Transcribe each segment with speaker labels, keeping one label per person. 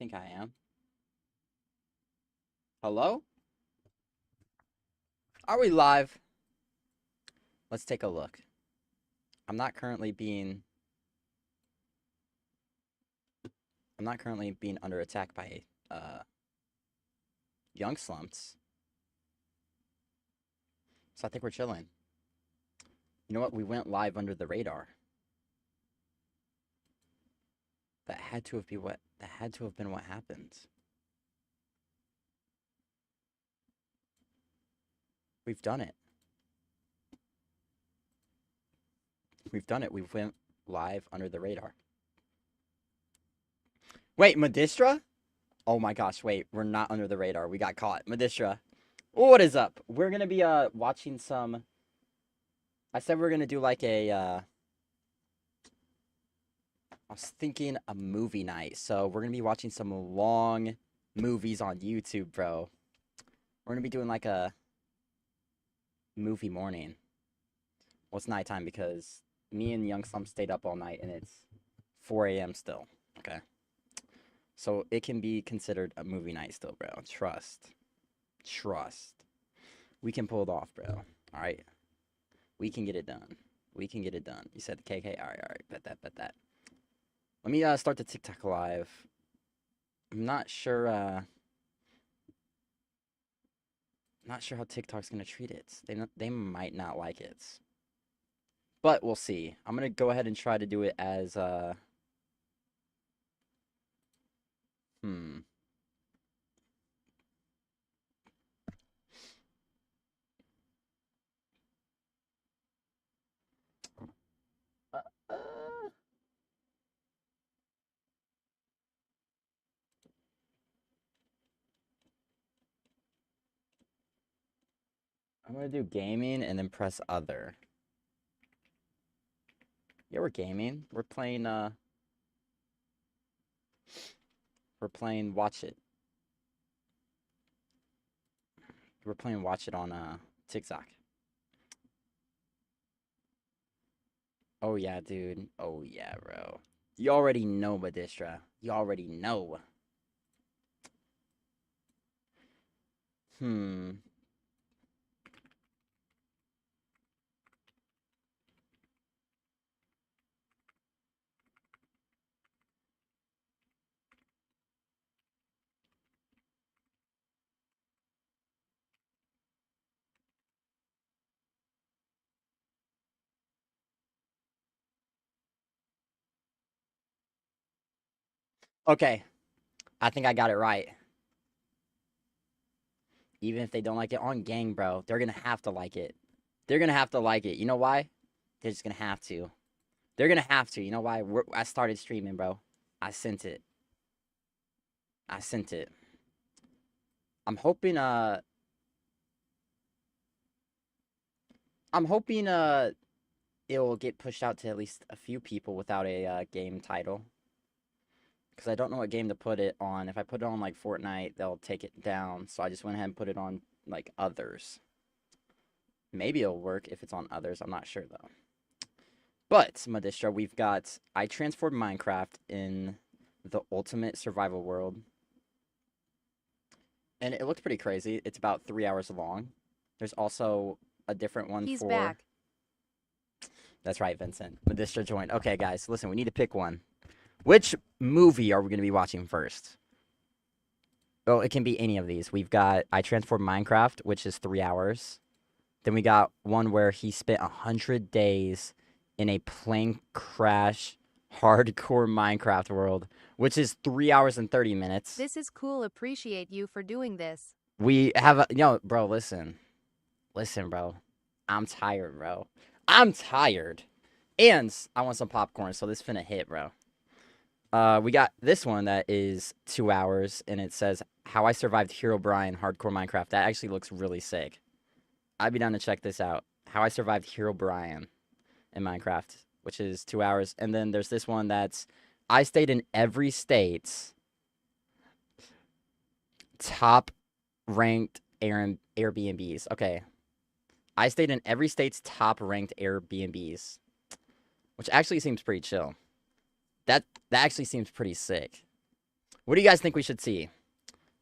Speaker 1: think I am. Hello? Are we live? Let's take a look. I'm not currently being under attack by young slumps. So I think we're chilling. You know what? We went live under the radar. That had to have been what happened. We've done it. We've done it. We went live under the radar. Wait, Medistra? Oh my gosh, wait. We're not under the radar. We got caught. Medistra. What is up? We're going to be watching some... I said we are going to do like a... I was thinking a movie night. So we're going to be watching some long movies on YouTube, bro. We're going to be doing like a movie morning. Well, it's nighttime because me and Young Slum stayed up all night and it's 4 a.m. still. Okay. So it can be considered a movie night still, bro. Trust. We can pull it off, bro. All right. We can get it done. We can get it done. You said the KK. All right. Bet that. Let me start the TikTok live. I'm not sure. Not sure how TikTok's gonna treat it. They might not like it, but we'll see. I'm gonna go ahead and try to do it as Hmm. Uh, uh, I'm gonna do gaming and then press other. Yeah, we're gaming. We're playing Watch It. We're playing Watch It on TikTok. Oh yeah, dude. Oh yeah, bro. You already know, Badistra. You already know. Hmm. Okay. I think I got it right. Even if they don't like it on gang, bro, they're gonna have to like it. They're gonna have to like it. You know why? They're just gonna have to. They're gonna have to. You know why? I started streaming, bro. I sent it. I sent it. I'm hoping I'm hoping it will get pushed out to at least a few people without a game title. Because I don't know what game to put it on. If I put it on like Fortnite, they'll take it down. So I just went ahead and put it on like others. Maybe it'll work if it's on others. I'm not sure though. But Madistra, we've got I transformed Minecraft in the ultimate survival world. And it looks pretty crazy. It's about 3 hours long. There's also a different one
Speaker 2: He's
Speaker 1: for...
Speaker 2: back.
Speaker 1: That's right, Vincent. Madistra joined. Okay, guys, listen, we need to pick one. Which movie are we going to be watching first? Oh, it can be any of these. We've got I Transformed Minecraft, which is 3 hours. Then we got one where he spent 100 days in a plane crash hardcore Minecraft world, which is 3 hours and 30 minutes.
Speaker 2: This is cool. Appreciate you for doing this.
Speaker 1: We have a, bro, listen. Listen, bro. I'm tired, bro. I'm tired. And I want some popcorn, so this finna hit, bro. We got this one that is 2 hours, and it says How I Survived Hero Brian Hardcore Minecraft. That actually looks really sick. I'd be down to check this out. How I Survived Hero Brian in Minecraft, which is 2 hours. And then there's this one that's I stayed in every state's top ranked Airbnbs. Okay. I stayed in every state's top ranked Airbnbs, which actually seems pretty chill. That actually seems pretty sick. What do you guys think we should see?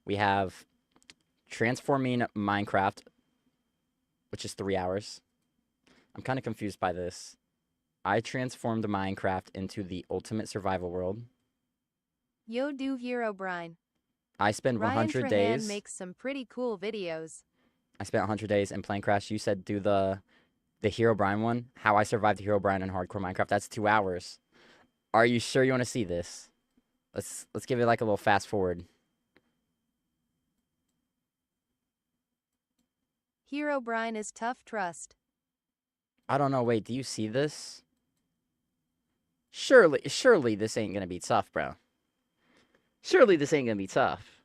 Speaker 1: We have transforming Minecraft, which is 3 hours. I'm kind of confused by this. I transformed Minecraft into the ultimate survival world.
Speaker 2: Yo do Herobrine.
Speaker 1: I spend
Speaker 2: Ryan
Speaker 1: 100
Speaker 2: Trahan
Speaker 1: days.
Speaker 2: makes some pretty cool videos.
Speaker 1: I spent 100 days in Plane Crash. You said do the Herobrine one. How I survived the Herobrine in hardcore Minecraft. That's 2 hours. Are you sure you want to see this? Let's give it like a little fast forward.
Speaker 2: Herobrine is tough trust.
Speaker 1: I don't know. Wait, do you see this? Surely this ain't gonna be tough, bro. Surely this ain't gonna be tough.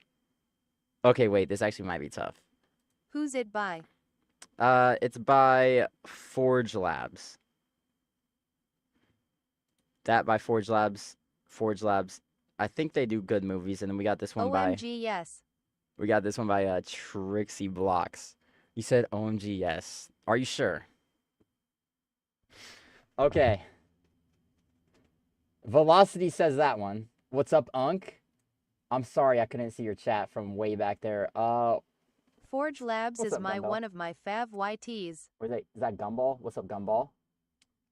Speaker 1: Okay, wait, this actually might be tough.
Speaker 2: Who's it by?
Speaker 1: It's by Forge Labs. That by Forge Labs. Forge Labs. I think they do good movies, and then we got this one by.
Speaker 2: OMG, yes.
Speaker 1: We got this one by Trixie Blocks. You said OMG, yes. Are you sure? Okay. Velocity says that one. What's up, Unk? I'm sorry I couldn't see your chat from way back there.
Speaker 2: Forge Labs
Speaker 1: What's
Speaker 2: is
Speaker 1: up,
Speaker 2: my
Speaker 1: Gumball?
Speaker 2: one of my fav YTs.
Speaker 1: Is that Gumball? What's up, Gumball?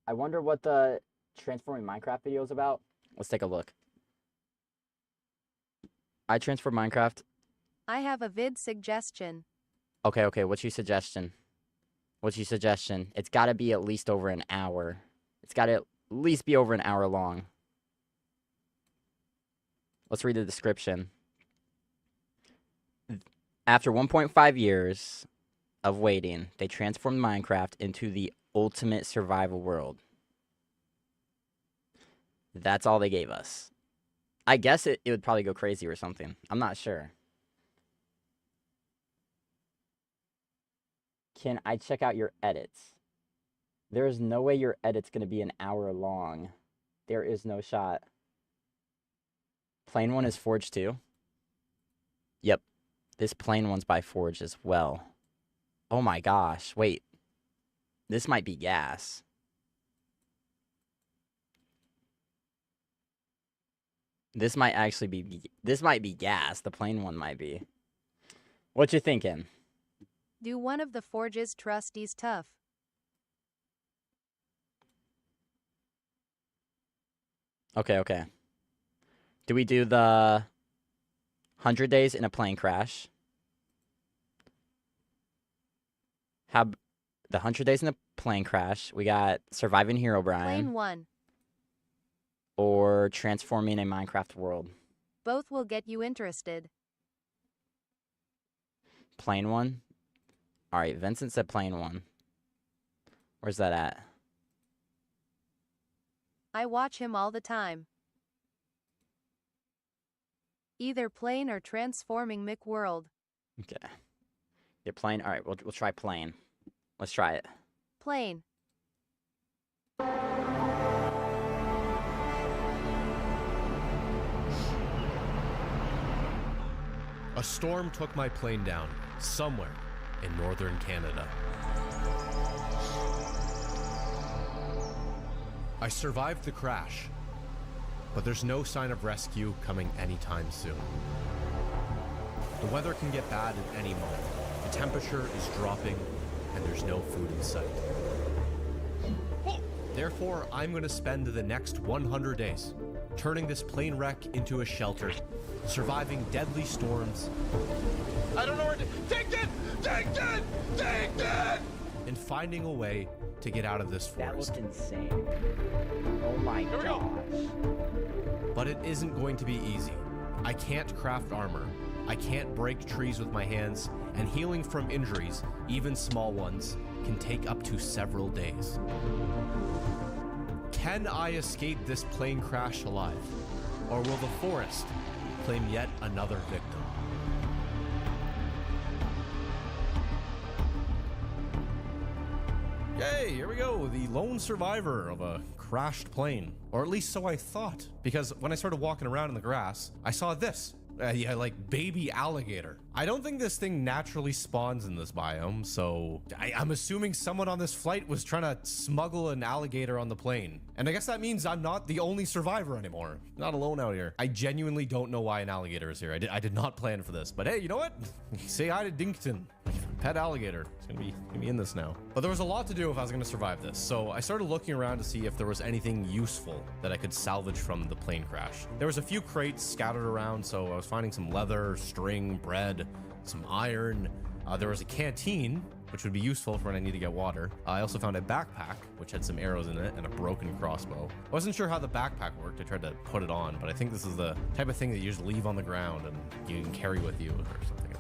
Speaker 1: I wonder what the transforming Minecraft video is about. Let's take a look. I transformed Minecraft.
Speaker 2: I have a vid suggestion.
Speaker 1: Okay, what's your suggestion? What's your suggestion? It's got to be at least over an hour. It's got to at least be over an hour long. Let's read the description. After 1.5 years of waiting, they transformed Minecraft into the ultimate survival world. That's all they gave us. I guess it would probably go crazy or something. I'm not sure. Can I check out your edits? There is no way your edit's going to be an hour long. There is no shot. Plain one is Forge too? Yep. This plain one's by Forge as well. Oh my gosh. Wait. This might be gas. This might actually be... This might be gas. The plain one might be. What you thinking?
Speaker 2: Do one of the Forge's trustees tough.
Speaker 1: Okay. Do we do the 100 days in a plane crash? How the 100 days in a plane crash? We got surviving Herobrine
Speaker 2: Plain one.
Speaker 1: or transforming a Minecraft world.
Speaker 2: Both will get you interested.
Speaker 1: Plain one. All right, Vincent said plain one. Where's that at?
Speaker 2: I watch him all the time. Either plain or transforming Mick World.
Speaker 1: Okay. Yeah, plain. All right, we'll try plain. Let's try it.
Speaker 2: Plain.
Speaker 3: A storm took my plane down somewhere in northern Canada. I survived the crash, but there's no sign of rescue coming anytime soon. The weather can get bad at any moment. The temperature is dropping, and there's no food in sight. Therefore, I'm going to spend the next 100 days turning this plane wreck into a shelter, surviving deadly storms. I don't know where to... Take it! And finding a way to get out of this forest.
Speaker 1: That looked insane. Oh my gosh.
Speaker 3: But it isn't going to be easy. I can't craft armor. I can't break trees with my hands, and healing from injuries, even small ones, can take up to several days. Can I escape this plane crash alive? Or will the forest claim yet another victim? Yay, here we go, the lone survivor of a crashed plane. Or at least so I thought, because when I started walking around in the grass, I saw this. Yeah, like baby alligator. I don't think this thing naturally spawns in this biome, so I'm assuming someone on this flight was trying to smuggle an alligator on the plane. And I guess that means I'm not the only survivor anymore. Not alone out here. I genuinely don't know why an alligator is here. I did not plan for this, but hey, you know what? Say hi to Dinkton. Pet alligator. It's gonna be in this now. But there was a lot to do if I was gonna survive this. So I started looking around to see if there was anything useful that I could salvage from the plane crash. There was a few crates scattered around, so I was finding some leather, string, bread, some iron. There was a canteen, which would be useful for when I need to get water. I also found a backpack, which had some arrows in it, and a broken crossbow. I wasn't sure how the backpack worked. I tried to put it on, but I think this is the type of thing that you just leave on the ground and you can carry with you or something.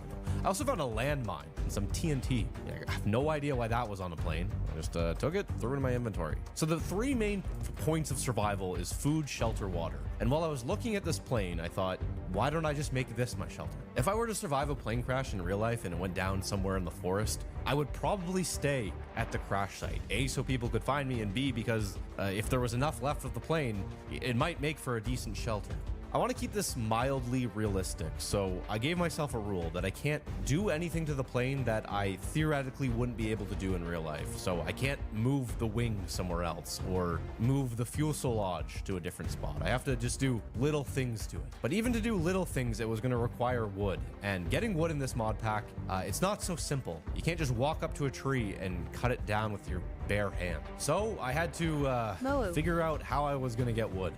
Speaker 3: I also found a landmine and some TNT. Yeah, I have no idea why that was on a plane. I just took it, threw it in my inventory. So the three main points of survival is food, shelter, water. And while I was looking at this plane, I thought, why don't I just make this my shelter? If I were to survive a plane crash in real life and it went down somewhere in the forest, I would probably stay at the crash site. A, so people could find me, and B, because if there was enough left of the plane, it might make for a decent shelter. I want to keep this mildly realistic, so I gave myself a rule that I can't do anything to the plane that I theoretically wouldn't be able to do in real life. So I can't move the wing somewhere else or move the fuselage to a different spot. I have to just do little things to it. But even to do little things, it was going to require wood. And getting wood in this mod pack, it's not so simple. You can't just walk up to a tree and cut it down with your bare hand. So I had to figure out how I was going to get wood.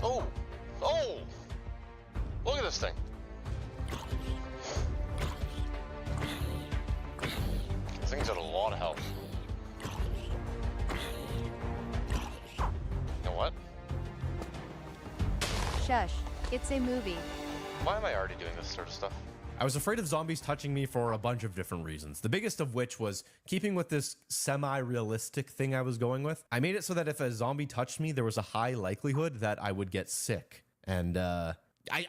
Speaker 4: Oh! Look at this thing. This thing's got a lot of health. You know what?
Speaker 2: Shush. It's a movie.
Speaker 4: Why am I already doing this sort of stuff?
Speaker 3: I was afraid of zombies touching me for a bunch of different reasons. The biggest of which was keeping with this semi-realistic thing I was going with. I made it so that if a zombie touched me, there was a high likelihood that I would get sick. And I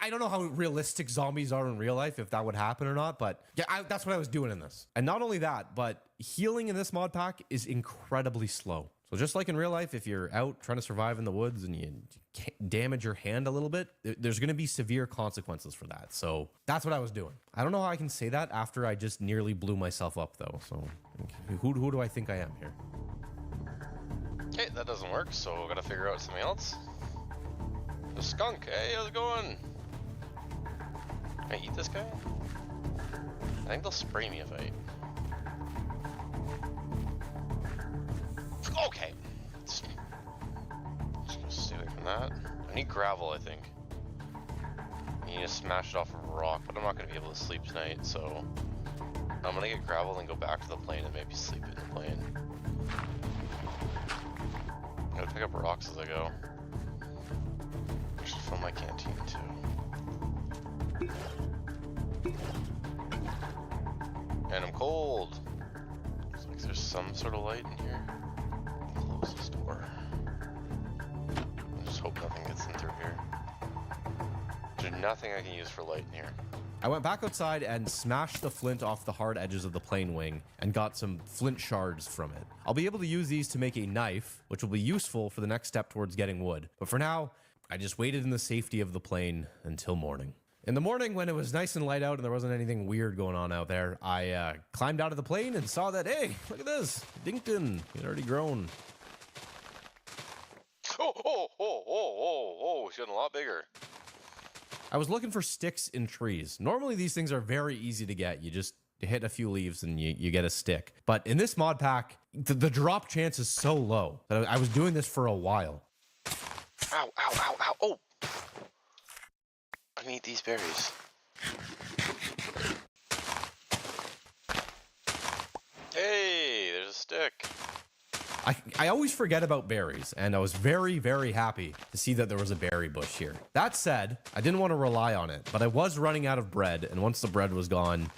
Speaker 3: don't know how realistic zombies are in real life, if that would happen or not, but yeah, that's what I was doing in this. And not only that, but healing in this mod pack is incredibly slow. So just like in real life, if you're out trying to survive in the woods and you damage your hand a little bit, there's going to be severe consequences for that. So that's what I was doing. I don't know how I can say that after I just nearly blew myself up, though. So who do I think I am here?
Speaker 4: Okay, that doesn't work, so we're gonna figure out something else. The skunk, hey, how's it going? Can I eat this guy? I think they'll spray me if I eat. Okay. Just gonna stay away from that. I need gravel, I think. I need to smash it off of a rock, but I'm not gonna be able to sleep tonight, so I'm gonna get gravel and go back to the plane and maybe sleep in the plane. I'm gonna pick up rocks as I go. I should fill my canteen too. And I'm cold. Looks like there's some sort of light in here. Close this door. I just hope nothing gets in through here. There's nothing I can use for light in here.
Speaker 3: I went back outside and smashed the flint off the hard edges of the plane wing and got some flint shards from it. I'll be able to use these to make a knife, which will be useful for the next step towards getting wood. But for now, I just waited in the safety of the plane until morning. In the morning, when it was nice and light out and there wasn't anything weird going on out there, I climbed out of the plane and saw that, hey, look at this, Dinkton, he'd already grown.
Speaker 4: He's getting a lot bigger.
Speaker 3: I was looking for sticks in trees. Normally these things are very easy to get. You just hit a few leaves and you get a stick. But in this mod pack, the drop chance is so low that I was doing this for a while.
Speaker 4: Ow, ow, ow, ow, oh! I need these berries. Hey, there's a stick.
Speaker 3: I always forget about berries, and I was very, very happy to see that there was a berry bush here. That said, I didn't want to rely on it, but I was running out of bread, and once the bread was gone,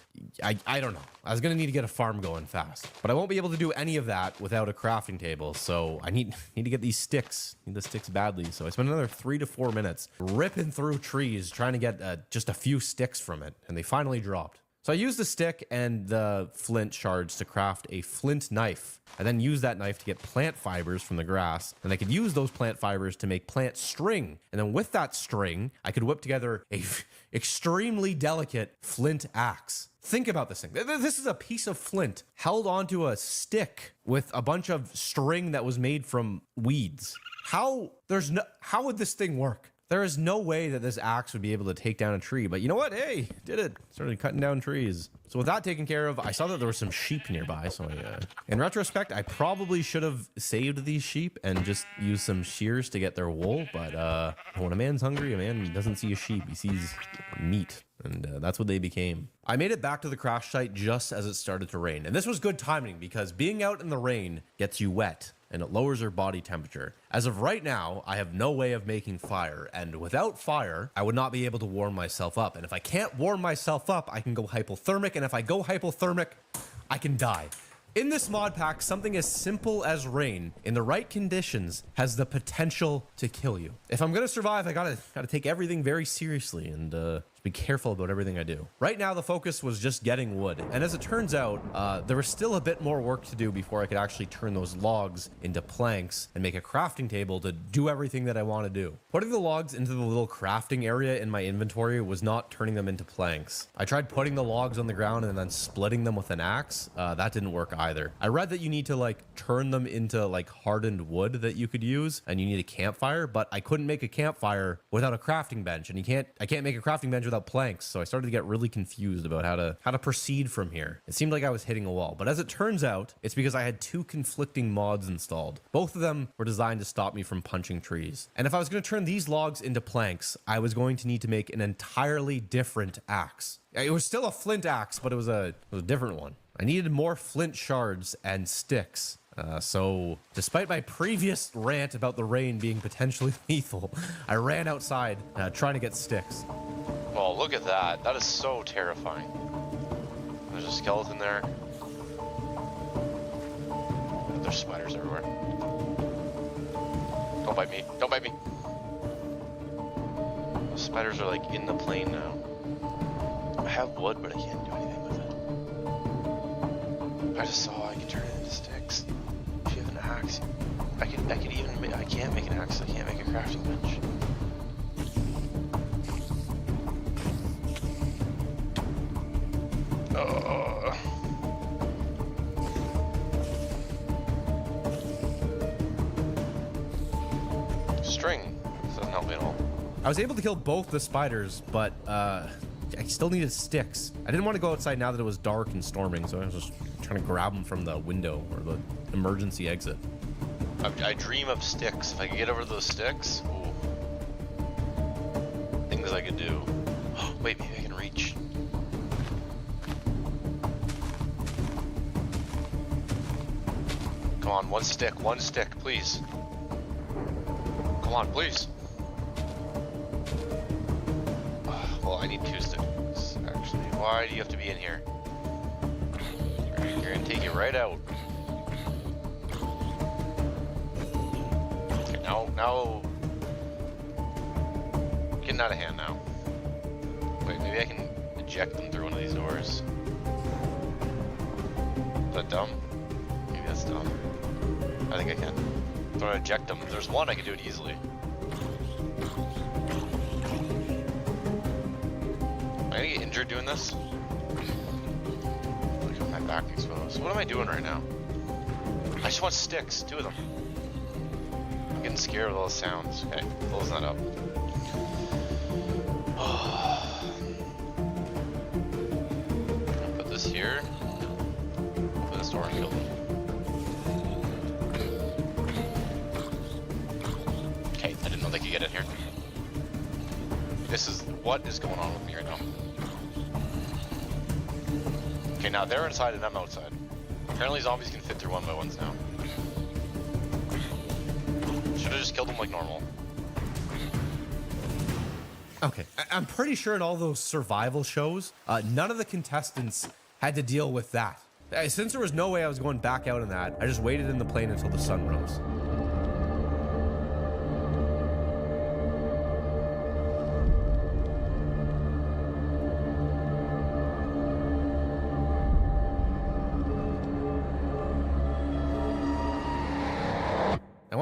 Speaker 3: I don't know. I was going to need to get a farm going fast. But I won't be able to do any of that without a crafting table, so I need to get these sticks. I need the sticks badly, so I spent another 3 to 4 minutes ripping through trees trying to get just a few sticks from it, and they finally dropped. So I used the stick and the flint shards to craft a flint knife. I then used that knife to get plant fibers from the grass, and I could use those plant fibers to make plant string. And then with that string, I could whip together a extremely delicate flint axe. Think about this thing. This is a piece of flint held onto a stick with a bunch of string that was made from weeds. How would this thing work? There is no way that this axe would be able to take down a tree, but you know what? Hey, did it. Started cutting down trees. So with that taken care of, I saw that there were some sheep nearby, so in retrospect, I probably should have saved these sheep and just used some shears to get their wool, but when a man's hungry, a man doesn't see a sheep, he sees meat. And that's what they became. I made it back to the crash site just as it started to rain. And this was good timing because being out in the rain gets you wet and it lowers your body temperature. As of right now, I have no way of making fire. And without fire, I would not be able to warm myself up. And if I can't warm myself up, I can go hypothermic. And if I go hypothermic, I can die. In this mod pack, something as simple as rain, in the right conditions, has the potential to kill you. If I'm gonna survive, I gotta take everything very seriously and be careful about everything I do. Right now, the focus was just getting wood. And as it turns out, there was still a bit more work to do before I could actually turn those logs into planks and make a crafting table to do everything that I want to do. Putting the logs into the little crafting area in my inventory was not turning them into planks. I tried putting the logs on the ground and then splitting them with an axe. That didn't work either. I read that you need to like turn them into like hardened wood that you could use and you need a campfire, but I couldn't make a campfire without a crafting bench, and I can't make a crafting bench without planks, so I started to get really confused about how to proceed from here. It seemed like I was hitting a wall, but as it turns out, it's because I had two conflicting mods installed. Both of them were designed to stop me from punching trees. And if I was going to turn these logs into planks, I was going to need to make an entirely different axe. It was still a flint axe, but it was a different one. I needed more flint shards and sticks. So despite my previous rant about the rain being potentially lethal, I ran outside trying to get sticks.
Speaker 4: Oh, look at that. That is so terrifying. There's a skeleton there. There's spiders everywhere. Don't bite me. Don't bite me. The spiders are like in the plane now. I have wood, but I can't do anything with it. I just saw I could turn it into sticks. If you have an axe, I could even make, I can't make an axe, I can't make a crafting bench. String. This doesn't help me at all.
Speaker 3: I was able to kill both the spiders, but I still needed sticks. I didn't want to go outside now that it was dark and storming, so I was just trying to grab them from the window or the emergency exit.
Speaker 4: I dream of sticks. If I could get over those sticks, ooh. Things I could do. Wait, maybe I can reach. Come on, one stick, please. Come on, please. Well, I need two sticks, actually. Why do you have to be in here? You're gonna take it right out. Okay, now... Getting out of hand now. Wait, maybe I can eject them through one of these doors. Is that dumb? Maybe that's dumb. I think I can. So I eject them. If there's one, I can do it easily. Am I gonna get injured doing this? Look at my back exposed. What am I doing right now? I just want sticks. Two of them. I'm getting scared with all the sounds. Okay, close that up. Put this here. Put this door and kill them. Okay, I didn't know they could get in here. This is what is going on with me right now. Okay, now they're inside and I'm outside. Apparently zombies can fit through one by ones now. Should have just killed them like normal.
Speaker 3: Okay, I'm pretty sure in all those survival shows, none of the contestants had to deal with that. Since there was no way I was going back out in that, I just waited in the plane until the sun rose.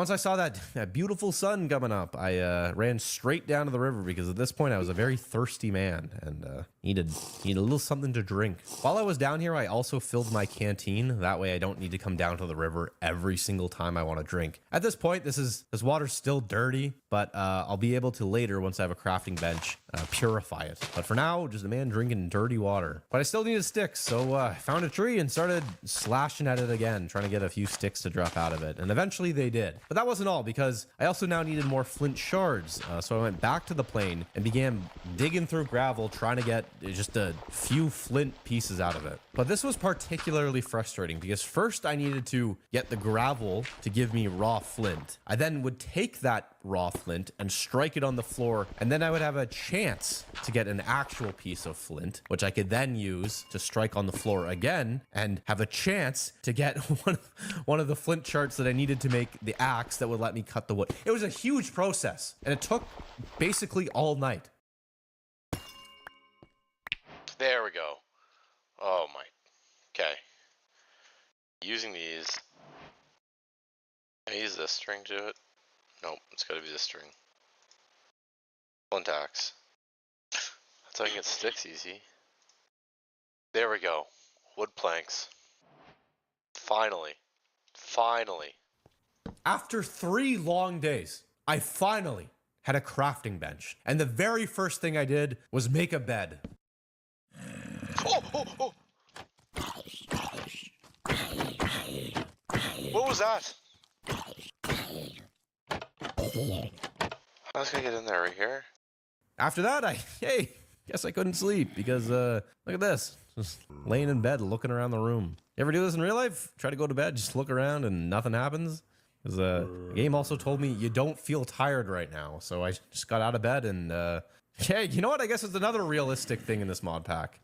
Speaker 3: once I saw that beautiful sun coming up, I ran straight down to the river because at this point I was a very thirsty man and needed a little something to drink. While I was down here, I also filled my canteen. That way I don't need to come down to the river every single time I want to drink. At this point, this water's still dirty, but I'll be able to later, once I have a crafting bench, purify it. But for now, just a man drinking dirty water. But I still needed sticks, so I found a tree and started slashing at it again, trying to get a few sticks to drop out of it. And eventually they did. But that wasn't all, because I also now needed more flint shards. So I went back to the plane and began digging through gravel, trying to get just a few flint pieces out of it. But this was particularly frustrating because first I needed to get the gravel to give me raw flint. I then would take that raw flint and strike it on the floor, and then I would have a chance to get an actual piece of flint, which I could then use to strike on the floor again and have a chance to get one of the flint shards that I needed to make the axe that would let me cut the wood. It was a huge process, and it took basically all night.
Speaker 4: There we go. Oh my. Okay. Using these. Can I use this string to it? Nope, it's gotta be this string. Flint axe. That's how I can get sticks easy. There we go. Wood planks. Finally. Finally.
Speaker 3: After 3 long days, I finally had a crafting bench. And the very first thing I did was make a bed.
Speaker 4: Oh, oh, oh. What was that? I was gonna get in there right here.
Speaker 3: After that, guess I couldn't sleep because, look at this. Just laying in bed, looking around the room. You ever do this in real life? Try to go to bed, just look around and nothing happens? Because the game also told me you don't feel tired right now. So I just got out of bed and, hey, you know what? I guess it's another realistic thing in this mod pack.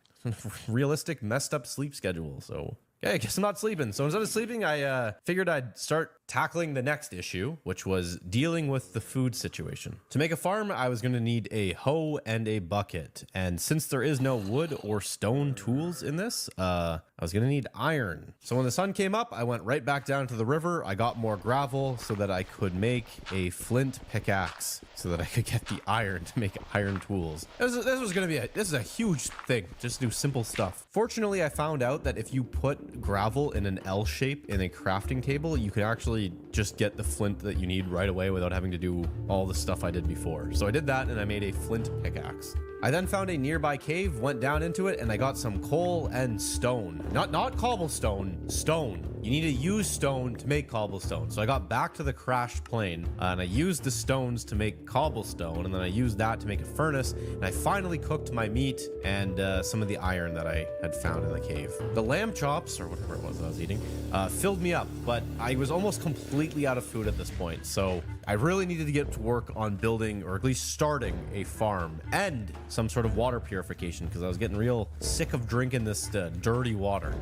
Speaker 3: Realistic messed up sleep schedule. So okay, I guess I'm not sleeping. So instead of sleeping, I figured I'd start tackling the next issue, which was dealing with the food situation. To make a farm, I was going to need a hoe and a bucket. And since there is no wood or stone tools in this, I was going to need iron. So when the sun came up, I went right back down to the river. I got more gravel so that I could make a flint pickaxe so that I could get the iron to make iron tools. This is a huge thing. Just do simple stuff. Fortunately, I found out that if you put gravel in an L shape in a crafting table, you can actually just get the flint that you need right away without having to do all the stuff I did before. So I did that and I made a flint pickaxe. I then found a nearby cave, went down into it, and I got some coal and stone. Not cobblestone, stone. You need to use stone to make cobblestone. So I got back to the crashed plane, and I used the stones to make cobblestone, and then I used that to make a furnace, and I finally cooked my meat and some of the iron that I had found in the cave. The lamb chops, or whatever it was that I was eating, filled me up, but I was almost completely out of food at this point, so I really needed to get to work on building, or at least starting, a farm and some sort of water purification because I was getting real sick of drinking this dirty water.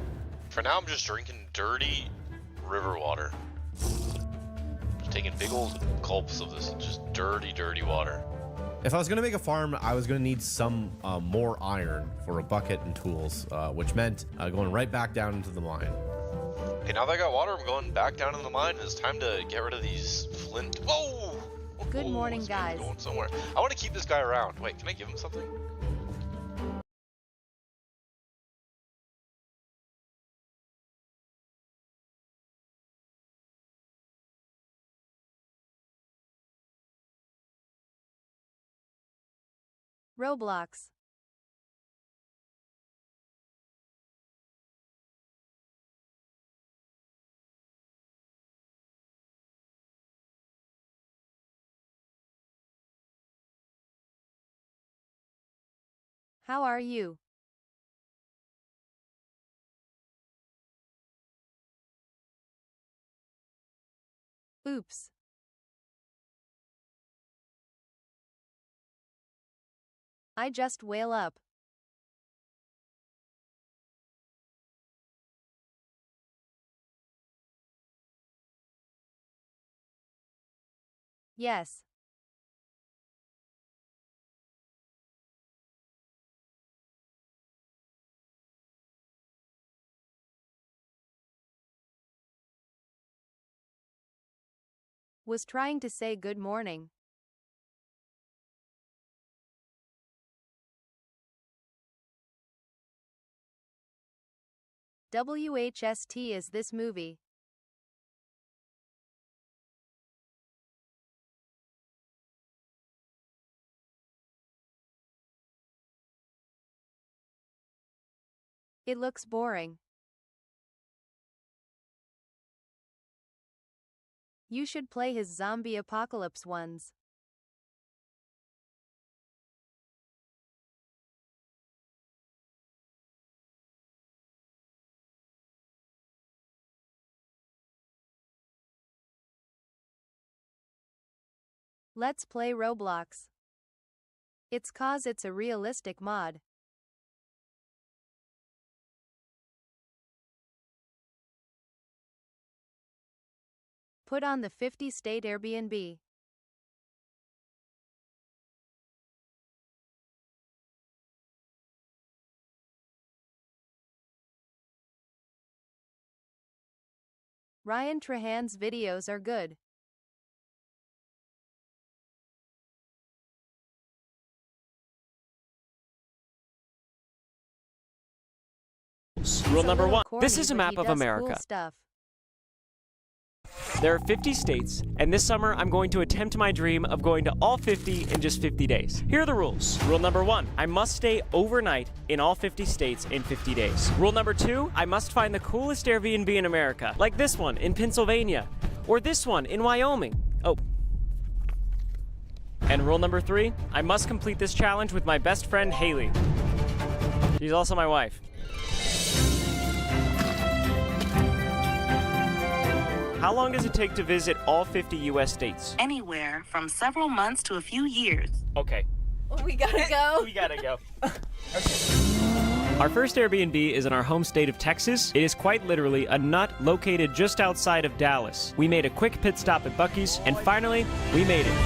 Speaker 4: For now, I'm just drinking dirty river water. Just taking big old gulps of this just dirty, dirty water.
Speaker 3: If I was going to make a farm, I was going to need some more iron for a bucket and tools, which meant going right back down into the mine.
Speaker 4: Okay, now that I got water, I'm going back down in the mine, and it's time to get rid of these flint. Oh!
Speaker 2: Good morning,
Speaker 4: this man's
Speaker 2: guys.
Speaker 4: Going somewhere. I want to keep this guy around. Wait, can I give him something?
Speaker 2: Roblox. How are you? Oops. I just wail up. Yes. Was trying to say good morning. WHST is this movie? It looks boring. You should play his zombie apocalypse ones. Let's play Roblox. It's 'cause it's a realistic mod. Put on the 50-state Airbnb. Ryan Trahan's videos are good.
Speaker 5: Rule number one.
Speaker 2: Corny,
Speaker 5: This is a
Speaker 2: but
Speaker 5: map
Speaker 2: he
Speaker 5: of
Speaker 2: does
Speaker 5: America.
Speaker 2: Cool stuff.
Speaker 5: There are 50 states, and this summer I'm going to attempt my dream of going to all 50 in just 50 days. Here are the rules. Rule number one, I must stay overnight in all 50 states in 50 days. Rule number two, I must find the coolest Airbnb in America, like this one in Pennsylvania, or this one in Wyoming. Oh. And rule number three, I must complete this challenge with my best friend, Haley. She's also my wife. How long does it take to visit all 50 U.S. states?
Speaker 6: Anywhere from several months to a few years.
Speaker 5: Okay.
Speaker 7: We gotta go.
Speaker 5: We gotta go. Our first Airbnb is in our home state of Texas. It is quite literally a nut located just outside of Dallas. We made a quick pit stop at Buc-ee's, and finally, we made it.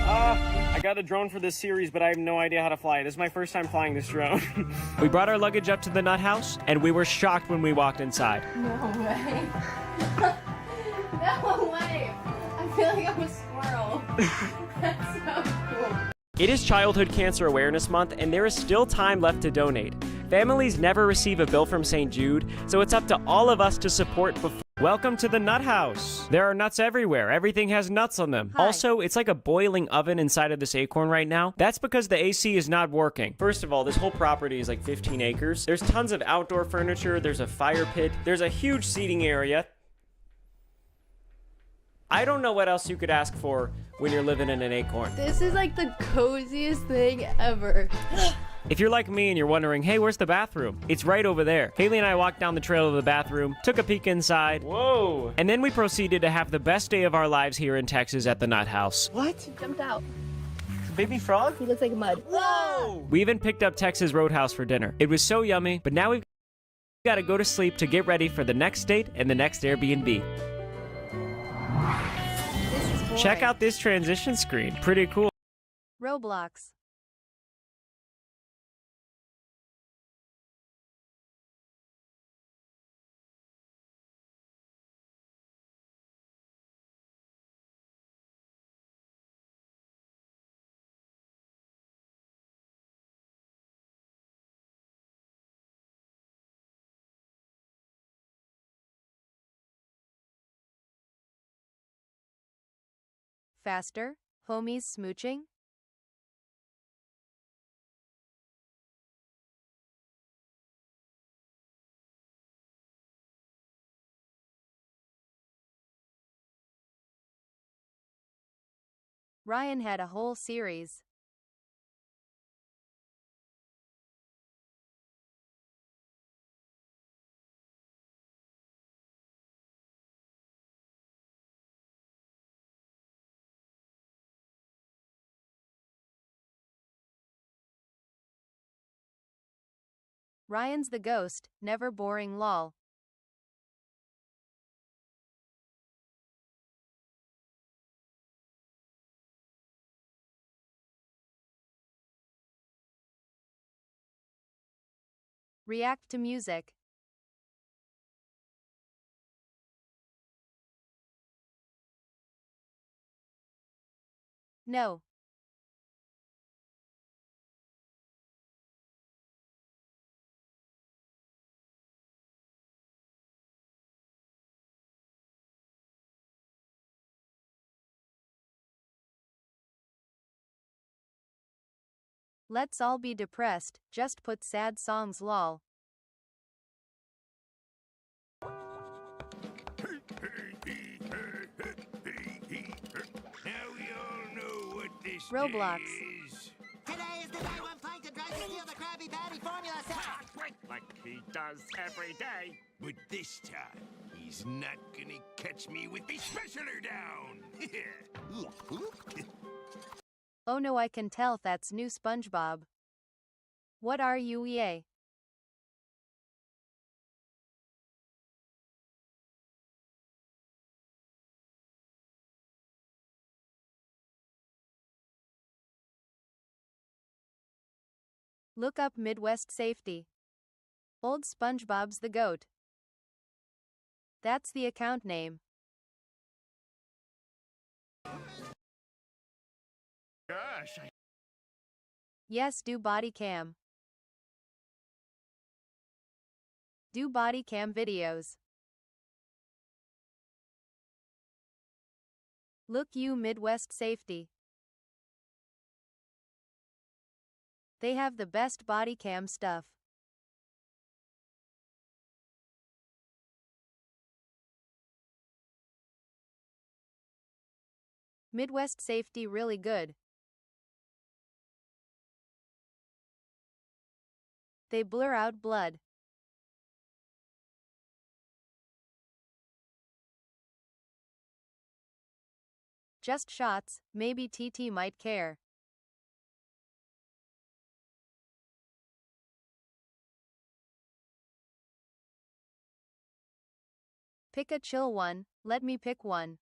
Speaker 5: I got a drone for this series, but I have no idea how to fly it. This is my first time flying this drone. We brought our luggage up to the nut house, and we were shocked when we walked inside.
Speaker 7: No way. No way. I feel like I'm a squirrel. That's so cool.
Speaker 5: It is Childhood Cancer Awareness Month, and there is still time left to donate. Families never receive a bill from St. Jude, so it's up to all of us to support before. Welcome to the Nut House. There are nuts everywhere. Everything has nuts on them.
Speaker 2: Hi.
Speaker 5: Also, it's like a boiling oven inside of this acorn right now. That's because the AC is not working. First of all, this whole property is like 15 acres. There's tons of outdoor furniture. There's a fire pit. There's a huge seating area. I don't know what else you could ask for when you're living in an acorn.
Speaker 7: This is like the coziest thing ever.
Speaker 5: If you're like me and you're wondering, hey, where's the bathroom? It's right over there. Haley and I walked down the trail to the bathroom, took a peek inside. Whoa. And then we proceeded to have the best day of our lives here in Texas at the Nut House.
Speaker 7: What? He jumped out.
Speaker 5: Baby frog?
Speaker 7: He looks like mud.
Speaker 5: Whoa! We even picked up Texas Roadhouse for dinner. It was so yummy, but now we've got to go to sleep to get ready for the next date and the next Airbnb.
Speaker 2: This is boring.
Speaker 5: Check out this transition screen. Pretty cool.
Speaker 2: Roblox. Faster? Homies smooching? Ryan had a whole series. Ryan's the ghost, never boring lol. React to music. No. Let's all be depressed, just put sad songs lol.
Speaker 8: Now we all know what this
Speaker 2: Roblox.
Speaker 8: day is.
Speaker 9: Today is the day when Plankton tries to steal the Krabby Patty formula set.
Speaker 8: Like he does every day. But this time, he's not gonna catch me with me specialer down.
Speaker 2: Oh no, I can tell that's new SpongeBob. What are you, EA? Look up Midwest Safety. Old SpongeBob's the GOAT. That's the account name.
Speaker 8: Gosh,
Speaker 2: Yes, do body cam. Do body cam videos. Look you Midwest Safety. They have the best body cam stuff. Midwest Safety really good. They blur out blood. Just shots, maybe TT might care. Pick a chill one, let me pick one.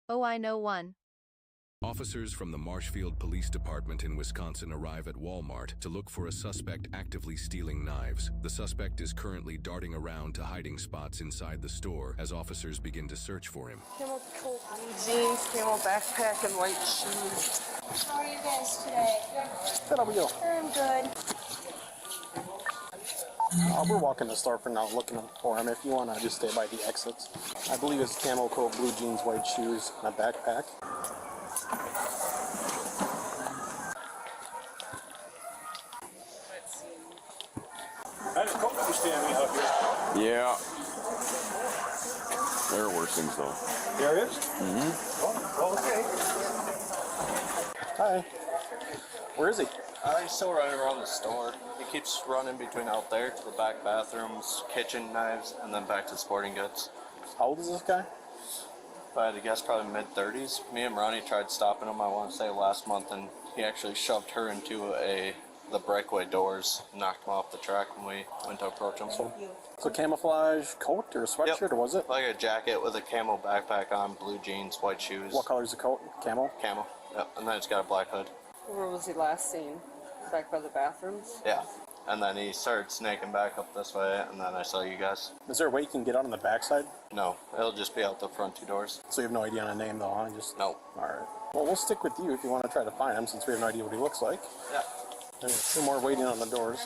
Speaker 2: Oh, I know one.
Speaker 10: Officers from the Marshfield Police Department in Wisconsin arrive at Walmart to look for a suspect actively stealing knives. The suspect is currently darting around to hiding spots inside the store as officers begin to search for him.
Speaker 11: Camel coat, blue jeans, camel backpack, and white shoes.
Speaker 7: How are you guys today?
Speaker 12: Good, how are you?
Speaker 7: I'm good.
Speaker 12: We're walking the store for now, looking for him. If you want to just stay by the exits. I believe it's camel coat, blue jeans, white shoes, and a backpack.
Speaker 13: How's the coat standing out here?
Speaker 14: Yeah. There are worse things though.
Speaker 13: There is?
Speaker 14: Mm-hmm.
Speaker 13: Oh, okay.
Speaker 12: Hi. Where is he?
Speaker 15: He's still running around the store. He keeps running between out there to the back bathrooms, kitchen knives, and then back to sporting goods.
Speaker 12: How old is this guy?
Speaker 15: If I had to guess, probably mid-30s. Me and Ronnie tried stopping him, I want to say last month, and he actually shoved her into the breakaway doors, knocked him off the track when we went to approach him.
Speaker 12: So camouflage coat or sweatshirt,
Speaker 15: Yep.
Speaker 12: or was it?
Speaker 15: Like a jacket with a camo backpack on, blue jeans, white shoes.
Speaker 12: What color is the coat? Camo?
Speaker 15: Camo. Yep. And then it's got a black hood.
Speaker 11: Where was he last seen? Back by the bathrooms?
Speaker 15: Yeah. And then he started snaking back up this way, and then I saw you guys.
Speaker 12: Is there a way you can get out on the backside?
Speaker 15: No, it'll just be out the front two doors.
Speaker 12: So you have no idea on a name though, huh? Just
Speaker 15: No.
Speaker 12: Alright. Well, we'll stick with you if you want to try to find him, since we have no idea what he looks like.
Speaker 15: Yeah.
Speaker 12: There's two more waiting on the doors.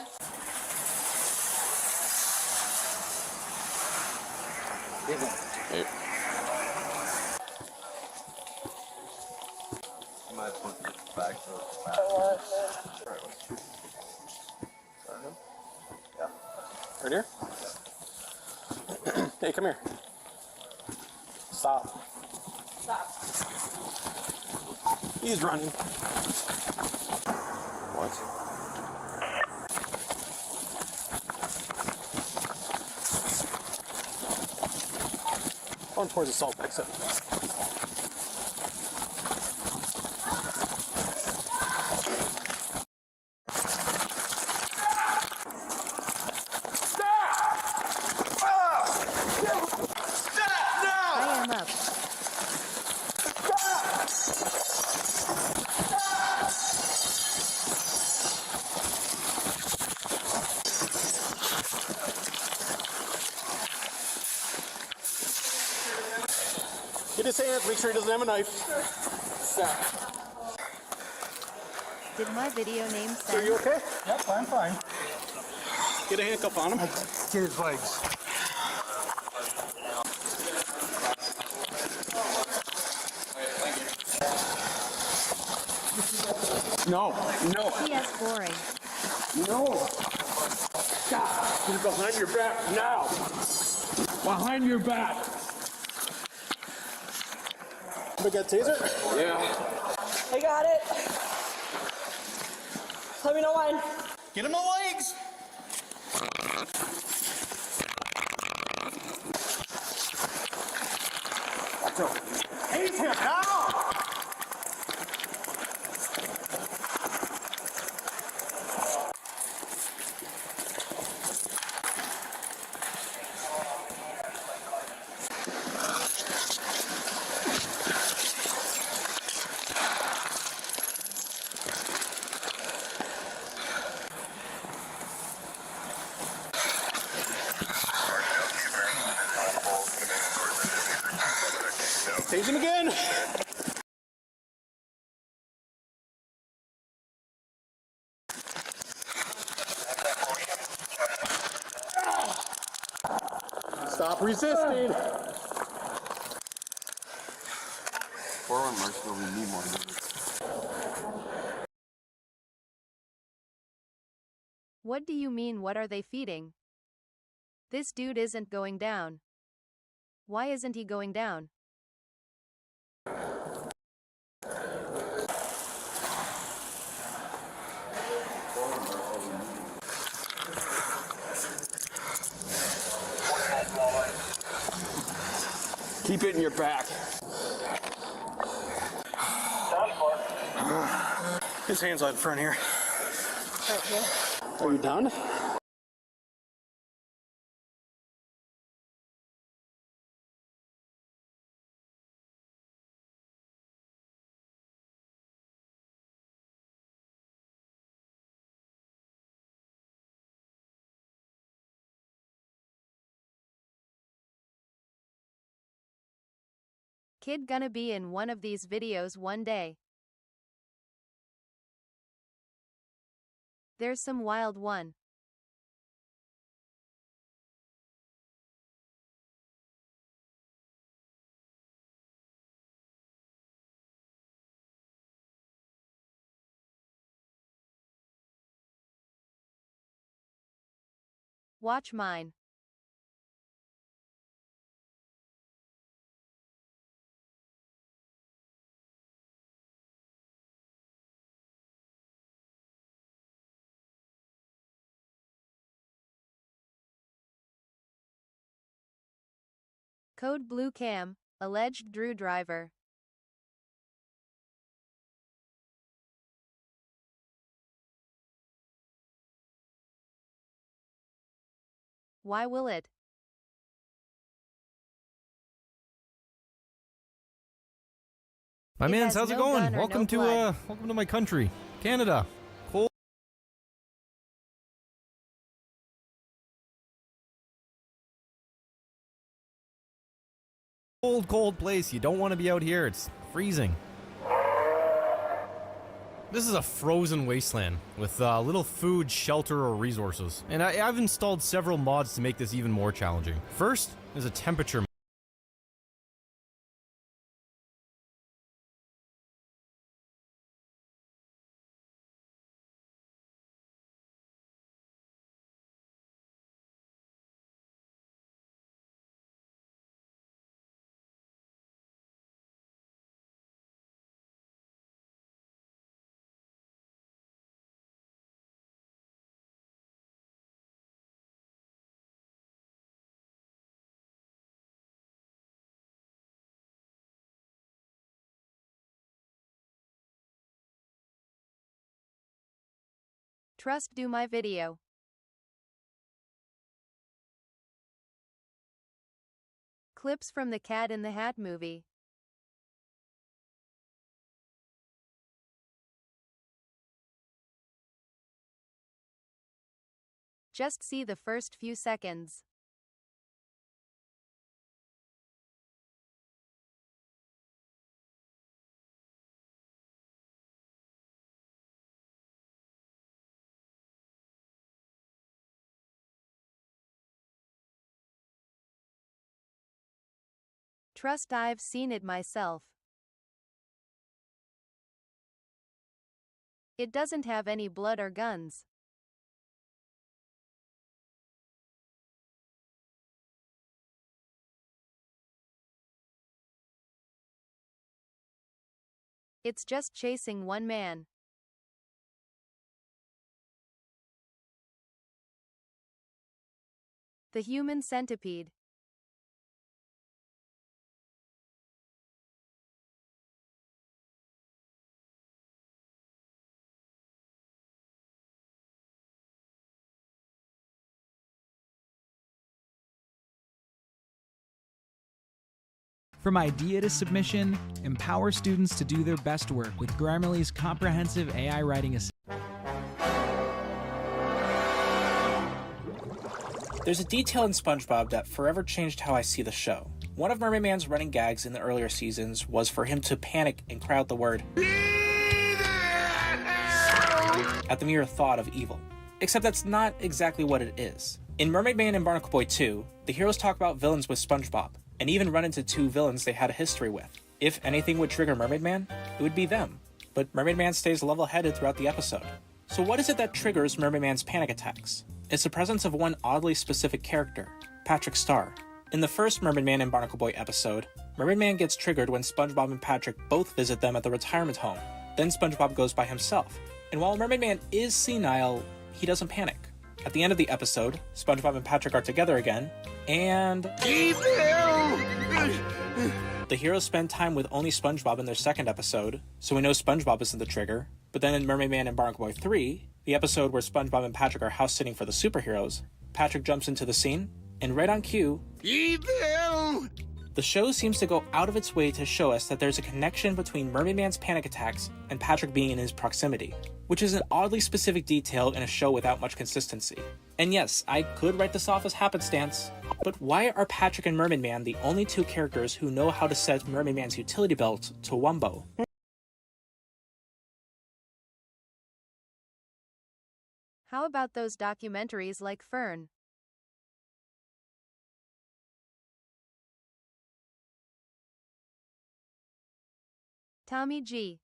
Speaker 15: Hey. Might put it back to the back. Yeah.
Speaker 12: Right here? Hey, come here. Stop.
Speaker 7: Stop.
Speaker 12: He's running.
Speaker 15: What?
Speaker 12: Going towards the salt exit.
Speaker 2: I am up.
Speaker 12: Get his hands, make sure he doesn't have a knife.
Speaker 2: Did my video name
Speaker 12: Are
Speaker 2: send?
Speaker 12: you okay?
Speaker 13: Yep, I'm fine.
Speaker 12: Get a handcuff on him.
Speaker 13: Get his legs.
Speaker 12: No, no,
Speaker 2: PS boring.
Speaker 13: No. Stop. Get it behind your back now. Behind your back.
Speaker 12: we got taser?
Speaker 11: I got it. Let me know when.
Speaker 12: Get him the legs!
Speaker 13: Hate him now.
Speaker 12: Tase him again! Stop resisting!
Speaker 15: Forward Marshall, we need more minutes.
Speaker 2: What do you mean, what are they feeding? This dude isn't going down. Why isn't he going down?
Speaker 12: Keep it in your back. His hands out front here.
Speaker 11: Right here.
Speaker 12: Are you done?
Speaker 2: Kid gonna be in one of these videos one day. There's some wild one. Watch mine. Code Blue Cam, alleged Drew driver. Why will it?
Speaker 14: My
Speaker 2: It
Speaker 14: mans,
Speaker 2: has
Speaker 14: how's it
Speaker 2: no
Speaker 14: going?
Speaker 2: gun or
Speaker 14: Welcome
Speaker 2: no
Speaker 14: to
Speaker 2: blood.
Speaker 14: welcome to my country, Canada. Cold place. You don't want to be out here. It's freezing. This is a frozen wasteland with little food, shelter, or resources. And I've installed several mods to make this even more challenging. First is a temperature
Speaker 2: Trust do my video. Clips from the Cat in the Hat movie. Just see the first few seconds. Trust I've seen it myself. It doesn't have any blood or guns. It's just chasing one man. The Human Centipede.
Speaker 16: From idea to submission, empower students to do their best work with Grammarly's comprehensive AI writing assistant.
Speaker 17: There's a detail in SpongeBob that forever changed how I see the show. One of Mermaid Man's running gags in the earlier seasons was for him to panic and cry out the word at the mere thought of evil. Except that's not exactly what it is. In Mermaid Man and Barnacle Boy 2, the heroes talk about villains with SpongeBob, and even run into two villains they had a history with. If anything would trigger Mermaid Man, it would be them. But Mermaid Man stays level-headed throughout the episode. So what is it that triggers Mermaid Man's panic attacks? It's the presence of one oddly specific character, Patrick Star. In the first Mermaid Man and Barnacle Boy episode, Mermaid Man gets triggered when SpongeBob and Patrick both visit them at the retirement home. Then SpongeBob goes by himself. And while Mermaid Man is senile, he doesn't panic. At the end of the episode, SpongeBob and Patrick are together again, and the heroes spend time with only SpongeBob in their second episode, so we know SpongeBob isn't the trigger. But then in Mermaid Man and Barnacle Boy 3, the episode where SpongeBob and Patrick are house sitting for the superheroes, Patrick jumps into the scene, and right on cue, the show seems to go out of its way to show us that there's a connection between Mermaid Man's panic attacks and Patrick being in his proximity, which is an oddly specific detail in a show without much consistency. And yes, I could write this off as happenstance, but why are Patrick and Mermaid Man the only two characters who know how to set Mermaid Man's utility belt to Wumbo?
Speaker 2: How about those documentaries like Fern? Tommy G.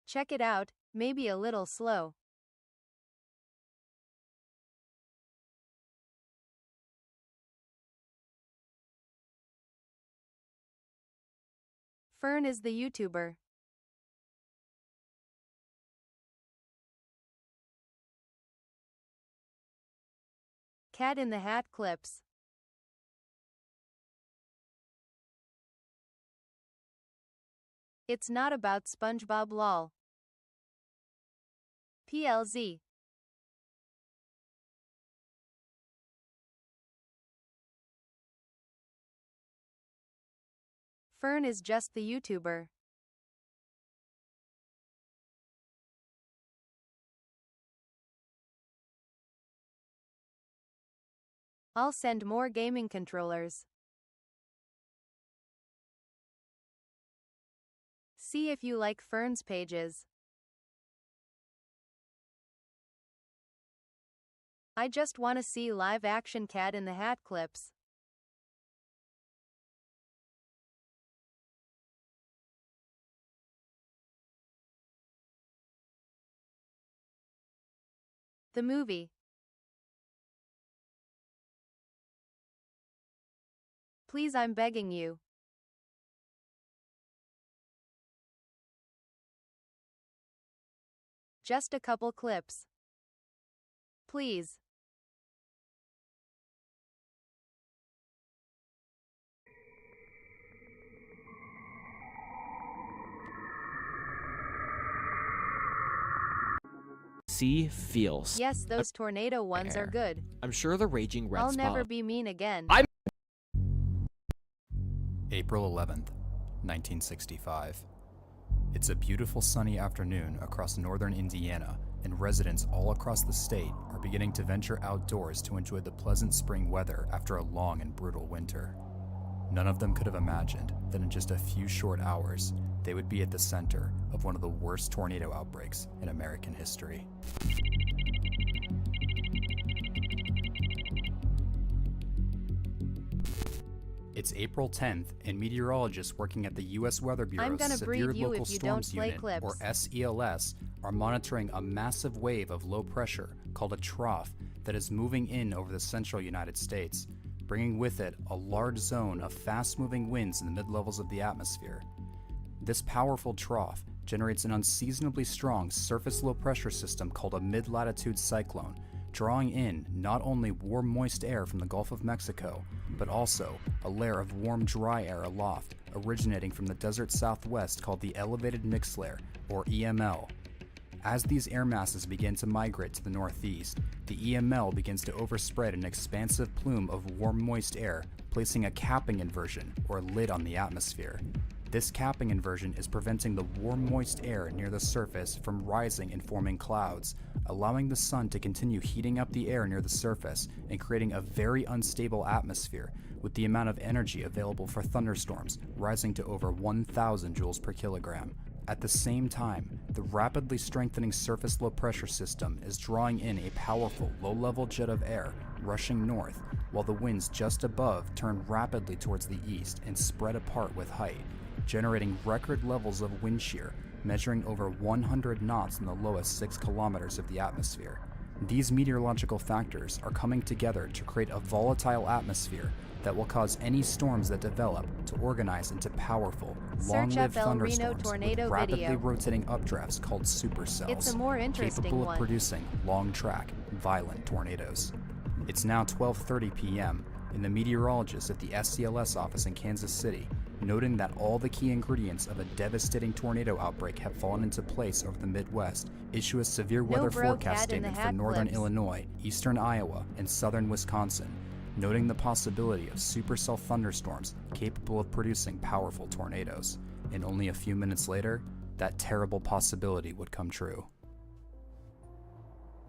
Speaker 2: Check it out, maybe a little slow. Fern is the YouTuber. Cat in the Hat clips. It's not about SpongeBob lol. PLZ. Fern is just the YouTuber. I'll send more gaming controllers. See if you like Fern's pages. I just want to see live action Cat in the Hat clips. The movie. Please, I'm begging you. Just a couple clips. Please.
Speaker 5: See feels.
Speaker 2: Yes, those tornado ones are good.
Speaker 5: I'm sure the raging red
Speaker 2: I'll never
Speaker 5: spot.
Speaker 2: be mean again.
Speaker 14: April 11th, 1965. It's a beautiful sunny afternoon across northern Indiana, and residents all across the state are beginning to venture outdoors to enjoy the pleasant spring weather after a long and brutal winter. None of them could have imagined that in just a few short hours, they would be at the center of one of the worst tornado outbreaks in American history. It's April 10th, and meteorologists working at the U.S. Weather
Speaker 2: I'm
Speaker 14: Bureau's
Speaker 2: gonna
Speaker 14: Severe
Speaker 2: breed you
Speaker 14: Local
Speaker 2: if you don't
Speaker 14: Storms
Speaker 2: play
Speaker 14: Unit,
Speaker 2: clips.
Speaker 14: or SELS, are monitoring a massive wave of low pressure called a trough that is moving in over the central United States, bringing with it a large zone of fast-moving winds in the mid-levels of the atmosphere. This powerful trough generates an unseasonably strong surface low-pressure system called a mid-latitude cyclone, drawing in not only warm moist air from the Gulf of Mexico, but also a layer of warm dry air aloft, originating from the desert southwest called the Elevated Mixed Layer, or EML. As these air masses begin to migrate to the northeast, the EML begins to overspread an expansive plume of warm moist air, placing a capping inversion, or lid on the atmosphere. This capping inversion is preventing the warm moist air near the surface from rising and forming clouds, allowing the sun to continue heating up the air near the surface and creating a very unstable atmosphere, with the amount of energy available for thunderstorms rising to over 1,000 joules per kilogram. At the same time, the rapidly strengthening surface low-pressure system is drawing in a powerful low-level jet of air rushing north, while the winds just above turn rapidly towards the east and spread apart with height, generating record levels of wind shear, measuring over 100 knots in the lowest 6 kilometers of the atmosphere. These meteorological factors are coming together to create a volatile atmosphere that will cause any storms that develop to organize into powerful, long-lived
Speaker 2: El Reno
Speaker 14: thunderstorms
Speaker 2: tornado
Speaker 14: with rapidly
Speaker 2: video.
Speaker 14: rotating updrafts called supercells,
Speaker 2: It's a more interesting
Speaker 14: capable of
Speaker 2: one.
Speaker 14: producing long-track, violent tornadoes. It's now 12:30 p.m., and the meteorologists at the SCLS office in Kansas City, noting that all the key ingredients of a devastating tornado outbreak have fallen into place over the Midwest, issue a severe weather forecast
Speaker 2: cat in the
Speaker 14: statement for
Speaker 2: hat
Speaker 14: northern
Speaker 2: clips.
Speaker 14: Illinois, eastern Iowa, and southern Wisconsin, noting the possibility of supercell thunderstorms capable of producing powerful tornadoes. And only a few minutes later, that terrible possibility would come true.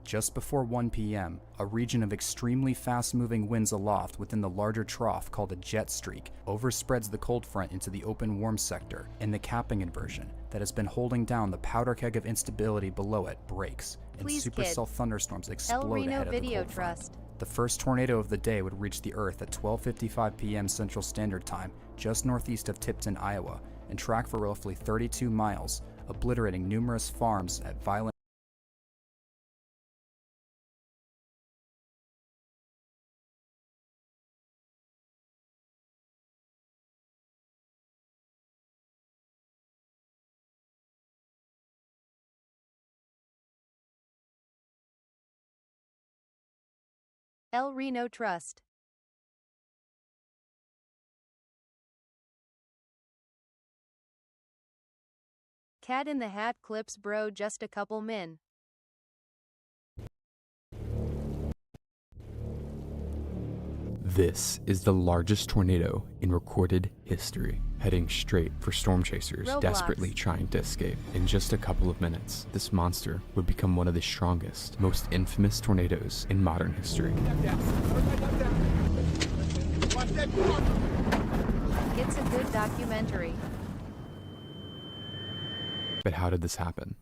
Speaker 14: Just before 1 p.m., a region of extremely fast-moving winds aloft within the larger trough called a jet streak overspreads the cold front into the open warm sector, and the capping inversion that has been holding down the powder keg of instability below it breaks, and
Speaker 2: Please,
Speaker 14: supercell
Speaker 2: kids.
Speaker 14: thunderstorms
Speaker 2: El
Speaker 14: explode
Speaker 2: Reno
Speaker 14: ahead of the
Speaker 2: Video
Speaker 14: cold front.
Speaker 2: Trust.
Speaker 14: The first tornado of the day would reach the Earth at 12:55 p.m. Central Standard Time, just northeast of Tipton, Iowa, and track for roughly 32 miles, obliterating numerous farms at violent
Speaker 2: El Reno Trust. Cat in the hat clips, bro, just a couple min.
Speaker 18: This is the largest tornado in recorded history, heading straight for storm chasers
Speaker 2: Roblox.
Speaker 18: desperately trying to escape. In just a couple of minutes, this monster would become one of the strongest, most infamous tornadoes in modern history.
Speaker 2: It's a good documentary.
Speaker 18: But how did this happen?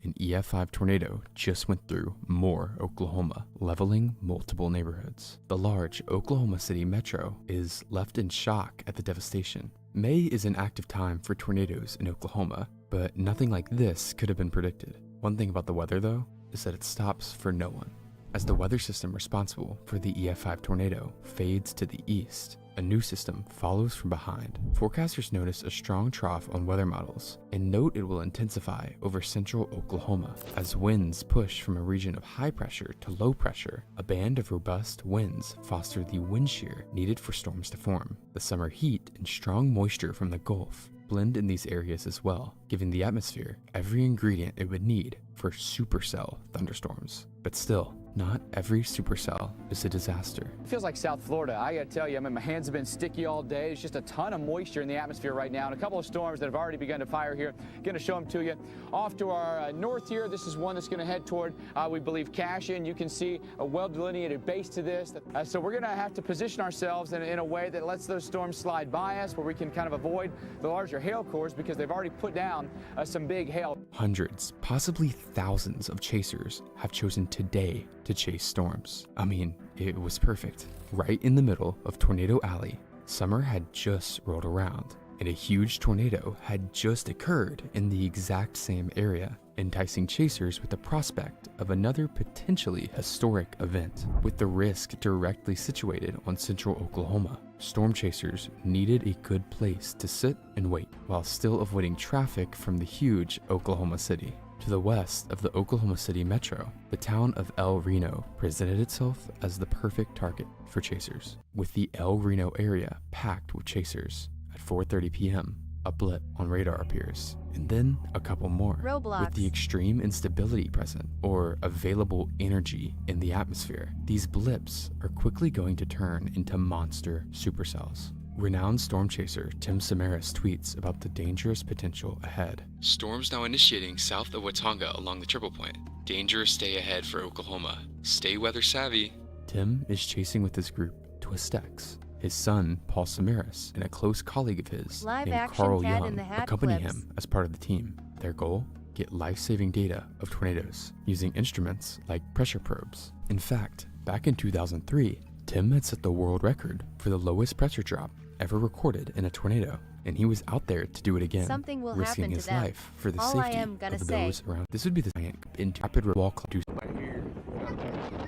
Speaker 18: An EF5 tornado just went through Moore, Oklahoma, leveling multiple neighborhoods. The large Oklahoma City metro is left in shock at the devastation. May is an active time for tornadoes in Oklahoma, but nothing like this could have been predicted. One thing about the weather, though, is that it stops for no one. As the weather system responsible for the EF5 tornado fades to the east, a new system follows from behind. Forecasters notice a strong trough on weather models and note it will intensify over central Oklahoma. As winds push from a region of high pressure to low pressure, a band of robust winds foster the wind shear needed for storms to form. The summer heat and strong moisture from the Gulf blend in these areas as well, giving the atmosphere every ingredient it would need for supercell thunderstorms. But still, not every supercell is a disaster.
Speaker 19: It feels like South Florida. I gotta tell you, I mean, my hands have been sticky all day. There's just a ton of moisture in the atmosphere right now, and a couple of storms that have already begun to fire here. Gonna show them to you. Off to our north here, this is one that's gonna head toward, we believe, Cashin. You can see a well-delineated base to this. So we're gonna have to position ourselves in a way that lets those storms slide by us, where we can kind of avoid the larger hail cores, because they've already put down some big hail.
Speaker 18: Hundreds, possibly thousands of chasers have chosen today to chase storms. I mean, it was perfect. Right in the middle of Tornado Alley, summer had just rolled around, and a huge tornado had just occurred in the exact same area, enticing chasers with the prospect of another potentially historic event. With the risk directly situated on central Oklahoma, storm chasers needed a good place to sit and wait, while still avoiding traffic from the huge Oklahoma City. To the west of the Oklahoma City metro, the town of El Reno presented itself as the perfect target for chasers, with the El Reno area packed with chasers. At 4:30 p.m., a blip on radar appears, and then a couple more.
Speaker 2: Roblox.
Speaker 18: With the extreme instability present, or available energy in the atmosphere, these blips are quickly going to turn into monster supercells. Renowned storm chaser Tim Samaras tweets about the dangerous potential ahead. Storms now initiating south of Watauga along the triple point. Dangerous day ahead for Oklahoma. Stay weather savvy. Tim is chasing with his group Twistex. His son, Paul Samaras, and a close colleague of his
Speaker 2: Live
Speaker 18: named
Speaker 2: action
Speaker 18: Carl
Speaker 2: Cat in
Speaker 18: Young
Speaker 2: the Hat
Speaker 18: accompany
Speaker 2: clips.
Speaker 18: him as part of the team. Their goal? Get life-saving data of tornadoes using instruments like pressure probes. In fact, back in 2003, Tim had set the world record for the lowest pressure drop ever recorded in a tornado, and he was out there to do it again,
Speaker 2: Something will
Speaker 18: risking
Speaker 2: happen to
Speaker 18: his
Speaker 2: them.
Speaker 18: life for the
Speaker 2: All I
Speaker 18: safety
Speaker 2: am gonna
Speaker 18: of
Speaker 2: say.
Speaker 18: those around. This would be the giant into rapid wall cloud.
Speaker 13: Right here.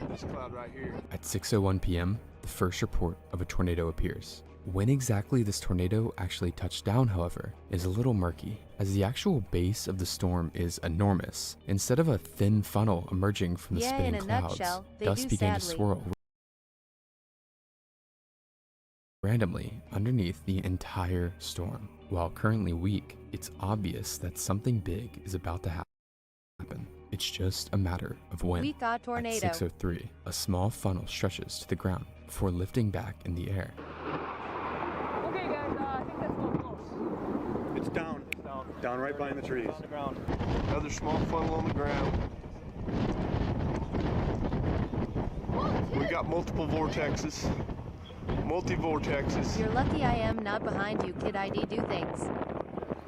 Speaker 13: This cloud right here.
Speaker 18: At 6:01 p.m., the first report of a tornado appears. When exactly this tornado actually touched down, however, is a little murky, as the actual base of the storm is enormous. Instead of a thin funnel emerging from the
Speaker 2: Yeah,
Speaker 18: spinning
Speaker 2: in a
Speaker 18: clouds,
Speaker 2: nutshell, they
Speaker 18: dust
Speaker 2: do
Speaker 18: began to
Speaker 2: sadly.
Speaker 18: swirl randomly underneath the entire storm. While currently weak, it's obvious that something big is about to happen. It's just a matter of when.
Speaker 2: We got tornado.
Speaker 18: At 6:03, a small funnel stretches to the ground before lifting back in the air.
Speaker 19: Okay, guys, I think that's a little close.
Speaker 13: It's down. Down right behind the trees.
Speaker 19: On the ground.
Speaker 13: Another small funnel on the ground. We got multiple vortexes. Multi-vortexes.
Speaker 2: You're lucky I am not behind you, kid. ID do things.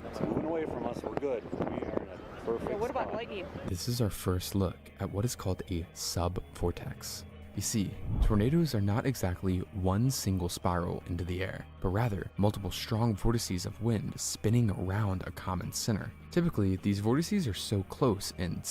Speaker 12: It's moving away from us. We're good. We are in a perfect
Speaker 11: What about
Speaker 12: spot.
Speaker 11: lightning?
Speaker 18: This is our first look at what is called a sub-vortex. You see, tornadoes are not exactly one single spiral into the air, but rather multiple strong vortices of wind spinning around a common center. Typically, these vortices are so close in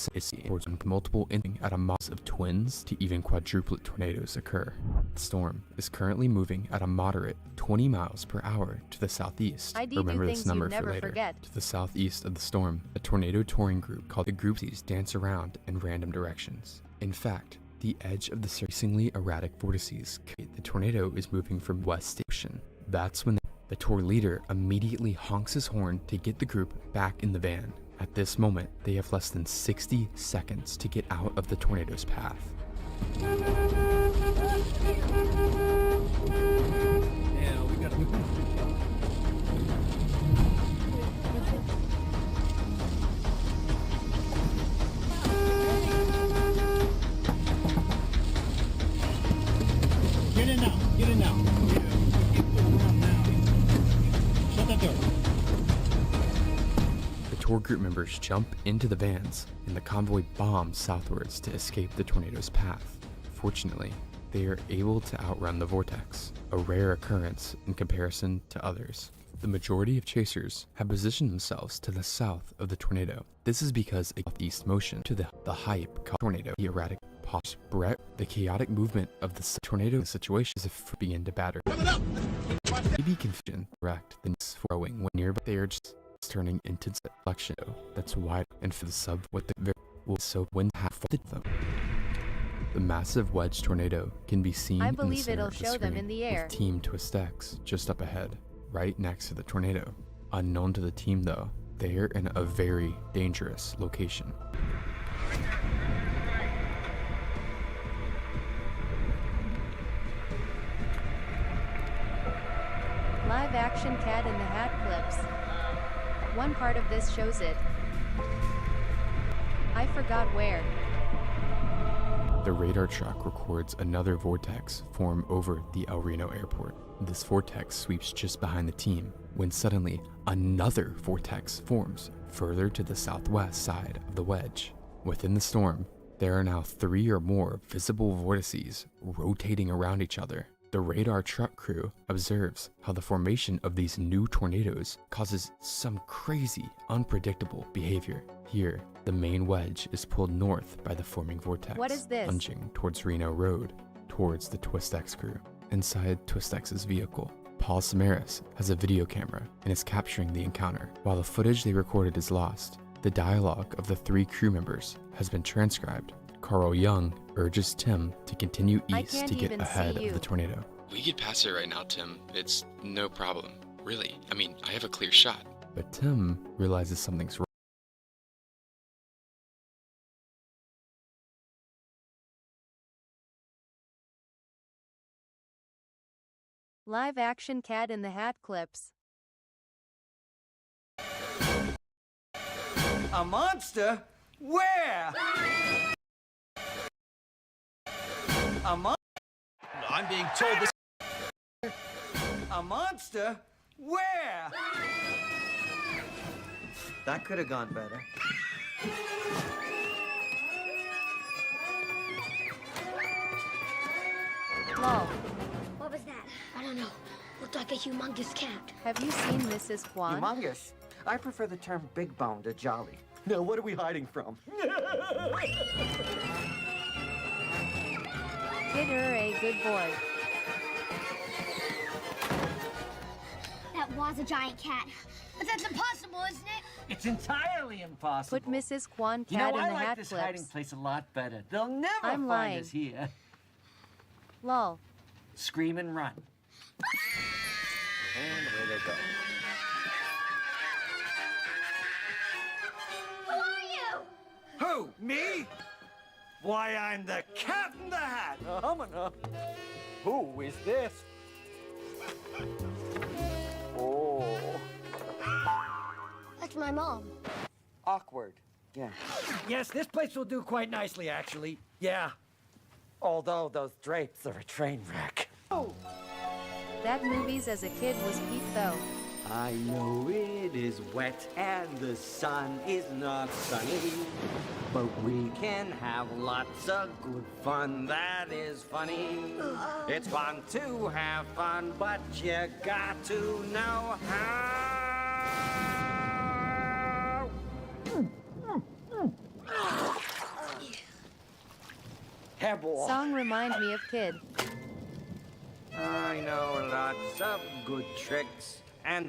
Speaker 18: towards multiple ending at a mass of twins to even quadruplet tornadoes occur. The storm is currently moving at a moderate 20 miles per hour to the southeast.
Speaker 2: ID do
Speaker 18: Remember this
Speaker 2: things
Speaker 18: number
Speaker 2: you'd
Speaker 18: for
Speaker 2: never
Speaker 18: later.
Speaker 2: forget.
Speaker 18: To the southeast of the storm, a tornado touring group called the Groupies dance around in random directions. In fact, the edge of the increasingly erratic vortices, the tornado is moving from west to ocean. That's when the tour leader immediately honks his horn to get the group back in the van. At this moment, they have less than 60 seconds to get out of the tornado's path.
Speaker 13: Yeah, we got
Speaker 20: Get in now. Get in now. Shut that door.
Speaker 18: The tour group members jump into the vans, and the convoy bombs southwards to escape the tornado's path. Fortunately, they are able to outrun the vortex, a rare occurrence in comparison to others. The majority of chasers have positioned themselves to the south of the tornado. This is because a southeast motion to the hype called tornado, the erratic pops Brett, the chaotic movement of the tornado situation is if begin to batter. Maybe confusion correct the throwing when nearby they are just turning into deflection that's wide and for the sub what the very will so wind half them. The massive wedge tornado can be seen
Speaker 2: I
Speaker 18: in the
Speaker 2: believe
Speaker 18: center
Speaker 2: it'll
Speaker 18: of the
Speaker 2: show them
Speaker 18: screen
Speaker 2: in the air.
Speaker 18: with Team Twistex just up ahead, right next to the tornado. Unknown to the team though, they're in a very dangerous location.
Speaker 2: Live action Cat in the Hat clips. One part of this shows it. I forgot where.
Speaker 18: The radar truck records another vortex form over the El Reno airport. This vortex sweeps just behind the team, when suddenly another vortex forms further to the southwest side of the wedge. Within the storm, there are now 3 or more visible vortices rotating around each other. The radar truck crew observes how the formation of these new tornadoes causes some crazy, unpredictable behavior. Here, the main wedge is pulled north by the forming vortex,
Speaker 2: What is this?
Speaker 18: plunging towards Reno Road, towards the Twist-X crew. Inside Twist-X's vehicle, Paul Samaras has a video camera and is capturing the encounter. While the footage they recorded is lost, the dialogue of the 3 crew members has been transcribed. Carl Young urges Tim to continue east to get ahead of the tornado.
Speaker 21: We could pass it right now, Tim. It's no problem. Really. I mean, I have a clear shot.
Speaker 18: But Tim realizes something's wrong.
Speaker 2: Live action Cat in the Hat clips.
Speaker 22: A monster? Where? A monster? I'm being told this. A monster? Where? That could have gone better.
Speaker 2: Lol.
Speaker 23: What was that? I don't know. Looked like a humongous cat.
Speaker 2: Have you seen Mrs. Kwan?
Speaker 22: Humongous? I prefer the term big bone to jolly. Now, what are we hiding from?
Speaker 2: Kid a good boy.
Speaker 23: That was a giant cat. But that's impossible, isn't it?
Speaker 22: It's entirely impossible.
Speaker 2: Put Mrs. Kwan
Speaker 22: You
Speaker 2: Cat
Speaker 22: know,
Speaker 2: in
Speaker 22: I
Speaker 2: the
Speaker 22: like
Speaker 2: Hat
Speaker 22: this
Speaker 2: clips.
Speaker 22: hiding place a lot better. They'll never
Speaker 2: I'm
Speaker 22: find
Speaker 2: lying.
Speaker 22: us here.
Speaker 2: Lol.
Speaker 22: Scream and run. And away they go.
Speaker 23: Who are you?
Speaker 22: Who? Me? Why, I'm the Cat in the Hat. Who is this? Oh.
Speaker 23: That's my mom.
Speaker 22: Awkward. Yeah. Yes, this place will do quite nicely, actually. Yeah. Although those drapes are a train wreck. Oh.
Speaker 2: That movies as a kid was peak though.
Speaker 22: I know it is wet and the sun is not sunny, but we can have lots of good fun. That is funny. It's fun to have fun, but you got to know how. Hairball.
Speaker 2: Song remind me of kid.
Speaker 22: I know lots of good tricks and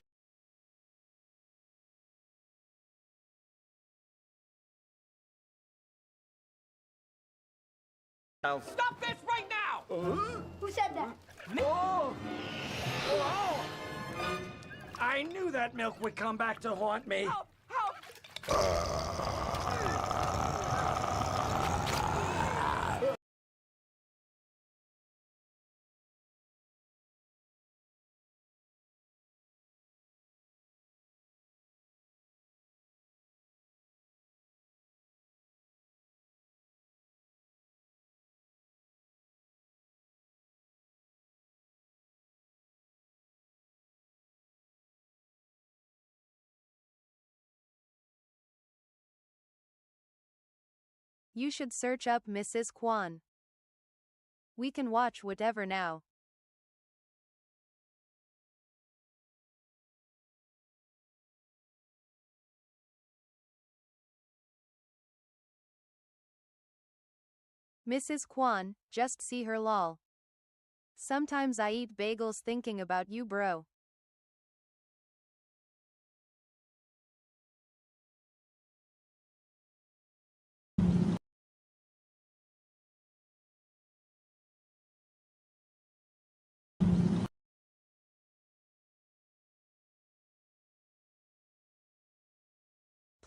Speaker 22: stop this right now!
Speaker 23: Who said that?
Speaker 22: Oh. Oh. I knew that milk would come back to haunt me.
Speaker 2: You should search up Mrs. Kwan. We can watch whatever now. Mrs. Kwan, just see her lol. Sometimes I eat bagels thinking about you, bro.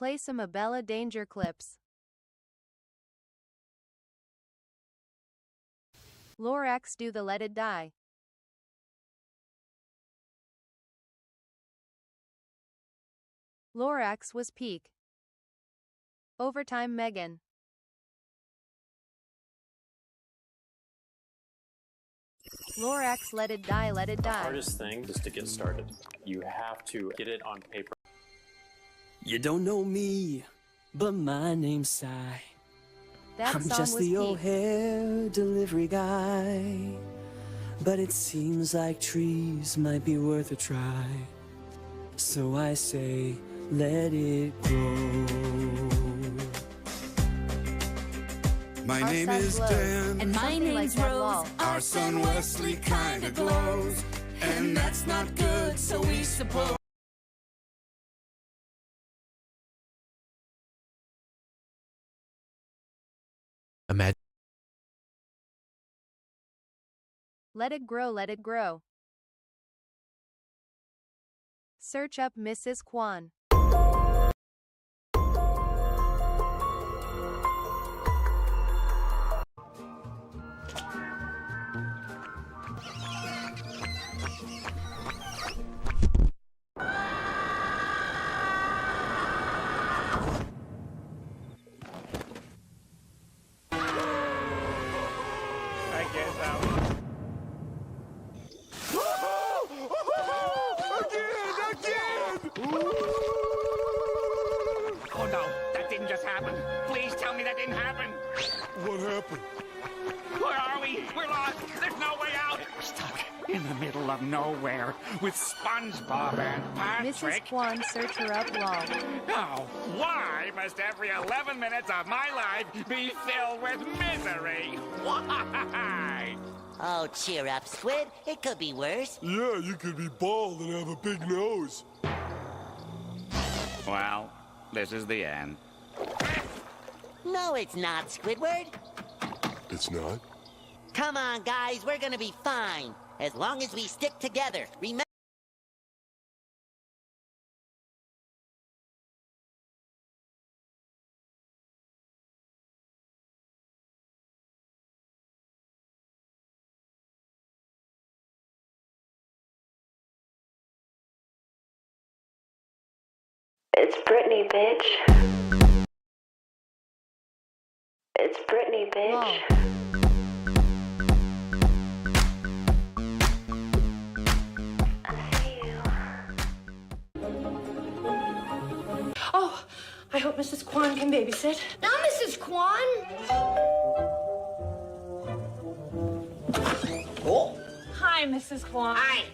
Speaker 2: Play some Abella Danger clips. Lorax do the Let It Die. Lorax was peak. Overtime Megan. Lorax Let It Die, Let It
Speaker 12: The
Speaker 2: Die.
Speaker 12: hardest thing is to get started. You have to get it on paper.
Speaker 1: You don't know me, but my name's Cy.
Speaker 2: That
Speaker 1: I'm
Speaker 2: song
Speaker 1: just
Speaker 2: was
Speaker 1: the old
Speaker 2: peak.
Speaker 1: hair delivery guy. But it seems like trees might be worth a try. So I say, let it grow.
Speaker 3: My
Speaker 2: Our
Speaker 3: name
Speaker 2: sun
Speaker 3: is
Speaker 2: glows.
Speaker 3: Dan.
Speaker 2: And my name's
Speaker 3: like
Speaker 2: Rose.
Speaker 3: Our son Wesley kinda glows. And that's not good, so we suppose.
Speaker 18: Imagine.
Speaker 2: Let it grow, let it grow. Search up Mrs. Kwan.
Speaker 13: I guess Again! Oh no, that didn't just happen. Please tell me that didn't happen.
Speaker 3: What happened?
Speaker 13: Where are we? We're lost. There's no way out. Stuck in the middle of nowhere with SpongeBob and Patrick.
Speaker 2: Mrs. Kwan, search her up, lol.
Speaker 13: Oh, why must every 11 minutes of my life be filled with misery? Why?
Speaker 9: Oh, cheer up, Squid. It could be worse.
Speaker 3: Yeah, you could be bald and have a big nose.
Speaker 13: Well, this is the end.
Speaker 9: No, it's not, Squidward.
Speaker 3: It's not?
Speaker 9: Come on, guys. We're gonna be fine. As long as we stick together. Remember.
Speaker 4: It's Britney, bitch. It's Britney, bitch.
Speaker 24: Oh, I hope Mrs. Kwan can babysit.
Speaker 23: Not Mrs. Kwan.
Speaker 24: Oh. Hi, Mrs. Kwan. Hi.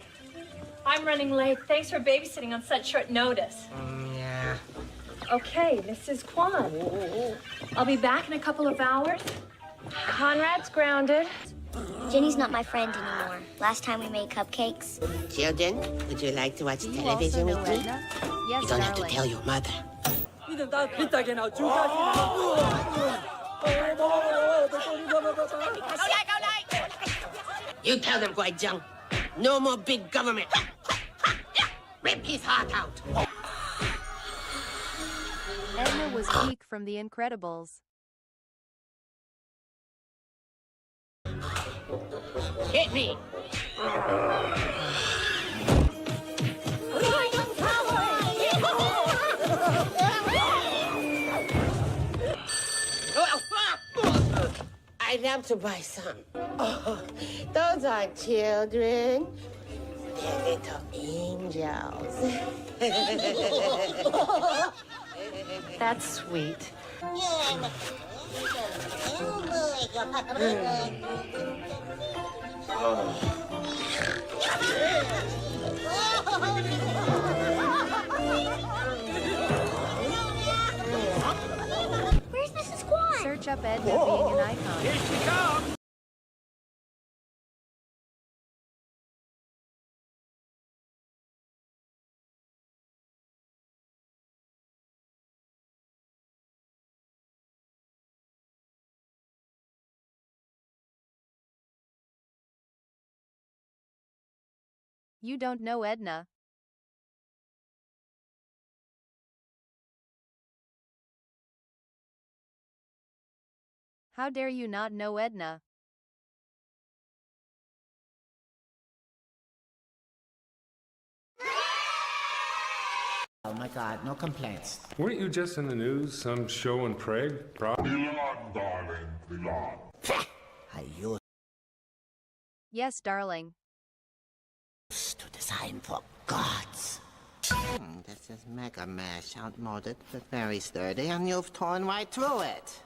Speaker 24: I'm running late. Thanks for babysitting on such short notice.
Speaker 9: Yeah.
Speaker 24: Okay, Mrs. Kwan. I'll be back in a couple of hours. Conrad's grounded.
Speaker 23: Jenny's not my friend anymore. Last time we made cupcakes.
Speaker 9: Children, would you like to watch
Speaker 2: Do you
Speaker 9: television
Speaker 2: also know
Speaker 9: with me?
Speaker 2: Edna? Yes,
Speaker 9: You don't have to
Speaker 2: darling.
Speaker 9: tell your mother. You tell them, Guai Zheng. No more big government. Rip his heart out.
Speaker 2: Edna was peak from The Incredibles.
Speaker 9: Hit me. I'd have to buy some. Oh, those are children. They're little angels.
Speaker 24: That's sweet.
Speaker 23: Where's Mrs. Kwan?
Speaker 2: Search up Edna being an icon.
Speaker 13: Here she comes.
Speaker 2: You don't know Edna. How dare you not know Edna?
Speaker 20: Oh my God, no complaints.
Speaker 6: Weren't you just in the news? Some show in Prague?
Speaker 2: Yes, darling.
Speaker 20: To design for gods. This is Mega Mesh, outmoded but very sturdy, and you've torn right through it.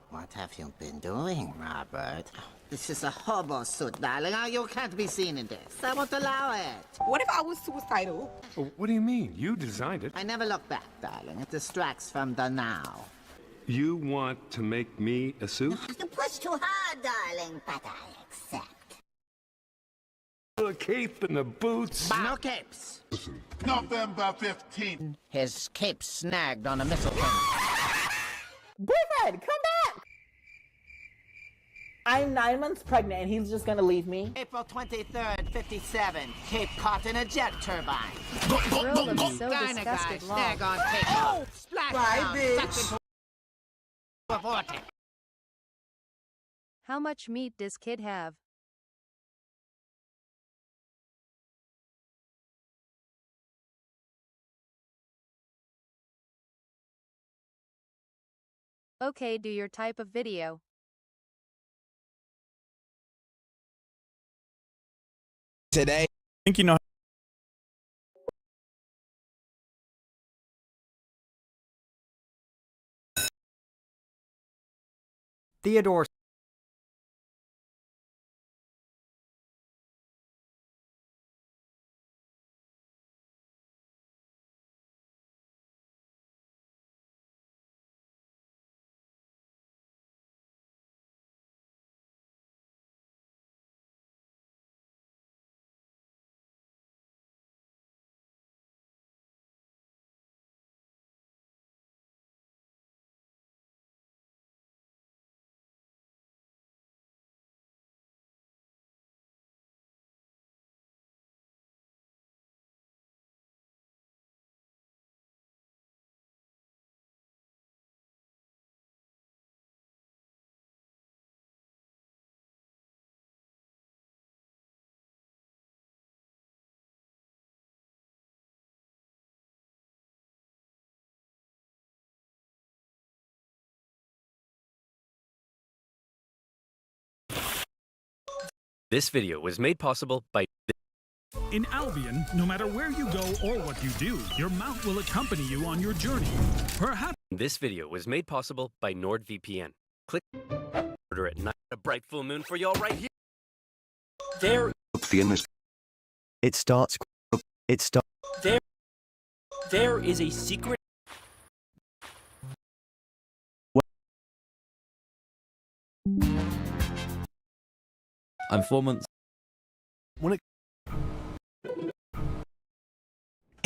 Speaker 20: What have you been doing, Robert? This is a hobo suit, darling. You can't be seen in this. I won't allow it.
Speaker 11: What if I was suicidal?
Speaker 6: What do you mean? You designed it.
Speaker 20: I never look back, darling. It distracts from the now.
Speaker 6: You want to make me a suit?
Speaker 20: You push too hard, darling, but I accept.
Speaker 6: The cape and the boots.
Speaker 20: No capes.
Speaker 13: November 15th.
Speaker 20: His cape snagged on a missile pin.
Speaker 11: Boyfriend, come back! I'm 9 months pregnant and he's just gonna leave me.
Speaker 20: April 23rd, 57. Cape caught in a jet turbine.
Speaker 2: Girl looks so
Speaker 20: Gyna
Speaker 2: disgusted.
Speaker 20: guy,
Speaker 2: Lol.
Speaker 20: snag on cape. Oh! Splash
Speaker 11: Bye,
Speaker 20: down,
Speaker 11: bitch.
Speaker 20: sucked into a vortex.
Speaker 2: How much meat does kid have? Okay, do your type of video.
Speaker 7: Today, I think you know.
Speaker 8: Theodore.
Speaker 10: This video was made possible by...
Speaker 25: In Albion, no matter where you go or what you do, your mount will accompany you on your journey. Perhaps...
Speaker 10: This video was made possible by NordVPN. Click order at night. A bright full moon for y'all right here. There...
Speaker 26: It starts...
Speaker 10: There is a secret...
Speaker 26: I'm 4 months. When it...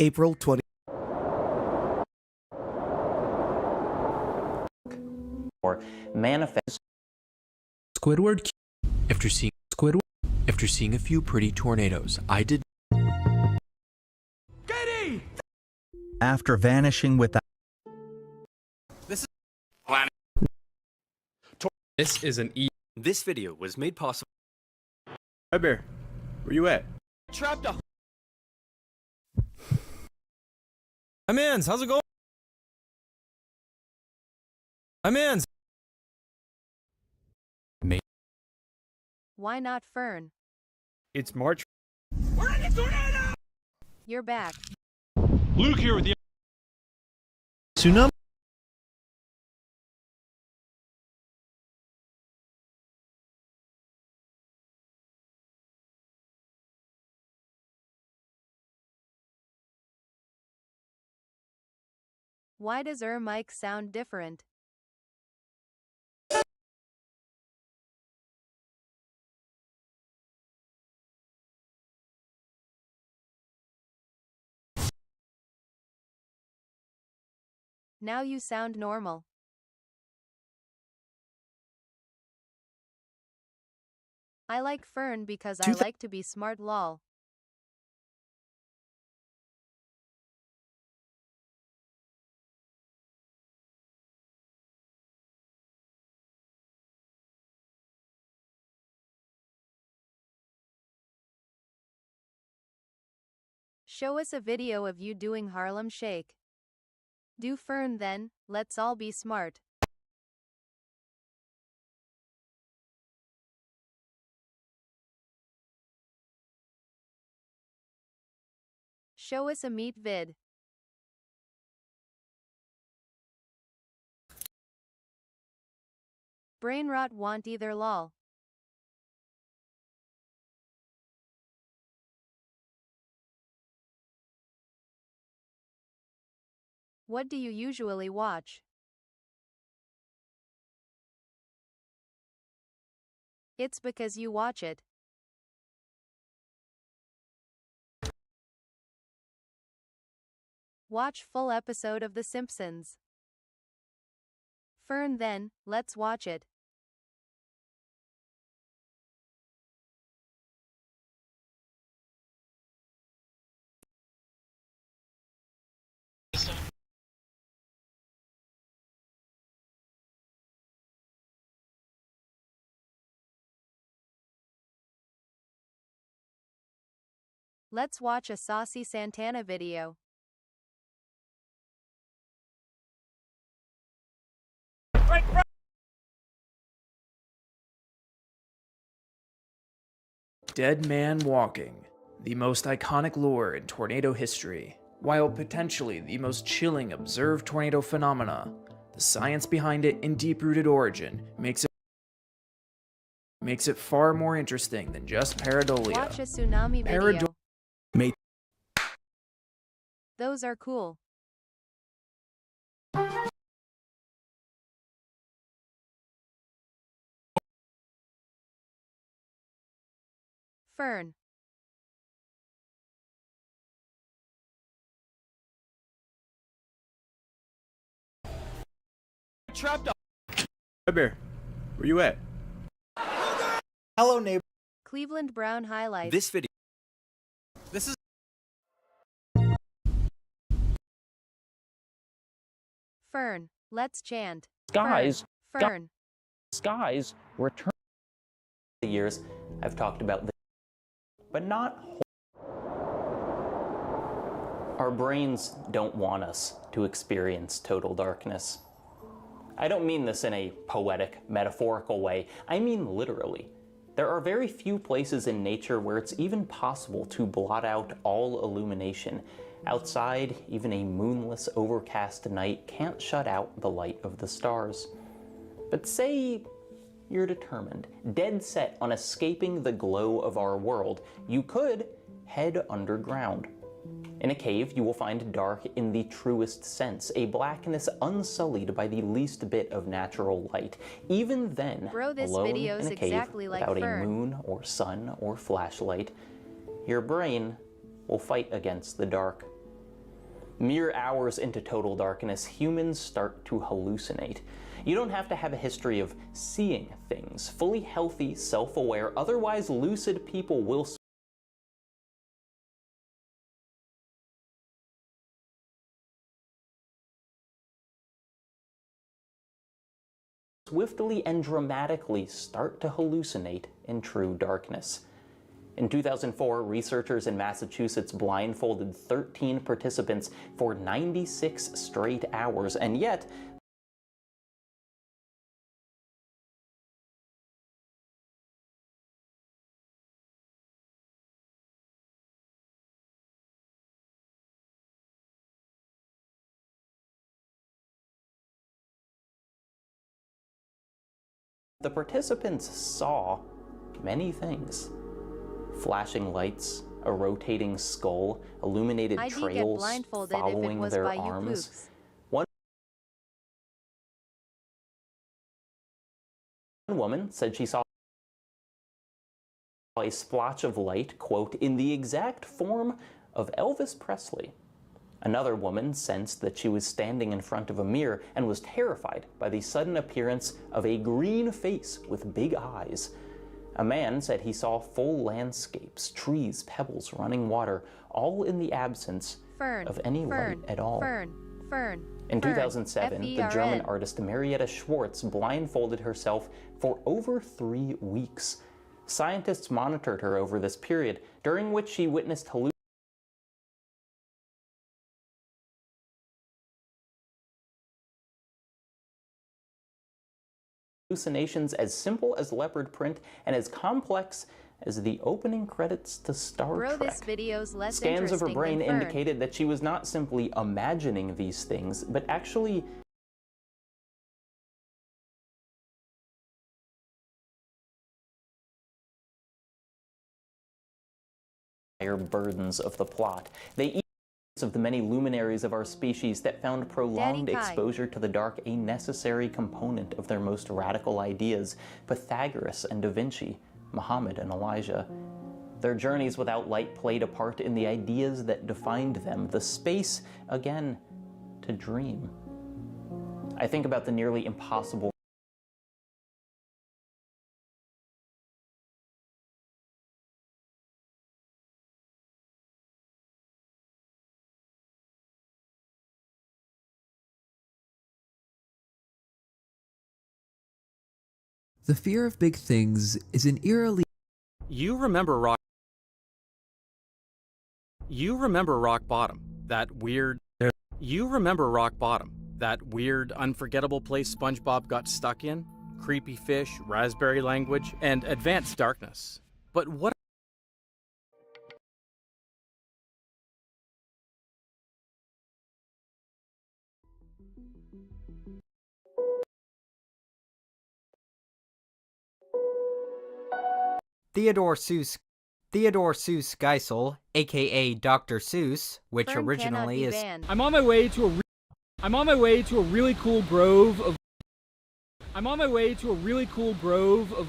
Speaker 26: April 20...
Speaker 27: Or manifest.
Speaker 18: Squidward. After seeing a few pretty tornadoes, I did.
Speaker 26: After vanishing without...
Speaker 10: This
Speaker 18: is an E.
Speaker 10: This video was made possible...
Speaker 7: Hi, Bear. Where you at?
Speaker 10: Trapped a...
Speaker 7: Hi, Mans. How's it going? Hi, Mans.
Speaker 2: Why not Fern?
Speaker 7: It's March.
Speaker 2: You're back.
Speaker 7: Luke here with the tsunami.
Speaker 2: Why does mic sound different? Now you sound normal. I like Fern because I like to be smart, lol. Show us a video of you doing Harlem Shake. Do Fern then, let's all be smart. Show us a meat vid. Brain rot want either lol. What do you usually watch? It's because you watch it. Watch full episode of The Simpsons. Fern then, let's watch it. Let's watch a Saucy Santana video.
Speaker 5: Dead Man Walking, the most iconic lore in tornado history. While potentially the most chilling observed tornado phenomena, the science behind it and deep-rooted origin makes it far more interesting than just pareidolia.
Speaker 2: Watch a tsunami video. Those are cool. Fern.
Speaker 5: Trapped up. Bear, where you at? Hello, neighbor.
Speaker 2: Cleveland Brown highlights.
Speaker 5: This video. This is.
Speaker 2: Fern. Let's chant.
Speaker 27: Skies.
Speaker 2: Fern.
Speaker 27: Skies return. The years I've talked about this, but not. Our brains don't want us to experience total darkness. I don't mean this in a poetic, metaphorical way. I mean literally. There are very few places in nature where it's even possible to blot out all illumination. Outside, even a moonless, overcast night can't shut out the light of the stars. But say you're determined, dead set on escaping the glow of our world, you could head underground. In a cave, you will find dark in the truest sense, a blackness unsullied by the least bit of natural light. Even then,
Speaker 2: Bro, this
Speaker 27: alone
Speaker 2: video's
Speaker 27: in a cave,
Speaker 2: exactly like
Speaker 27: without
Speaker 2: Fern.
Speaker 27: a moon or sun or flashlight, your brain will fight against the dark. Mere hours into total darkness, humans start to hallucinate. You don't have to have a history of seeing things. Fully healthy, self-aware, otherwise lucid people will swiftly and dramatically start to hallucinate in true darkness. In 2004, researchers in Massachusetts blindfolded 13 participants for 96 straight hours, and yet the participants saw many things. Flashing lights, a rotating skull, illuminated
Speaker 2: I'd get
Speaker 27: trails
Speaker 2: blindfolded if it
Speaker 27: following
Speaker 2: was
Speaker 27: their
Speaker 2: by you
Speaker 27: arms.
Speaker 2: kooks.
Speaker 27: One woman said she saw a splotch of light, quote, in the exact form of Elvis Presley. Another woman sensed that she was standing in front of a mirror and was terrified by the sudden appearance of a green face with big eyes. A man said he saw full landscapes, trees, pebbles, running water, all in the absence of any light at all. In 2007, the German artist Marietta Schwartz blindfolded herself for over 3 weeks. Scientists monitored her over this period, during which she witnessed hallucinations hallucinations as simple as leopard print and as complex as the opening credits to Star
Speaker 2: Bro,
Speaker 27: Trek.
Speaker 2: this video's less
Speaker 27: Scans of her
Speaker 2: interesting
Speaker 27: brain
Speaker 2: than Fern.
Speaker 27: indicated that she was not simply imagining these things, but actually burdens of the plot. They each of the many luminaries of our species that found prolonged
Speaker 2: Daddy Kai.
Speaker 27: exposure to the dark a necessary component of their most radical ideas. Pythagoras and Da Vinci, Muhammad and Elijah. Their journeys without light played a part in the ideas that defined them, the space, again, to dream. I think about the nearly impossible
Speaker 8: The fear of big things is an eerily...
Speaker 14: You remember rock bottom, that weird... You remember rock bottom, that weird, unforgettable place SpongeBob got stuck in? Creepy fish, raspberry language, and advanced darkness. But what...
Speaker 15: Theodore Seuss Geisel, aka Dr. Seuss, which
Speaker 2: Fern
Speaker 15: originally
Speaker 2: cannot be
Speaker 15: is
Speaker 2: banned.
Speaker 7: I'm on my way to a really cool grove of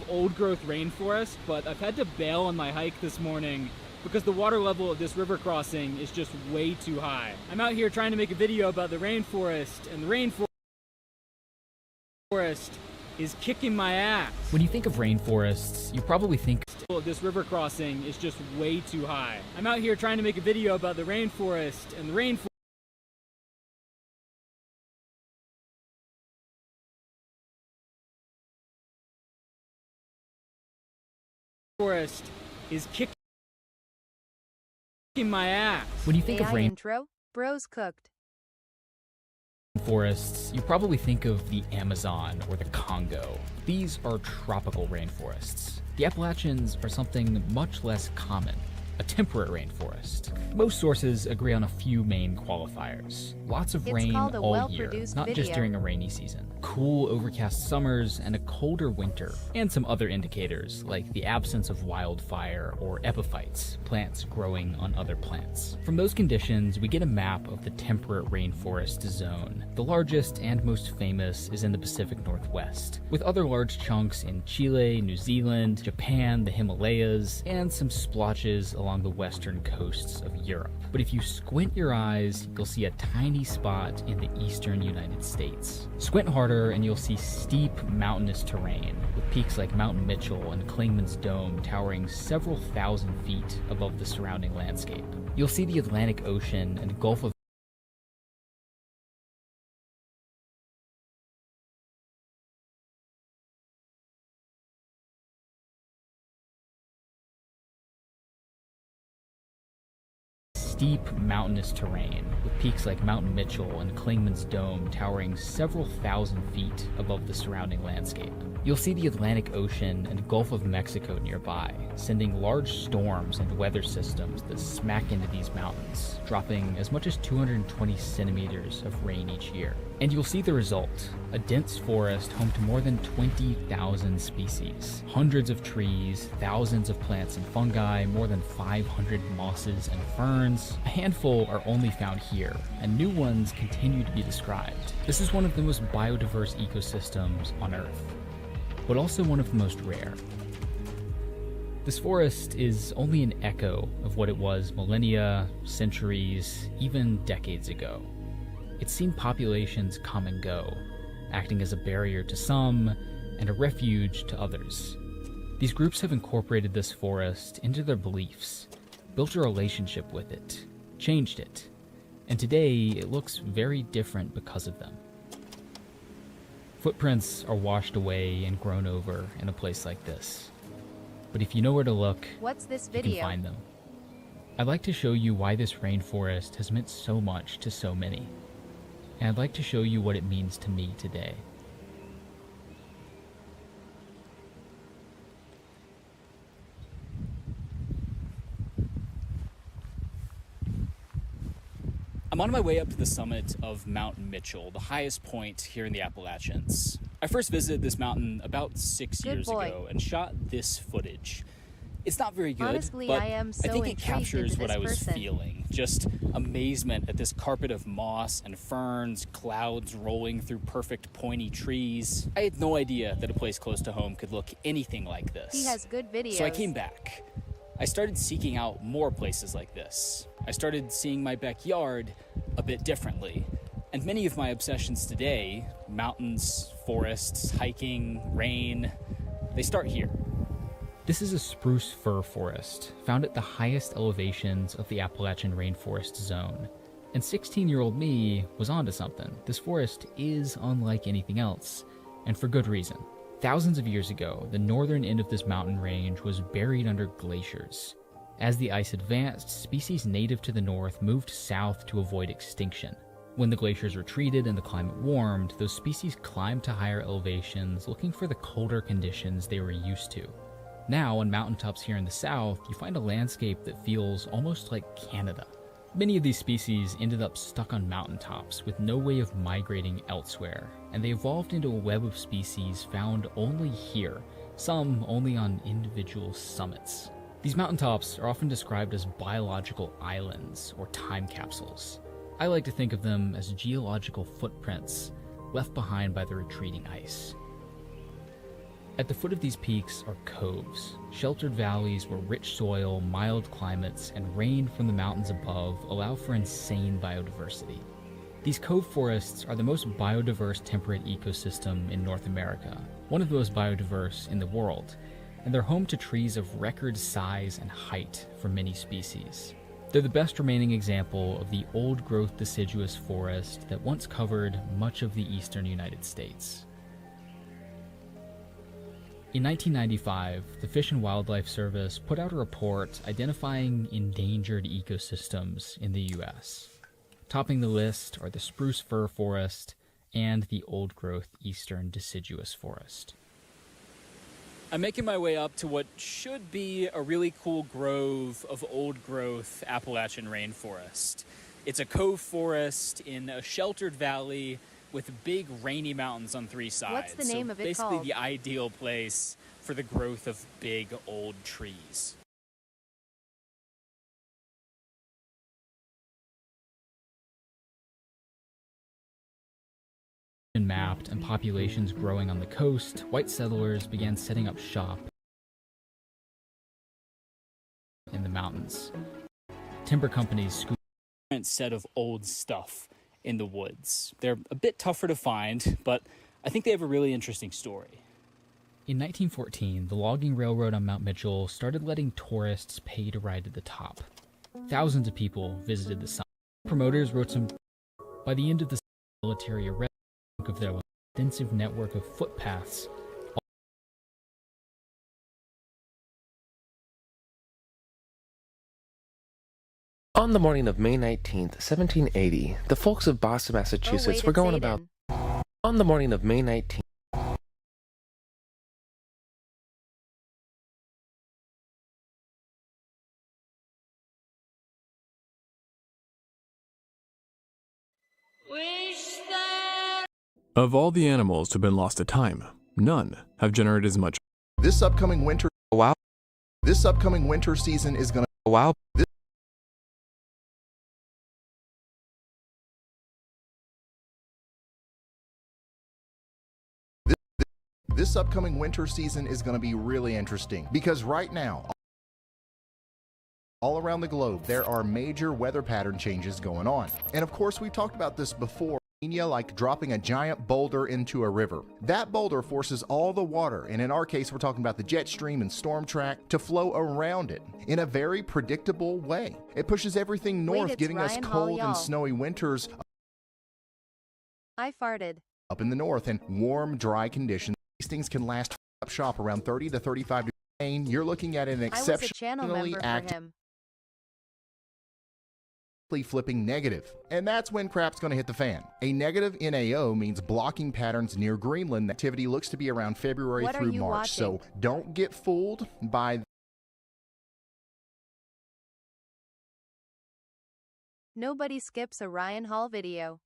Speaker 7: old growth rainforest, but I've had to bail on my hike this morning because the water level of this river crossing is just way too high. I'm out here trying to make a video about the rainforest, and the rainforest is kicking my ass.
Speaker 16: When you think of rainforests, you probably think
Speaker 7: This river crossing is just way too high. I'm out here trying to make a video about the rainforest, and the rainforest is kicking my ass.
Speaker 16: When you think of
Speaker 2: AI intro, Bros cooked.
Speaker 16: rainforests, you probably think of the Amazon or the Congo. These are tropical rainforests. The Appalachians are something much less common, a temperate rainforest. Most sources agree on a few main qualifiers. Lots of
Speaker 2: It's
Speaker 16: rain
Speaker 2: called a
Speaker 16: all year,
Speaker 2: well-produced
Speaker 16: not just
Speaker 2: video.
Speaker 16: during a rainy season. Cool, overcast summers, and a colder winter. And some other indicators, like the absence of wildfire or epiphytes, plants growing on other plants. From those conditions, we get a map of the temperate rainforest zone. The largest and most famous is in the Pacific Northwest, with other large chunks in Chile, New Zealand, Japan, the Himalayas, and some splotches along the western coasts of Europe. But if you squint your eyes, you'll see a tiny spot in the eastern United States. Squint harder and you'll see steep mountainous terrain, with peaks like Mount Mitchell and Clingman's Dome towering several thousand feet above the surrounding landscape. You'll see the Atlantic Ocean and Gulf of steep mountainous terrain, with peaks like Mount Mitchell and Clingman's Dome towering several thousand feet above the surrounding landscape. You'll see the Atlantic Ocean and Gulf of Mexico nearby, sending large storms and weather systems that smack into these mountains, dropping as much as 220 centimeters of rain each year. And you'll see the result, a dense forest home to more than 20,000 species, hundreds of trees, thousands of plants and fungi, more than 500 mosses and ferns. A handful are only found here, and new ones continue to be described. This is one of the most biodiverse ecosystems on Earth, but also one of the most rare. This forest is only an echo of what it was millennia, centuries, even decades ago. It's seen populations come and go, acting as a barrier to some and a refuge to others. These groups have incorporated this forest into their beliefs, built a relationship with it, changed it, and today it looks very different because of them. Footprints are washed away and grown over in a place like this. But if you know where to look,
Speaker 2: What's this
Speaker 16: you
Speaker 2: video?
Speaker 16: can find them. I'd like to show you why this rainforest has meant so much to so many. And I'd like to show you what it means to me today. I'm on my way up to the summit of Mount Mitchell, the highest point here in the Appalachians. I first visited this mountain about 6 years ago and shot this footage. It's not very good,
Speaker 2: Honestly,
Speaker 16: but
Speaker 2: I am so
Speaker 16: think it
Speaker 2: intrigued
Speaker 16: captures
Speaker 2: into
Speaker 16: what
Speaker 2: this
Speaker 16: I was
Speaker 2: person.
Speaker 16: feeling. Just amazement at this carpet of moss and ferns, clouds rolling through perfect pointy trees. I had no idea that a place close to home could look anything like this.
Speaker 2: He has good videos.
Speaker 16: So I came back. I started seeking out more places like this. I started seeing my backyard a bit differently. And many of my obsessions today, mountains, forests, hiking, rain, they start here.
Speaker 1: This is a spruce fir forest, found at the highest elevations of the Appalachian rainforest zone. And 16-year-old me was onto something. This forest is unlike anything else, and for good reason. Thousands of years ago, the northern end of this mountain range was buried under glaciers. As the ice advanced, species native to the north moved south to avoid extinction. When the glaciers retreated and the climate warmed, those species climbed to higher elevations looking for the colder conditions they were used to. Now, on mountaintops here in the south, you find a landscape that feels almost like Canada. Many of these species ended up stuck on mountaintops with no way of migrating elsewhere, and they evolved into a web of species found only here, some only on individual summits. These mountaintops are often described as biological islands or time capsules. I like to think of them as geological footprints left behind by the retreating ice. At the foot of these peaks are coves, sheltered valleys where rich soil, mild climates, and rain from the mountains above allow for insane biodiversity. These cove forests are the most biodiverse temperate ecosystem in North America, one of the most biodiverse in the world, and they're home to trees of record size and height for many species. They're the best remaining example of the old-growth deciduous forest that once covered much of the eastern United States. In 1995, the Fish and Wildlife Service put out a report identifying endangered ecosystems in the U.S. Topping the list are the spruce fir forest and the old-growth eastern deciduous forest.
Speaker 16: I'm making my way up to what should be a really cool grove of old-growth Appalachian rainforest. It's a cove forest in a sheltered valley with big rainy mountains on three sides.
Speaker 2: What's the name of it
Speaker 16: basically
Speaker 2: called?
Speaker 16: the ideal place for the growth of big old trees.
Speaker 1: Mapped and populations growing on the coast, white settlers began setting up shop in the mountains. Timber companies scooped
Speaker 16: Different set of old stuff in the woods. They're a bit tougher to find, but I think they have a really interesting story.
Speaker 1: In 1914, the logging railroad on Mount Mitchell started letting tourists pay to ride to the top. Thousands of people visited the summit. Promoters wrote some. By the end of the military arrest of their extensive network of footpaths.
Speaker 3: On the morning of May 19th, 1780, the folks of Boston, Massachusetts were going about. On the morning of May 19th.
Speaker 18: Of all the animals to have been lost to time, none have generated as much.
Speaker 12: This upcoming winter.
Speaker 18: Wow.
Speaker 12: This upcoming winter season is gonna.
Speaker 18: Wow.
Speaker 12: This upcoming winter season is going to be really interesting because right now, all around the globe, there are major weather pattern changes going on. And of course, we've talked about this before. Like dropping a giant boulder into a river. That boulder forces all the water, and in our case, we're talking about the jet stream and storm track, to flow around it in a very predictable way. It pushes everything north, giving us cold and snowy winters
Speaker 2: I farted.
Speaker 12: up in the north and warm, dry conditions. These things can last up shop around 30 to 35 degrees. You're looking at an
Speaker 2: I was a channel
Speaker 12: exceptionally
Speaker 2: member for
Speaker 12: active
Speaker 2: him.
Speaker 12: flipping negative. And that's when crap's going to hit the fan. A negative NAO means blocking patterns near Greenland. Activity looks to be around February
Speaker 2: What are
Speaker 12: through
Speaker 2: you
Speaker 12: March.
Speaker 2: watching?
Speaker 12: So don't get fooled by
Speaker 2: Nobody skips a Ryan Hall video.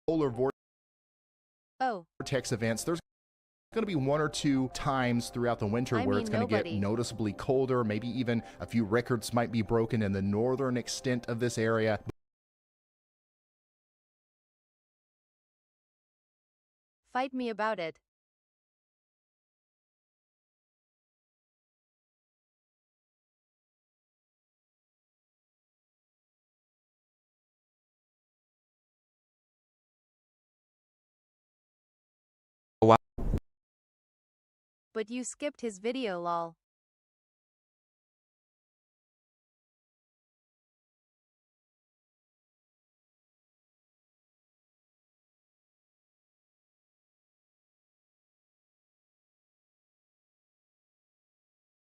Speaker 12: Polar
Speaker 2: Oh.
Speaker 12: vortex events. There's going to be 1 or 2 times throughout the winter where it's going to get noticeably colder. Maybe even a few records might be broken in the northern extent of this area.
Speaker 2: Fight me about it.
Speaker 3: Wow.
Speaker 2: But you skipped his video, lol.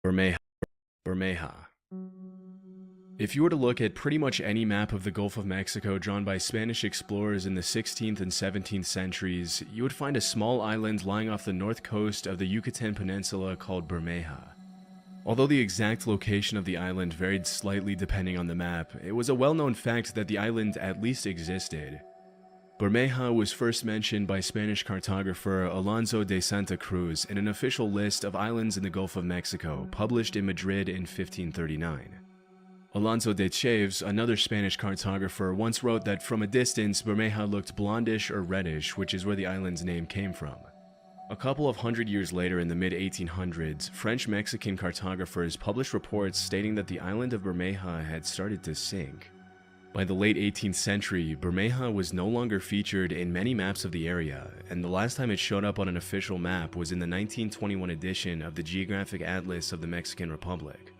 Speaker 4: Bermeja. If you were to look at pretty much any map of the Gulf of Mexico drawn by Spanish explorers in the 16th and 17th centuries, you would find a small island lying off the north coast of the Yucatan Peninsula called Bermeja. Although the exact location of the island varied slightly depending on the map, it was a well-known fact that the island at least existed. Bermeja was first mentioned by Spanish cartographer Alonso de Santa Cruz in an official list of islands in the Gulf of Mexico, published in Madrid in 1539. Alonso de Chaves, another Spanish cartographer, once wrote that from a distance, Bermeja looked blondish or reddish, which is where the island's name came from. A couple of hundred years later, in the mid-1800s, French-Mexican cartographers published reports stating that the island of Bermeja had started to sink. By the late 18th century, Bermeja was no longer featured in many maps of the area, and the last time it showed up on an official map was in the 1921 edition of the Geographic Atlas of the Mexican Republic.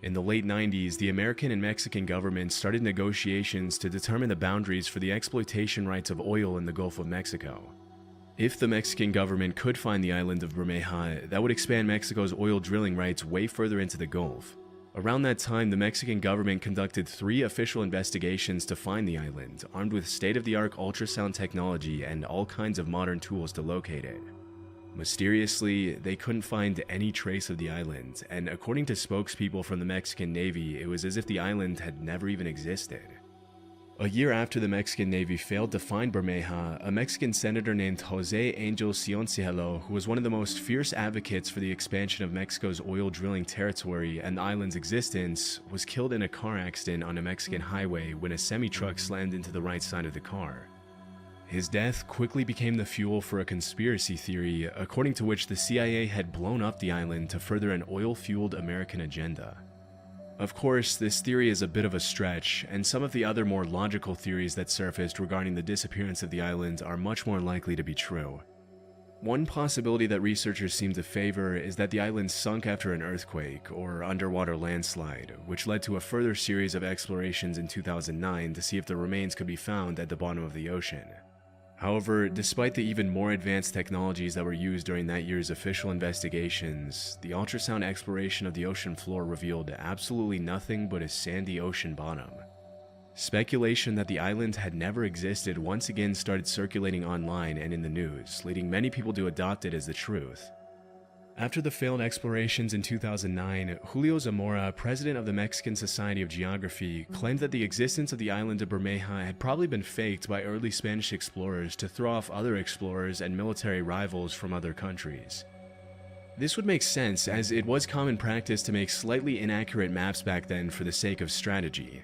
Speaker 4: In the late 90s, the American and Mexican governments started negotiations to determine the boundaries for the exploitation rights of oil in the Gulf of Mexico. If the Mexican government could find the island of Bermeja, that would expand Mexico's oil drilling rights way further into the Gulf. Around that time, the Mexican government conducted 3 official investigations to find the island, armed with state-of-the-art ultrasound technology and all kinds of modern tools to locate it. Mysteriously, they couldn't find any trace of the island, and according to spokespeople from the Mexican Navy, it was as if the island had never even existed. A year after the Mexican Navy failed to find Bermeja, a Mexican senator named Jose Angel Cioncielo, who was one of the most fierce advocates for the expansion of Mexico's oil drilling territory and the island's existence, was killed in a car accident on a Mexican highway when a semi-truck slammed into the right side of the car. His death quickly became the fuel for a conspiracy theory, according to which the CIA had blown up the island to further an oil-fueled American agenda. Of course, this theory is a bit of a stretch, and some of the other more logical theories that surfaced regarding the disappearance of the island are much more likely to be true. One possibility that researchers seem to favor is that the island sunk after an earthquake or underwater landslide, which led to a further series of explorations in 2009 to see if the remains could be found at the bottom of the ocean. However, despite the even more advanced technologies that were used during that year's official investigations, the ultrasound exploration of the ocean floor revealed absolutely nothing but a sandy ocean bottom. Speculation that the island had never existed once again started circulating online and in the news, leading many people to adopt it as the truth. After the failed explorations in 2009, Julio Zamora, president of the Mexican Society of Geography, claimed that the existence of the island of Bermeja had probably been faked by early Spanish explorers to throw off other explorers and military rivals from other countries. This would make sense, as it was common practice to make slightly inaccurate maps back then for the sake of strategy.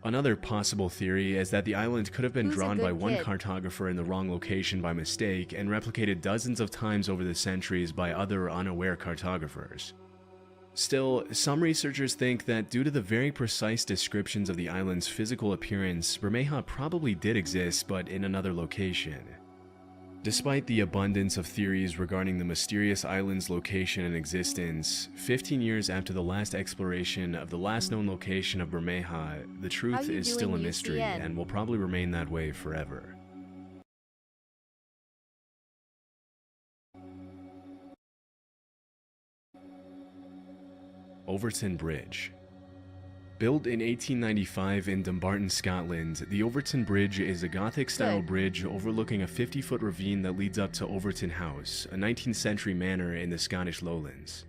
Speaker 4: Another possible theory is that the island could have been drawn by one cartographer in the wrong location by mistake and replicated dozens of times over the centuries by other unaware cartographers. Still, some researchers think that due to the very precise descriptions of the island's physical appearance, Bermeja probably did exist, but in another location. Despite the abundance of theories regarding the mysterious island's location and existence, 15 years after the last exploration of the last known location of Bermeja, the truth is still a mystery and will probably remain that way forever. Overton Bridge. Built in 1895 in Dumbarton, Scotland, the Overton Bridge is a Gothic-style bridge overlooking a 50-foot ravine that leads up to Overton House, a 19th century manor in the Scottish Lowlands.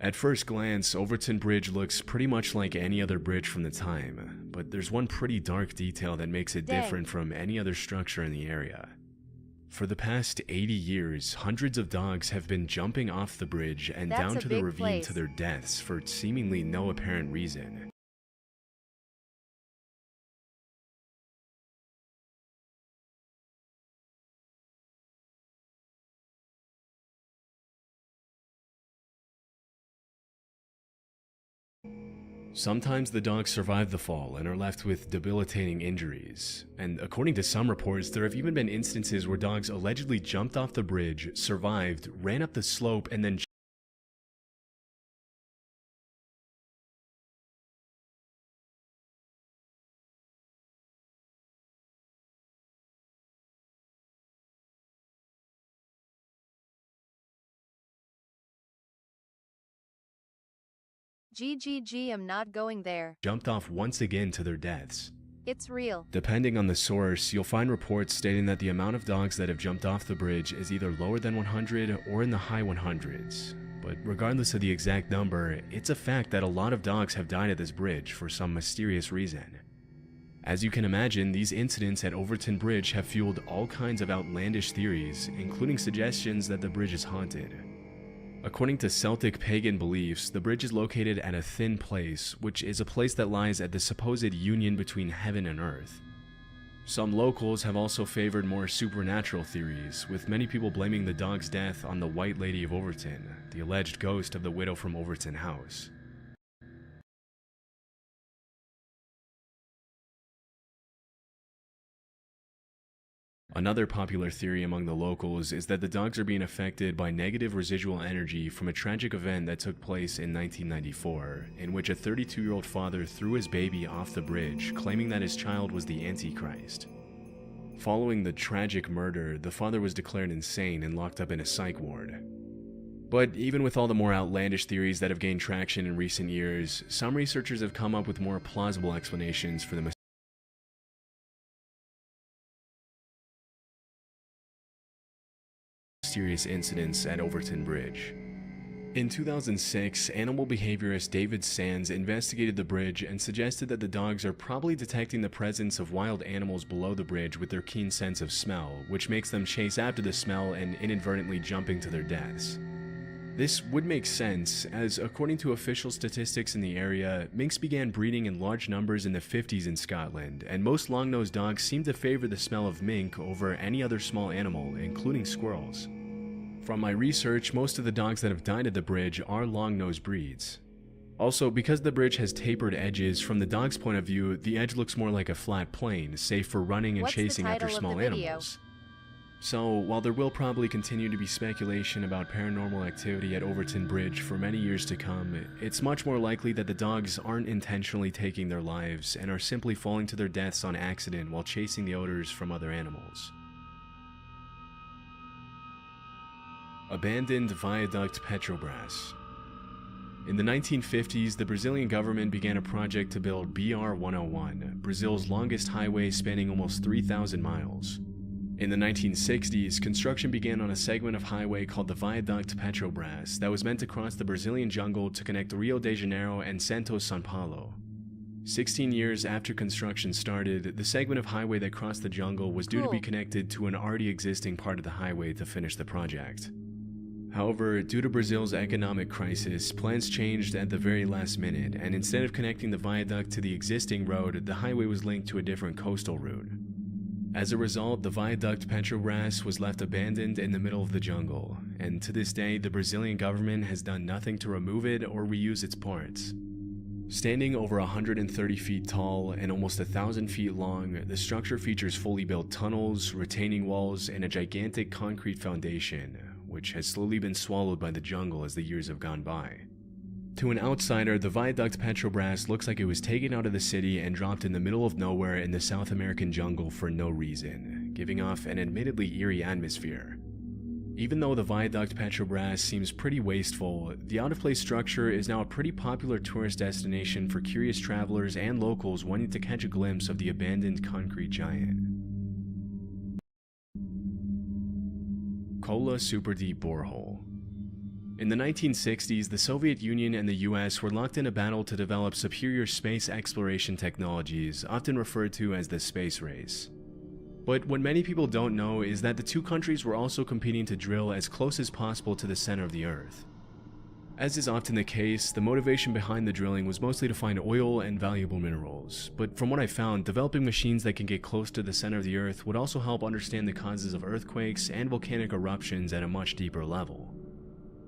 Speaker 4: At first glance, Overton Bridge looks pretty much like any other bridge from the time, but there's one pretty dark detail that makes it different from any other structure in the area. For the past 80 years, hundreds of dogs have been jumping off the bridge and down to the ravine to their deaths for seemingly no apparent reason. Sometimes the dogs survive the fall and are left with debilitating injuries, and according to some reports, there have even been instances where dogs allegedly jumped off the bridge, survived, ran up the slope, and then
Speaker 2: GGG, I'm not going there.
Speaker 4: jumped off once again to their deaths.
Speaker 2: It's real.
Speaker 4: Depending on the source, you'll find reports stating that the amount of dogs that have jumped off the bridge is either lower than 100 or in the high 100s. But regardless of the exact number, it's a fact that a lot of dogs have died at this bridge for some mysterious reason. As you can imagine, these incidents at Overton Bridge have fueled all kinds of outlandish theories, including suggestions that the bridge is haunted. According to Celtic pagan beliefs, the bridge is located at a thin place, which is a place that lies at the supposed union between heaven and earth. Some locals have also favored more supernatural theories, with many people blaming the dog's death on the White Lady of Overton, the alleged ghost of the widow from Overton House. Another popular theory among the locals is that the dogs are being affected by negative residual energy from a tragic event that took place in 1994, in which a 32-year-old father threw his baby off the bridge, claiming that his child was the Antichrist. Following the tragic murder, the father was declared insane and locked up in a psych ward. But even with all the more outlandish theories that have gained traction in recent years, some researchers have come up with more plausible explanations for the mysterious incidents at Overton Bridge. In 2006, animal behaviorist David Sands investigated the bridge and suggested that the dogs are probably detecting the presence of wild animals below the bridge with their keen sense of smell, which makes them chase after the smell and inadvertently jumping to their deaths. This would make sense, as according to official statistics in the area, minks began breeding in large numbers in the 50s in Scotland, and most long-nosed dogs seem to favor the smell of mink over any other small animal, including squirrels. From my research, most of the dogs that have died at the bridge are long-nosed breeds. Also, because the bridge has tapered edges, from the dog's point of view, the edge looks more like a flat plane, safe for running and chasing after small animals. So, while there will probably continue to be speculation about paranormal activity at Overton Bridge for many years to come, it's much more likely that the dogs aren't intentionally taking their lives and are simply falling to their deaths on accident while chasing the odors from other animals. Abandoned Viaduct Petrobras. In the 1950s, the Brazilian government began a project to build BR-101, Brazil's longest highway spanning almost 3,000 miles. In the 1960s, construction began on a segment of highway called the Viaduct Petrobras that was meant to cross the Brazilian jungle to connect Rio de Janeiro and Santos, São Paulo. 16 years after construction started, the segment of highway that crossed the jungle was due to be connected to an already existing part of the highway to finish the project. However, due to Brazil's economic crisis, plans changed at the very last minute, and instead of connecting the viaduct to the existing road, the highway was linked to a different coastal route. As a result, the Viaduct Petrobras was left abandoned in the middle of the jungle, and to this day, the Brazilian government has done nothing to remove it or reuse its parts. Standing over 130 feet tall and almost 1,000 feet long, the structure features fully built tunnels, retaining walls, and a gigantic concrete foundation, which has slowly been swallowed by the jungle as the years have gone by. To an outsider, the Viaduct Petrobras looks like it was taken out of the city and dropped in the middle of nowhere in the South American jungle for no reason, giving off an admittedly eerie atmosphere. Even though the Viaduct Petrobras seems pretty wasteful, the out-of-place structure is now a pretty popular tourist destination for curious travelers and locals wanting to catch a glimpse of the abandoned concrete giant. Kola Super Deep Borehole. In the 1960s, the Soviet Union and the US were locked in a battle to develop superior space exploration technologies, often referred to as the space race. But what many people don't know is that the two countries were also competing to drill as close as possible to the center of the Earth. As is often the case, the motivation behind the drilling was mostly to find oil and valuable minerals, but from what I found, developing machines that can get close to the center of the Earth would also help understand the causes of earthquakes and volcanic eruptions at a much deeper level.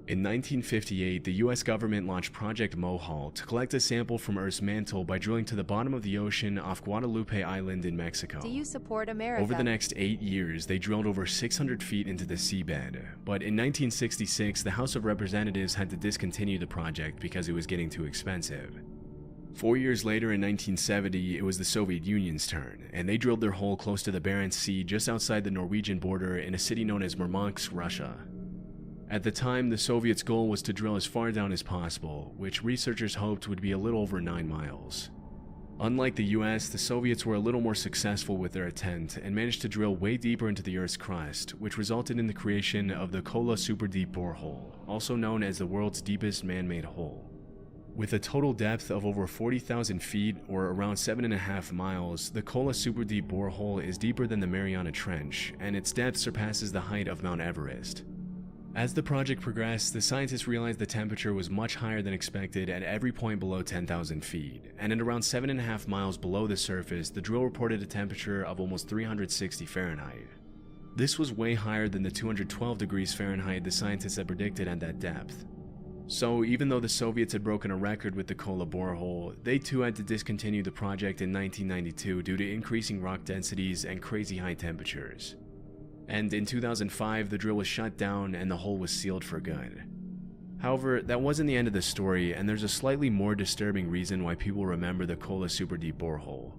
Speaker 4: In 1958, the US government launched Project Mohall to collect a sample from Earth's mantle by drilling to the bottom of the ocean off Guadalupe Island in Mexico.
Speaker 2: Do you support America?
Speaker 4: Over the next 8 years, they drilled over 600 feet into the seabed, but in 1966, the House of Representatives had to discontinue the project because it was getting too expensive. 4 years later, in 1970, it was the Soviet Union's turn, and they drilled their hole close to the Barents Sea just outside the Norwegian border in a city known as Murmansk, Russia. At the time, the Soviets' goal was to drill as far down as possible, which researchers hoped would be a little over 9 miles. Unlike the US, the Soviets were a little more successful with their attempt and managed to drill way deeper into the Earth's crust, which resulted in the creation of the Kola Super Deep Borehole, also known as the world's deepest man-made hole. With a total depth of over 40,000 feet, or around 7.5 miles, the Kola Super Deep Borehole is deeper than the Mariana Trench, and its depth surpasses the height of Mount Everest. As the project progressed, the scientists realized the temperature was much higher than expected at every point below 10,000 feet, and at around 7.5 miles below the surface, the drill reported a temperature of almost 360 Fahrenheit. This was way higher than the 212 degrees Fahrenheit the scientists had predicted at that depth. So even though the Soviets had broken a record with the Kola borehole, they too had to discontinue the project in 1992 due to increasing rock densities and crazy high temperatures. And in 2005, the drill was shut down and the hole was sealed for good. However, that wasn't the end of the story, and there's a slightly more disturbing reason why people remember the Kola Super Deep Borehole.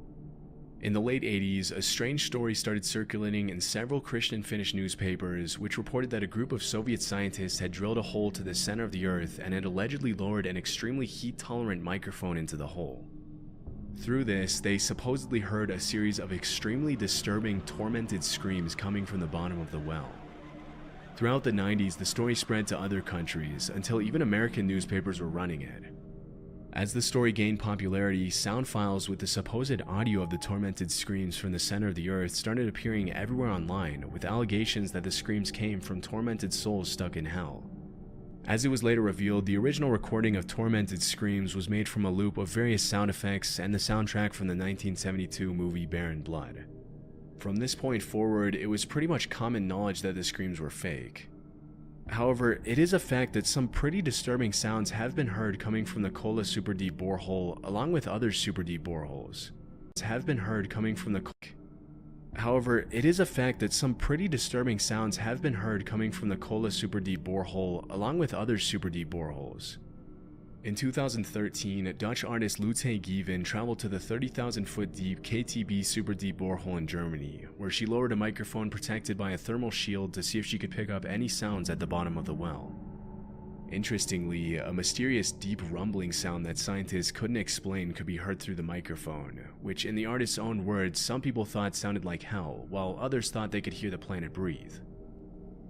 Speaker 4: In the late 80s, a strange story started circulating in several Christian Finnish newspapers, which reported that a group of Soviet scientists had drilled a hole to the center of the Earth and had allegedly lowered an extremely heat-tolerant microphone into the hole. Through this, they supposedly heard a series of extremely disturbing, tormented screams coming from the bottom of the well. Throughout the 90s, the story spread to other countries, until even American newspapers were running it. As the story gained popularity, sound files with the supposed audio of the tormented screams from the center of the Earth started appearing everywhere online, with allegations that the screams came from tormented souls stuck in hell. As it was later revealed, the original recording of tormented screams was made from a loop of various sound effects and the soundtrack from the 1972 movie Barren Blood. From this point forward, it was pretty much common knowledge that the screams were fake. However, it is a fact that some pretty disturbing sounds have been heard coming from the Kola Super Deep Borehole, along with other super deep boreholes. However, it is a fact that some pretty disturbing sounds have been heard coming from the Kola Super Deep Borehole, along with other super deep boreholes. In 2013, Dutch artist Lotte Gieven traveled to the 30,000-foot deep KTB Super Deep Borehole in Germany, where she lowered a microphone protected by a thermal shield to see if she could pick up any sounds at the bottom of the well. Interestingly, a mysterious deep rumbling sound that scientists couldn't explain could be heard through the microphone, which in the artist's own words, some people thought sounded like hell, while others thought they could hear the planet breathe.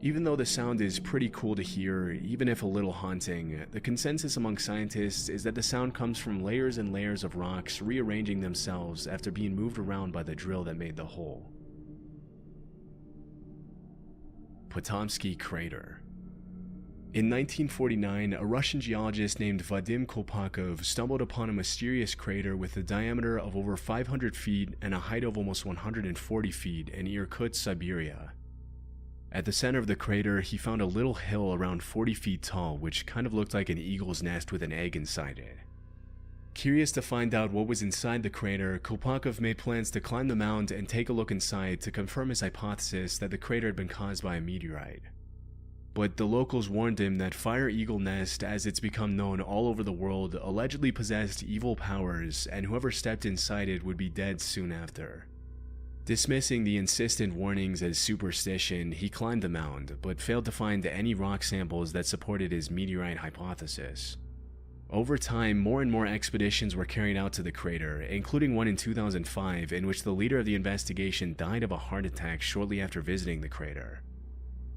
Speaker 4: Even though the sound is pretty cool to hear, even if a little haunting, the consensus among scientists is that the sound comes from layers and layers of rocks rearranging themselves after being moved around by the drill that made the hole. Potomsky Crater. In 1949, a Russian geologist named Vadim Kolpakov stumbled upon a mysterious crater with a diameter of over 500 feet and a height of almost 140 feet in Irkutsk, Siberia. At the center of the crater, he found a little hill around 40 feet tall, which kind of looked like an eagle's nest with an egg inside it. Curious to find out what was inside the crater, Kolpakov made plans to climb the mound and take a look inside to confirm his hypothesis that the crater had been caused by a meteorite. But the locals warned him that Fire Eagle Nest, as it's become known all over the world, allegedly possessed evil powers, and whoever stepped inside it would be dead soon after. Dismissing the insistent warnings as superstition, he climbed the mound, but failed to find any rock samples that supported his meteorite hypothesis. Over time, more and more expeditions were carried out to the crater, including one in 2005 in which the leader of the investigation died of a heart attack shortly after visiting the crater.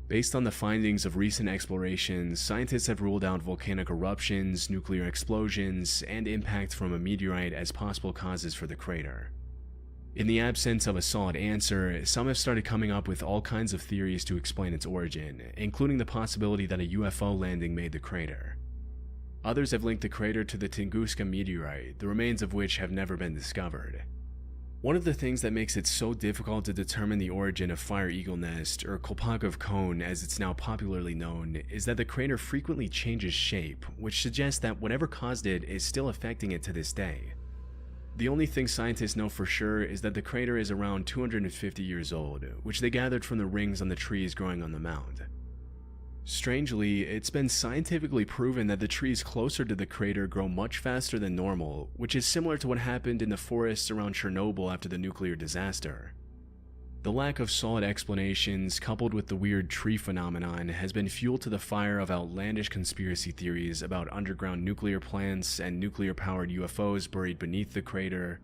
Speaker 4: Based on the findings of recent explorations, scientists have ruled out volcanic eruptions, nuclear explosions, and impact from a meteorite as possible causes for the crater. In the absence of a solid answer, some have started coming up with all kinds of theories to explain its origin, including the possibility that a UFO landing made the crater. Others have linked the crater to the Tunguska meteorite, the remains of which have never been discovered. One of the things that makes it so difficult to determine the origin of Fire Eagle Nest, or Kolpakov Cone as it's now popularly known, is that the crater frequently changes shape, which suggests that whatever caused it is still affecting it to this day. The only thing scientists know for sure is that the crater is around 250 years old, which they gathered from the rings on the trees growing on the mound. Strangely, it's been scientifically proven that the trees closer to the crater grow much faster than normal, which is similar to what happened in the forests around Chernobyl after the nuclear disaster. The lack of solid explanations, coupled with the weird tree phenomenon, has been fuel to the fire of outlandish conspiracy theories about underground nuclear plants and nuclear-powered UFOs buried beneath the crater.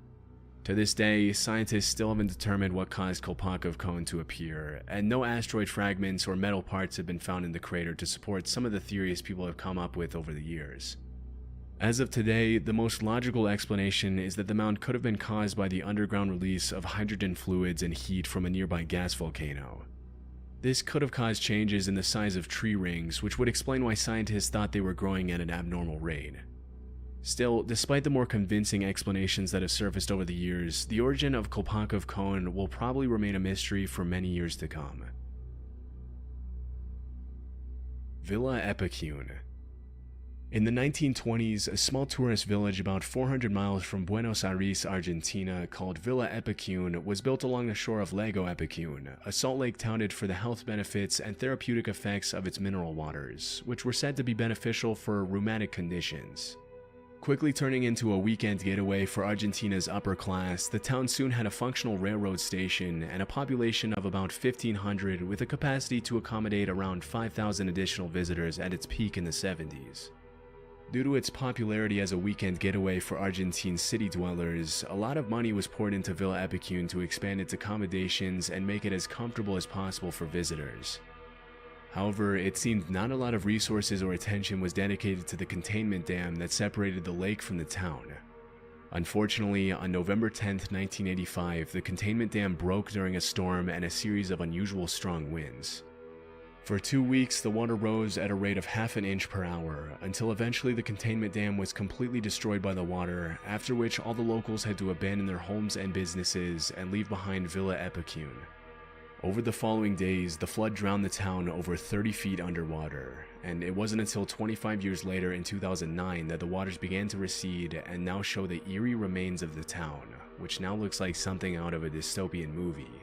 Speaker 4: To this day, scientists still haven't determined what caused Kolpakov Cone to appear, and no asteroid fragments or metal parts have been found in the crater to support some of the theories people have come up with over the years. As of today, the most logical explanation is that the mound could have been caused by the underground release of hydrogen fluids and heat from a nearby gas volcano. This could have caused changes in the size of tree rings, which would explain why scientists thought they were growing at an abnormal rate. Still, despite the more convincing explanations that have surfaced over the years, the origin of Kolpakov Cone will probably remain a mystery for many years to come. Villa Epicune. In the 1920s, a small tourist village about 400 miles from Buenos Aires, Argentina, called Villa Epicune was built along the shore of Lago Epicune, a salt lake touted for the health benefits and therapeutic effects of its mineral waters, which were said to be beneficial for rheumatic conditions. Quickly turning into a weekend getaway for Argentina's upper class, the town soon had a functional railroad station and a population of about 1,500 with a capacity to accommodate around 5,000 additional visitors at its peak in the 70s. Due to its popularity as a weekend getaway for Argentine city dwellers, a lot of money was poured into Villa Epicune to expand its accommodations and make it as comfortable as possible for visitors. However, it seemed not a lot of resources or attention was dedicated to the containment dam that separated the lake from the town. Unfortunately, on November 10, 1985, the containment dam broke during a storm and a series of unusual strong winds. For 2 weeks, the water rose at a rate of half an inch per hour, until eventually the containment dam was completely destroyed by the water, after which all the locals had to abandon their homes and businesses and leave behind Villa Epicune. Over the following days, the flood drowned the town over 30 feet underwater, and it wasn't until 25 years later in 2009 that the waters began to recede and now show the eerie remains of the town, which now looks like something out of a dystopian movie.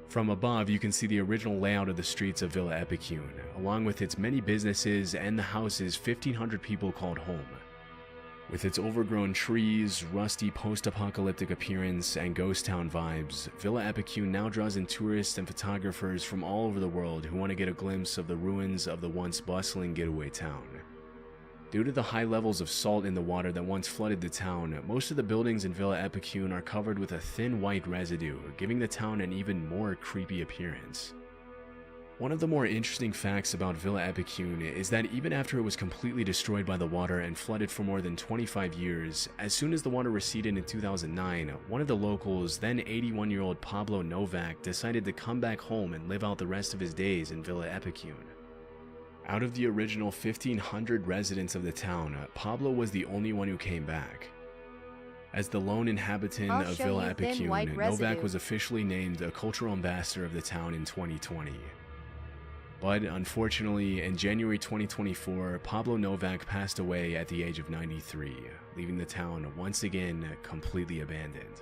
Speaker 4: From above, you can see the original layout of the streets of Villa Epicune, along with its many businesses and the houses 1,500 people called home. With its overgrown trees, rusty post-apocalyptic appearance, and ghost town vibes, Villa Epicune now draws in tourists and photographers from all over the world who want to get a glimpse of the ruins of the once bustling getaway town. Due to the high levels of salt in the water that once flooded the town, most of the buildings in Villa Epicune are covered with a thin white residue, giving the town an even more creepy appearance. One of the more interesting facts about Villa Epicune is that even after it was completely destroyed by the water and flooded for more than 25 years, as soon as the water receded in 2009, one of the locals, then 81-year-old Pablo Novak, decided to come back home and live out the rest of his days in Villa Epicune. Out of the original 1,500 residents of the town, Pablo was the only one who came back. As the lone inhabitant of Villa Epicune, Novak was officially named a cultural ambassador of the town in 2020. But unfortunately, in January 2024, Pablo Novak passed away at the age of 93, leaving the town once again completely abandoned.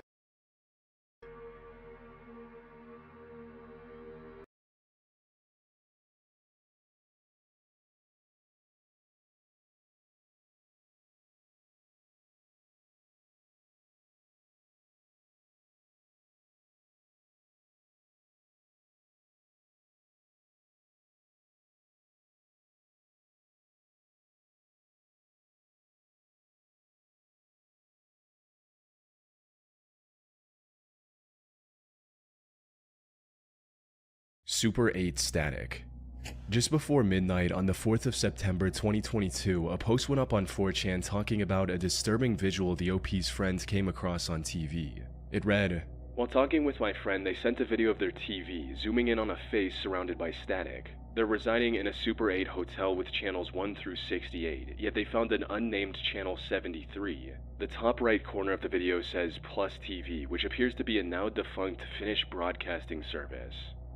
Speaker 4: Super 8 Static. Just before midnight on the 4th of September 2022, a post went up on 4chan talking about a disturbing visual the OP's friend came across on TV. It read, "While talking with my friend, they sent a video of their TV, zooming in on a face surrounded by static. They're residing in a Super 8 hotel with channels 1 through 68, yet they found an unnamed channel 73. The top right corner of the video says Plus TV, which appears to be a now defunct Finnish broadcasting service.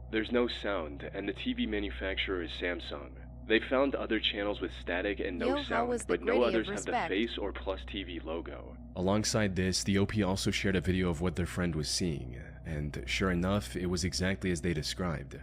Speaker 4: There's no sound, and the TV manufacturer is Samsung. They found other channels with static and no sound, but no others have the face or Plus TV logo." Alongside this, the OP also shared a video of what their friend was seeing, and sure enough, it was exactly as they described.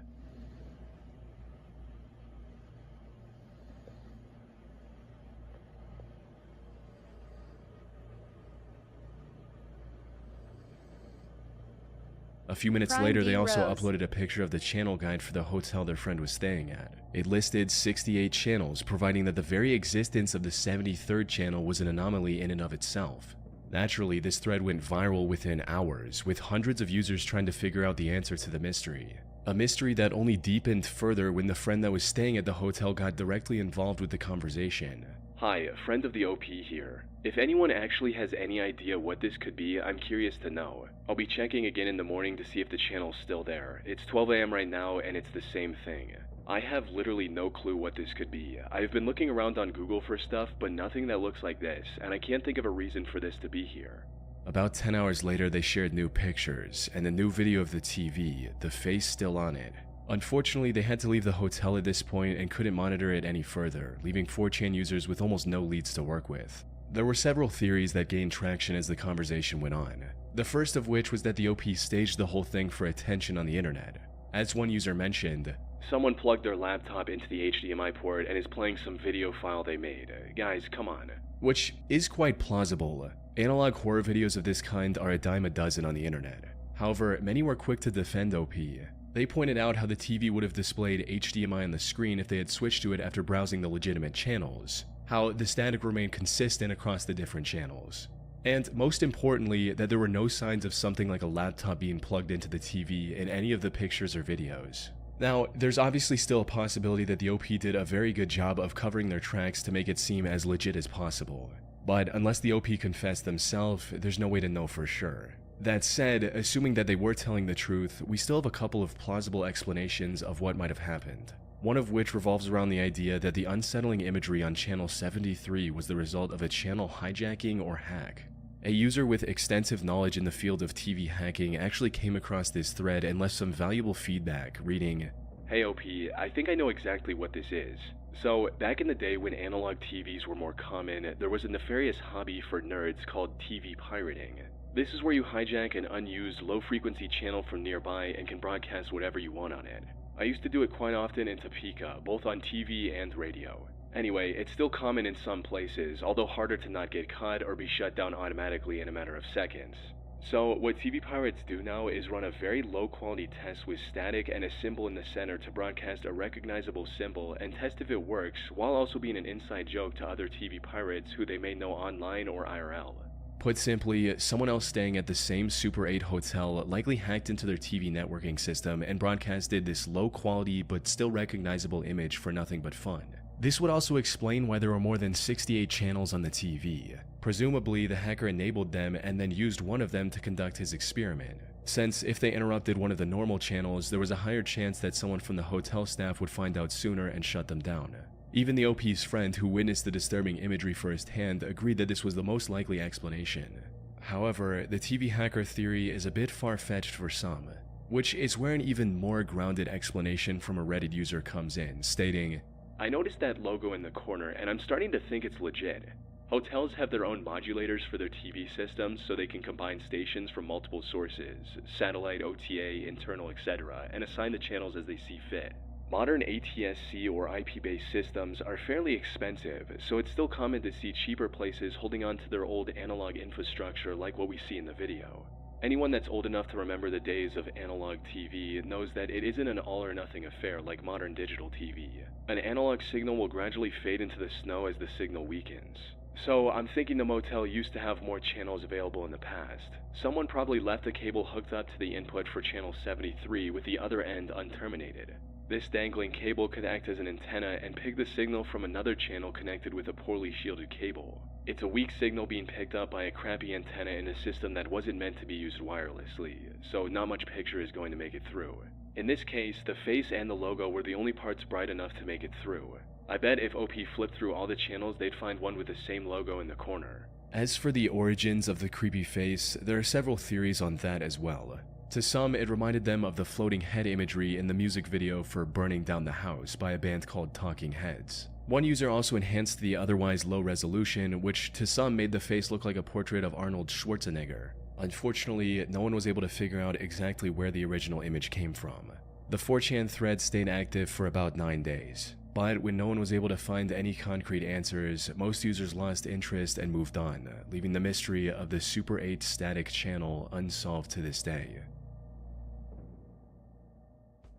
Speaker 4: A few minutes later, they also uploaded a picture of the channel guide for the hotel their friend was staying at. It listed 68 channels, providing that the very existence of the 73rd channel was an anomaly in and of itself. Naturally, this thread went viral within hours, with hundreds of users trying to figure out the answer to the mystery. A mystery that only deepened further when the friend that was staying at the hotel got directly involved with the conversation. "Hi, a friend of the OP here. If anyone actually has any idea what this could be, I'm curious to know. I'll be checking again in the morning to see if the channel's still there. It's 12 AM right now and it's the same thing. I have literally no clue what this could be. I've been looking around on Google for stuff, but nothing that looks like this, and I can't think of a reason for this to be here." About 10 hours later, they shared new pictures and a new video of the TV, the face still on it. Unfortunately, they had to leave the hotel at this point and couldn't monitor it any further, leaving 4chan users with almost no leads to work with. There were several theories that gained traction as the conversation went on. The first of which was that the OP staged the whole thing for attention on the internet. As one user mentioned, "Someone plugged their laptop into the HDMI port and is playing some video file they made. Guys, come on." Which is quite plausible. Analog horror videos of this kind are a dime a dozen on the internet. However, many were quick to defend OP. They pointed out how the TV would have displayed HDMI on the screen if they had switched to it after browsing the legitimate channels, how the static remained consistent across the different channels, and most importantly, that there were no signs of something like a laptop being plugged into the TV in any of the pictures or videos. Now, there's obviously still a possibility that the OP did a very good job of covering their tracks to make it seem as legit as possible, but unless the OP confessed themselves, there's no way to know for sure. That said, assuming that they were telling the truth, we still have a couple of plausible explanations of what might have happened. One of which revolves around the idea that the unsettling imagery on channel 73 was the result of a channel hijacking or hack. A user with extensive knowledge in the field of TV hacking actually came across this thread and left some valuable feedback, reading, "Hey OP, I think I know exactly what this is. So, back in the day when analog TVs were more common, there was a nefarious hobby for nerds called TV pirating. This is where you hijack an unused low-frequency channel from nearby and can broadcast whatever you want on it. I used to do it quite often in Topeka, both on TV and radio. Anyway, it's still common in some places, although harder to not get caught or be shut down automatically in a matter of seconds. So, what TV pirates do now is run a very low-quality test with static and a symbol in the center to broadcast a recognizable symbol and test if it works, while also being an inside joke to other TV pirates who they may know online or IRL. Put simply, someone else staying at the same Super 8 hotel likely hacked into their TV networking system and broadcasted this low-quality but still recognizable image for nothing but fun. This would also explain why there were more than 68 channels on the TV. Presumably, the hacker enabled them and then used one of them to conduct his experiment, since if they interrupted one of the normal channels, there was a higher chance that someone from the hotel staff would find out sooner and shut them down. Even the OP's friend, who witnessed the disturbing imagery firsthand, agreed that this was the most likely explanation. However, the TV hacker theory is a bit far-fetched for some, which is where an even more grounded explanation from a Reddit user comes in, stating, "I noticed that logo in the corner, and I'm starting to think it's legit. Hotels have their own modulators for their TV systems so they can combine stations from multiple sources, satellite, OTA, internal, etc., and assign the channels as they see fit. Modern ATSC or IP-based systems are fairly expensive, so it's still common to see cheaper places holding on to their old analog infrastructure like what we see in the video. Anyone that's old enough to remember the days of analog TV knows that it isn't an all-or-nothing affair like modern digital TV. An analog signal will gradually fade into the snow as the signal weakens. So I'm thinking the motel used to have more channels available in the past. Someone probably left the cable hooked up to the input for channel 73 with the other end unterminated. This dangling cable could act as an antenna and pick the signal from another channel connected with a poorly shielded cable. It's a weak signal being picked up by a crappy antenna in a system that wasn't meant to be used wirelessly, so not much picture is going to make it through. In this case, the face and the logo were the only parts bright enough to make it through. I bet if OP flipped through all the channels, they'd find one with the same logo in the corner. As for the origins of the creepy face, there are several theories on that as well. To some, it reminded them of the floating head imagery in the music video for Burning Down the House by a band called Talking Heads. One user also enhanced the otherwise low resolution, which to some made the face look like a portrait of Arnold Schwarzenegger. Unfortunately, no one was able to figure out exactly where the original image came from. The 4chan thread stayed active for about 9 days. But when no one was able to find any concrete answers, most users lost interest and moved on, leaving the mystery of the Super 8 static channel unsolved to this day.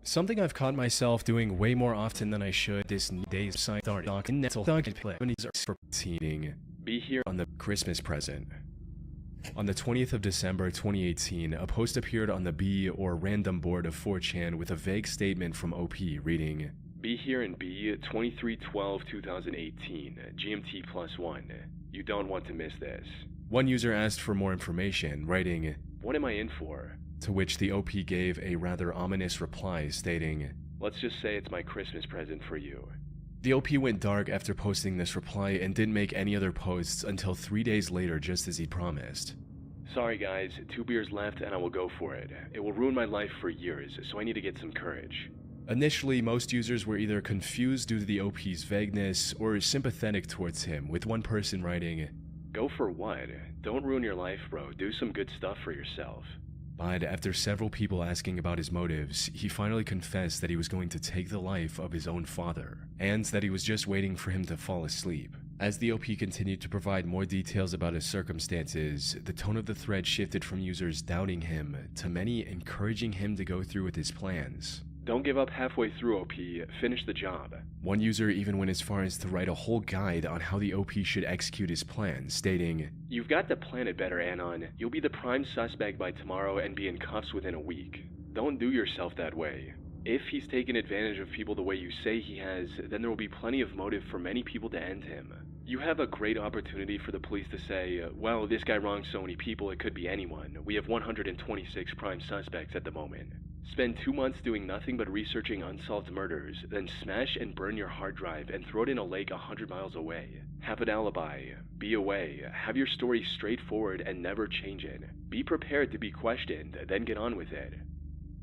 Speaker 4: Something I've caught myself doing way more often than I should this day's site be here on the Christmas present. On the 20th of December 2018, a post appeared on the B or random board of 4chan with a vague statement from OP reading, "Be here in B 23/12/2018, GMT +1. You don't want to miss this." One user asked for more information, writing, "What am I in for?" To which the OP gave a rather ominous reply stating, "Let's just say it's my Christmas present for you." The OP went dark after posting this reply and didn't make any other posts until 3 days later, just as he promised. "Sorry guys, 2 beers left and I will go for it. It will ruin my life for years, so I need to get some courage." Initially, most users were either confused due to the OP's vagueness or sympathetic towards him, with one person writing, "Go for what? Don't ruin your life, bro. Do some good stuff for yourself." But after several people asking about his motives, he finally confessed that he was going to take the life of his own father, and that he was just waiting for him to fall asleep. As the OP continued to provide more details about his circumstances, the tone of the thread shifted from users doubting him to many encouraging him to go through with his plans. "Don't give up halfway through, OP. Finish the job." One user even went as far as to write a whole guide on how the OP should execute his plan, stating, "You've got to plan it better, Anon. You'll be the prime suspect by tomorrow and be in cuffs within a week. Don't do yourself that way. If he's taken advantage of people the way you say he has, then there will be plenty of motive for many people to end him. You have a great opportunity for the police to say, well, this guy wronged so many people, it could be anyone. We have 126 prime suspects at the moment. Spend 2 months doing nothing but researching unsolved murders, then smash and burn your hard drive and throw it in a lake 100 miles away. Have an alibi. Be away. Have your story straightforward and never change it. Be prepared to be questioned, then get on with it."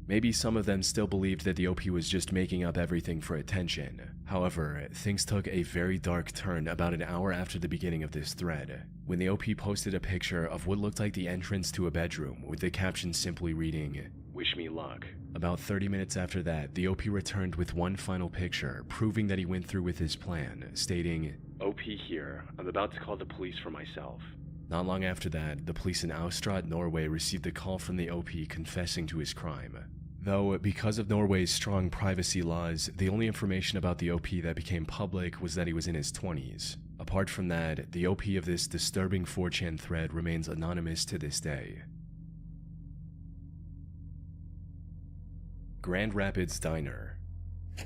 Speaker 4: Maybe some of them still believed that the OP was just making up everything for attention. However, things took a very dark turn about an hour after the beginning of this thread, when the OP posted a picture of what looked like the entrance to a bedroom with the caption simply reading, "Wish me luck." About 30 minutes after that, the OP returned with one final picture, proving that he went through with his plan, stating, "OP here. I'm about to call the police for myself." Not long after that, the police in Austrad, Norway received a call from the OP confessing to his crime. Though, because of Norway's strong privacy laws, the only information about the OP that became public was that he was in his 20s. Apart from that, the OP of this disturbing 4chan thread remains anonymous to this day. Grand Rapids Diner.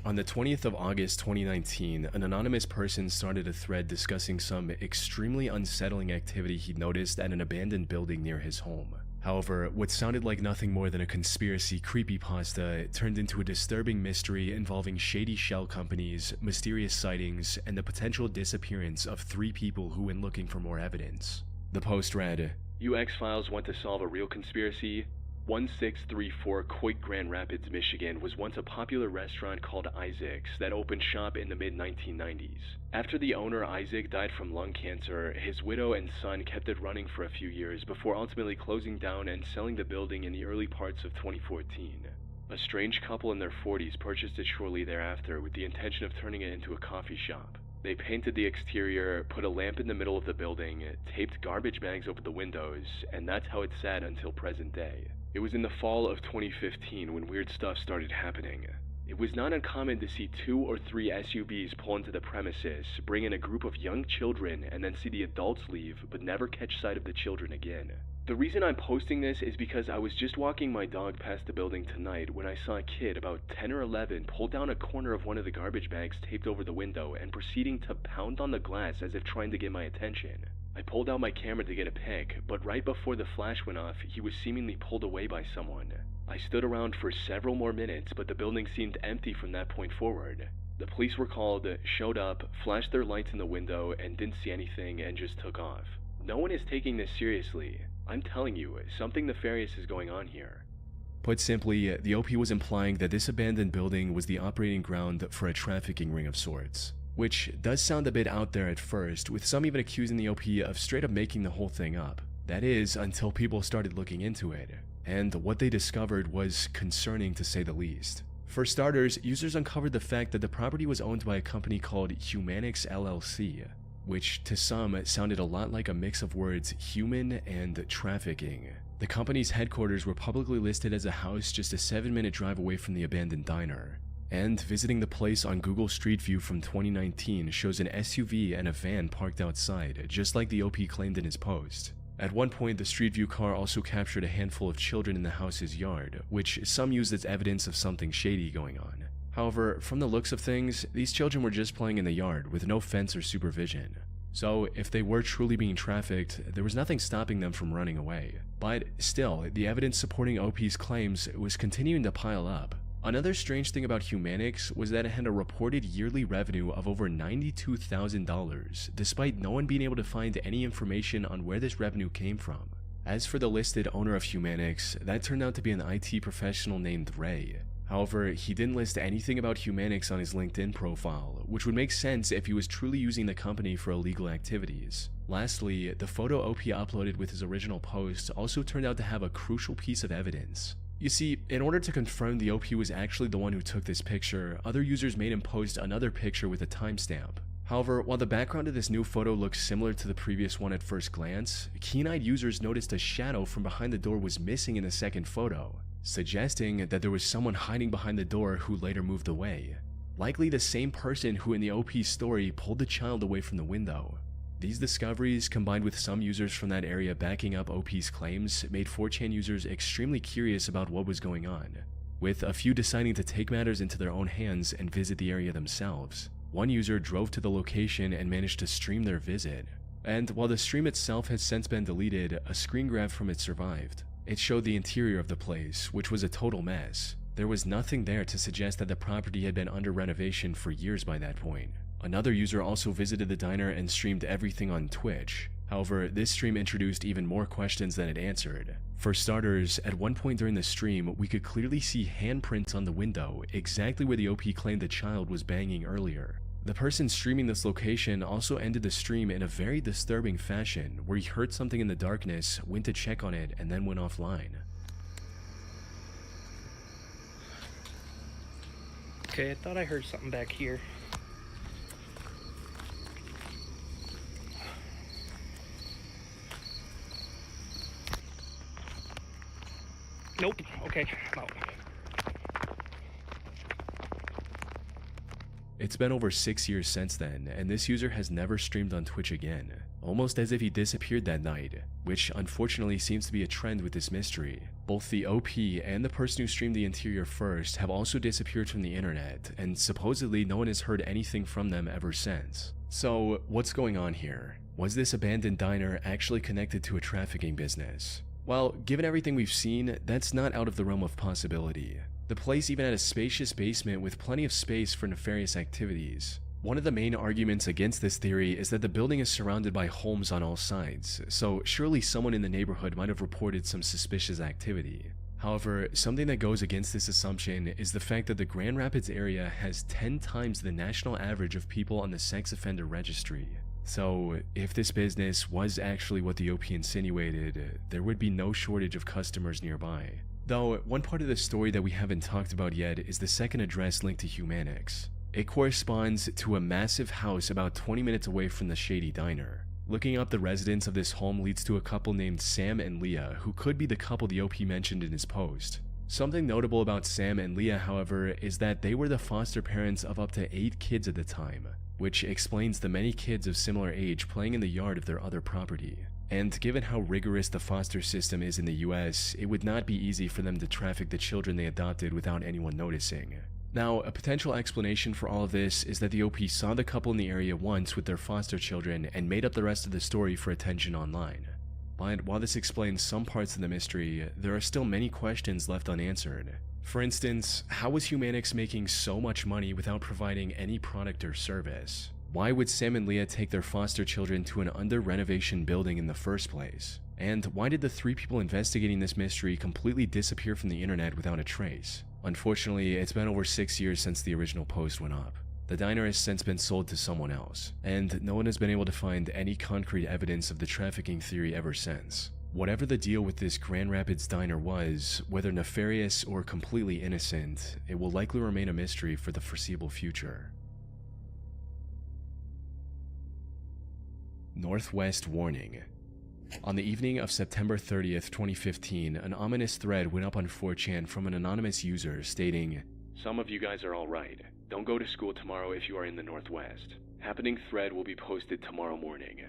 Speaker 4: On the 20th of August 2019, an anonymous person started a thread discussing some extremely unsettling activity he'd noticed at an abandoned building near his home. However, what sounded like nothing more than a conspiracy creepypasta turned into a disturbing mystery involving shady shell companies, mysterious sightings, and the potential disappearance of 3 people who went looking for more evidence. The post read, "You X-Files want to solve a real conspiracy? 1634 Coit, Grand Rapids, Michigan was once a popular restaurant called Isaac's that opened shop in the mid-1990s. After the owner Isaac died from lung cancer, his widow and son kept it running for a few years before ultimately closing down and selling the building in the early parts of 2014. A strange couple in their 40s purchased it shortly thereafter with the intention of turning it into a coffee shop. They painted the exterior, put a lamp in the middle of the building, taped garbage bags over the windows, and that's how it sat until present day. It was in the fall of 2015 when weird stuff started happening. It was not uncommon to see 2 or 3 SUVs pull into the premises, bring in a group of young children, and then see the adults leave, but never catch sight of the children again. The reason I'm posting this is because I was just walking my dog past the building tonight when I saw a kid about 10 or 11 pull down a corner of one of the garbage bags taped over the window and proceeding to pound on the glass as if trying to get my attention. I pulled out my camera to get a pic, but right before the flash went off, he was seemingly pulled away by someone. I stood around for several more minutes, but the building seemed empty from that point forward. The police were called, showed up, flashed their lights in the window, and didn't see anything and just took off. No one is taking this seriously. I'm telling you, something nefarious is going on here. Put simply, the OP was implying that this abandoned building was the operating ground for a trafficking ring of sorts. Which does sound a bit out there at first, with some even accusing the OP of straight up making the whole thing up. That is, until people started looking into it. And what they discovered was concerning to say the least. For starters, users uncovered the fact that the property was owned by a company called Humanix LLC, which to some sounded a lot like a mix of words human and trafficking. The company's headquarters were publicly listed as a house just a 7-minute drive away from the abandoned diner. And visiting the place on Google Street View from 2019 shows an SUV and a van parked outside, just like the OP claimed in his post. At one point, the Street View car also captured a handful of children in the house's yard, which some used as evidence of something shady going on. However, from the looks of things, these children were just playing in the yard with no fence or supervision. So, if they were truly being trafficked, there was nothing stopping them from running away. But still, the evidence supporting OP's claims was continuing to pile up. Another strange thing about Humanix was that it had a reported yearly revenue of over $92,000, despite no one being able to find any information on where this revenue came from. As for the listed owner of Humanix, that turned out to be an IT professional named Ray. However, he didn't list anything about Humanix on his LinkedIn profile, which would make sense if he was truly using the company for illegal activities. Lastly, the photo OP uploaded with his original post also turned out to have a crucial piece of evidence. You see, in order to confirm the OP was actually the one who took this picture, other users made him post another picture with a timestamp. However, while the background of this new photo looks similar to the previous one at first glance, keen-eyed users noticed a shadow from behind the door was missing in the second photo, suggesting that there was someone hiding behind the door who later moved away. Likely the same person who in the OP's story pulled the child away from the window. These discoveries, combined with some users from that area backing up OP's claims, made 4chan users extremely curious about what was going on, with a few deciding to take matters into their own hands and visit the area themselves. One user drove to the location and managed to stream their visit. And while the stream itself has since been deleted, a screen grab from it survived. It showed the interior of the place, which was a total mess. There was nothing there to suggest that the property had been under renovation for years by that point. Another user also visited the diner and streamed everything on Twitch. However, this stream introduced even more questions than it answered. For starters, at one point during the stream, we could clearly see handprints on the window, exactly where the OP claimed the child was banging earlier. The person streaming this location also ended the stream in a very disturbing fashion, where he heard something in the darkness, went to check on it, and then went offline.
Speaker 9: Okay, I thought I heard something back here. Nope. Okay, no.
Speaker 4: It's been over 6 years since then, and this user has never streamed on Twitch again, almost as if he disappeared that night, which unfortunately seems to be a trend with this mystery. Both the OP and the person who streamed the interior first have also disappeared from the internet, and supposedly no one has heard anything from them ever since. So, what's going on here? Was this abandoned diner actually connected to a trafficking business? Well, given everything we've seen, that's not out of the realm of possibility. The place even had a spacious basement with plenty of space for nefarious activities. One of the main arguments against this theory is that the building is surrounded by homes on all sides, so surely someone in the neighborhood might have reported some suspicious activity. However, something that goes against this assumption is the fact that the Grand Rapids area has 10 times the national average of people on the sex offender registry. So, if this business was actually what the OP insinuated, there would be no shortage of customers nearby. Though, one part of the story that we haven't talked about yet is the second address linked to Humanix. It corresponds to a massive house about 20 minutes away from the shady diner. Looking up the residence of this home leads to a couple named Sam and Leah, who could be the couple the OP mentioned in his post. Something notable about Sam and Leah, however, is that they were the foster parents of up to 8 kids at the time, which explains the many kids of similar age playing in the yard of their other property. And given how rigorous the foster system is in the US, it would not be easy for them to traffic the children they adopted without anyone noticing. Now, a potential explanation for all of this is that the OP saw the couple in the area once with their foster children and made up the rest of the story for attention online. But while this explains some parts of the mystery, there are still many questions left unanswered. For instance, how was Humanix making so much money without providing any product or service? Why would Sam and Leah take their foster children to an under-renovation building in the first place? And why did the 3 people investigating this mystery completely disappear from the internet without a trace? Unfortunately, it's been over 6 years since the original post went up. The diner has since been sold to someone else, and no one has been able to find any concrete evidence of the trafficking theory ever since. Whatever the deal with this Grand Rapids diner was, whether nefarious or completely innocent, it will likely remain a mystery for the foreseeable future. Northwest Warning. On the evening of September 30th, 2015, an ominous thread went up on 4chan from an anonymous user stating, "Some of you guys are alright. Don't go to school tomorrow if you are in the Northwest. Happening thread will be posted tomorrow morning.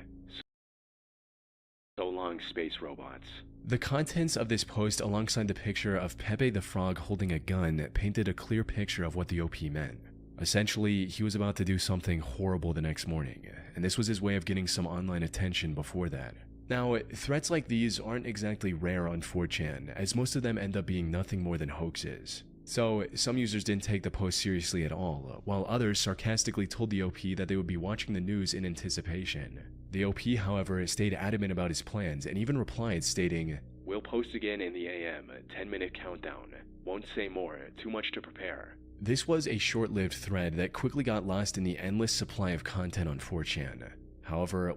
Speaker 4: So long, space robots." The contents of this post alongside the picture of Pepe the Frog holding a gun painted a clear picture of what the OP meant. Essentially, he was about to do something horrible the next morning, and this was his way of getting some online attention before that. Now, threats like these aren't exactly rare on 4chan, as most of them end up being nothing more than hoaxes. So, some users didn't take the post seriously at all, while others sarcastically told the OP that they would be watching the news in anticipation. The OP, however, stayed adamant about his plans and even replied stating, "We'll post again in the AM, 10-minute countdown. Won't say more, too much to prepare." This was a short-lived thread that quickly got lost in the endless supply of content on 4chan. However,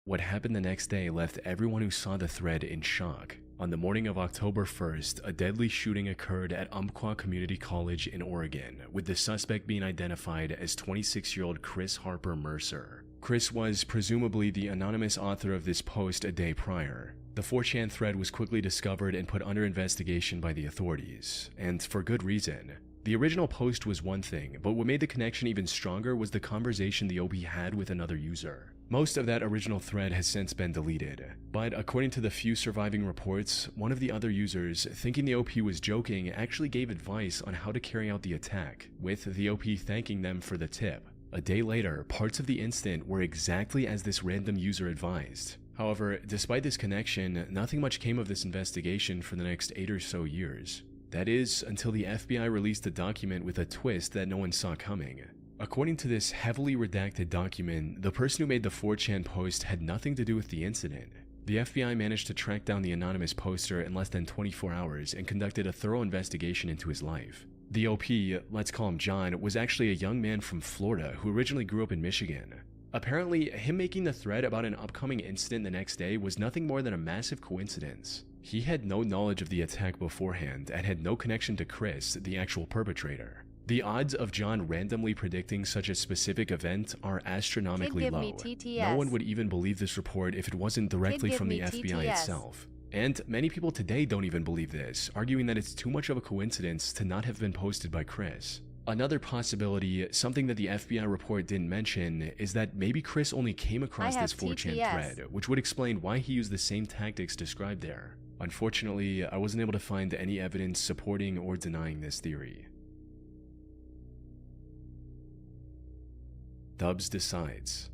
Speaker 4: what happened the next day left everyone who saw the thread in shock. On the morning of October 1st, a deadly shooting occurred at Umpqua Community College in Oregon, with the suspect being identified as 26-year-old Chris Harper Mercer. Chris was presumably the anonymous author of this post a day prior. The 4chan thread was quickly discovered and put under investigation by the authorities, and for good reason. The original post was one thing, but what made the connection even stronger was the conversation the OP had with another user. Most of that original thread has since been deleted, but according to the few surviving reports, one of the other users, thinking the OP was joking, actually gave advice on how to carry out the attack, with the OP thanking them for the tip. A day later, parts of the incident were exactly as this random user advised. However, despite this connection, nothing much came of this investigation for the next 8 or so years. That is, until the FBI released a document with a twist that no one saw coming. According to this heavily redacted document, the person who made the 4chan post had nothing to do with the incident. The FBI managed to track down the anonymous poster in less than 24 hours and conducted a thorough investigation into his life. The OP, let's call him John, was actually a young man from Florida who originally grew up in Michigan. Apparently, him making the thread about an upcoming incident the next day was nothing more than a massive coincidence. He had no knowledge of the attack beforehand and had no connection to Chris, the actual perpetrator. The odds of John randomly predicting such a specific event are astronomically low. No one would even believe this report if it wasn't directly from the FBI itself. And many people today don't even believe this, arguing that it's too much of a coincidence to not have been posted by Chris. Another possibility, something that the FBI report didn't mention, is that maybe Chris only came across this 4chan thread, which would explain why he used the same tactics described there. Unfortunately, I wasn't able to find any evidence supporting or denying this theory. Dubs decides.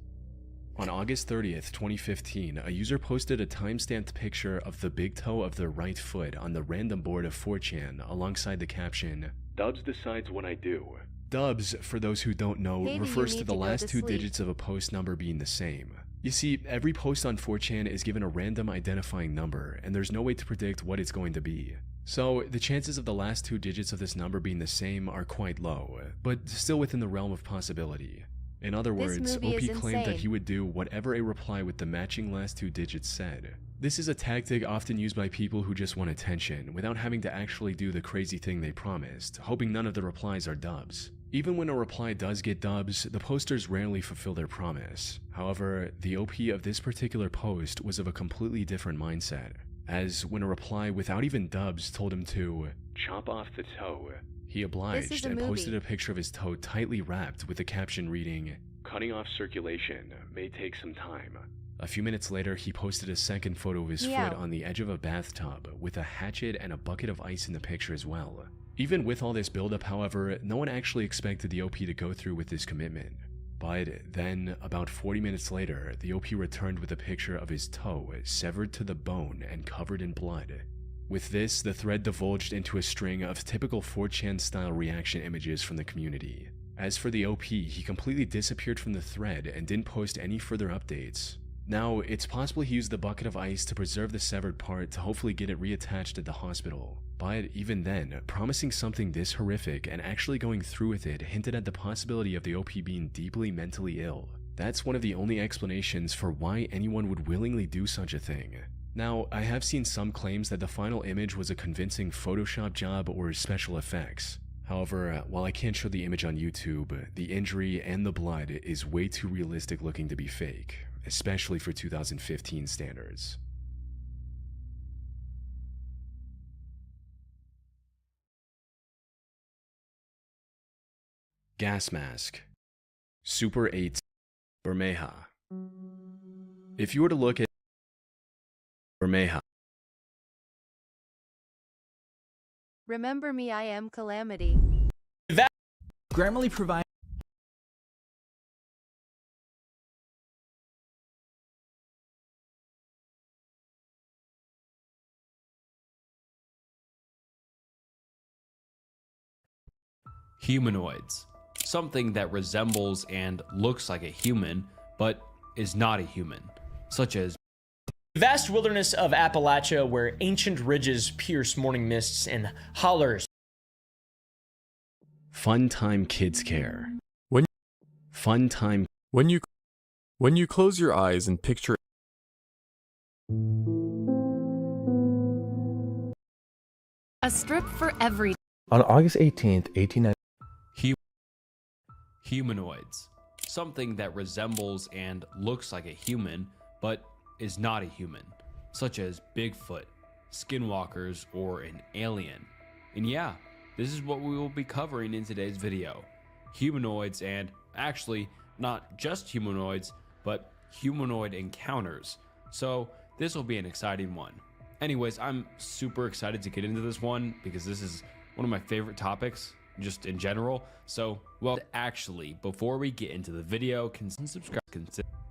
Speaker 4: On August 30th, 2015, a user posted a timestamped picture of the big toe of their right foot on the random board of 4chan alongside the caption, "Dubs decides what I do." Dubs, for those who don't know, refers to the last two digits of a post number being the same. You see, every post on 4chan is given a random identifying number, and there's no way to predict what it's going to be. So, the chances of the last two digits of this number being the same are quite low, but still within the realm of possibility. In other words, OP claimed that he would do whatever a reply with the matching last two digits said. This is a tactic often used by people who just want attention, without having to actually do the crazy thing they promised, hoping none of the replies are dubs. Even when a reply does get dubs, the posters rarely fulfill their promise. However, the OP of this particular post was of a completely different mindset, as when a reply without even dubs told him to chop off the toe, he obliged and posted a picture of his toe tightly wrapped with the caption reading, "Cutting off circulation may take some time." A few minutes later, he posted a second photo of his
Speaker 2: Meow.
Speaker 4: foot on the edge of a bathtub with a hatchet and a bucket of ice in the picture as well. Even with all this buildup, however, no one actually expected the OP to go through with this commitment. But then, about 40 minutes later, the OP returned with a picture of his toe severed to the bone and covered in blood. With this, the thread divulged into a string of typical 4chan-style reaction images from the community. As for the OP, he completely disappeared from the thread and didn't post any further updates. Now, it's possible he used the bucket of ice to preserve the severed part to hopefully get it reattached at the hospital. But even then, promising something this horrific and actually going through with it hinted at the possibility of the OP being deeply mentally ill. That's one of the only explanations for why anyone would willingly do such a thing. Now, I have seen some claims that the final image was a convincing Photoshop job or special effects. However, while I can't show the image on YouTube, the injury and the blood is way too realistic looking to be fake, especially for 2015 standards. Gas mask. Super 8 Bermeja. If you were to look at Bermeja.
Speaker 2: Remember me, I am Calamity.
Speaker 26: Grammarly provide
Speaker 14: Humanoids. Something that resembles and looks like a human, but is not a human, such as
Speaker 6: vast wilderness of Appalachia where ancient ridges pierce morning mists and hollers.
Speaker 4: Fun time kids care.
Speaker 18: When you close your eyes and picture
Speaker 17: a strip for every.
Speaker 3: On August 18th, 1890,
Speaker 14: humanoids. Something that resembles and looks like a human, but is not a human, such as Bigfoot, skinwalkers, or an alien. And yeah, this is what we will be covering in today's video. Humanoids, and actually not just humanoids, but humanoid encounters. So this will be an exciting one. Anyways, I'm super excited to get into this one because this is one of my favorite topics just in general. So, well, actually, before we get into the video, subscribe.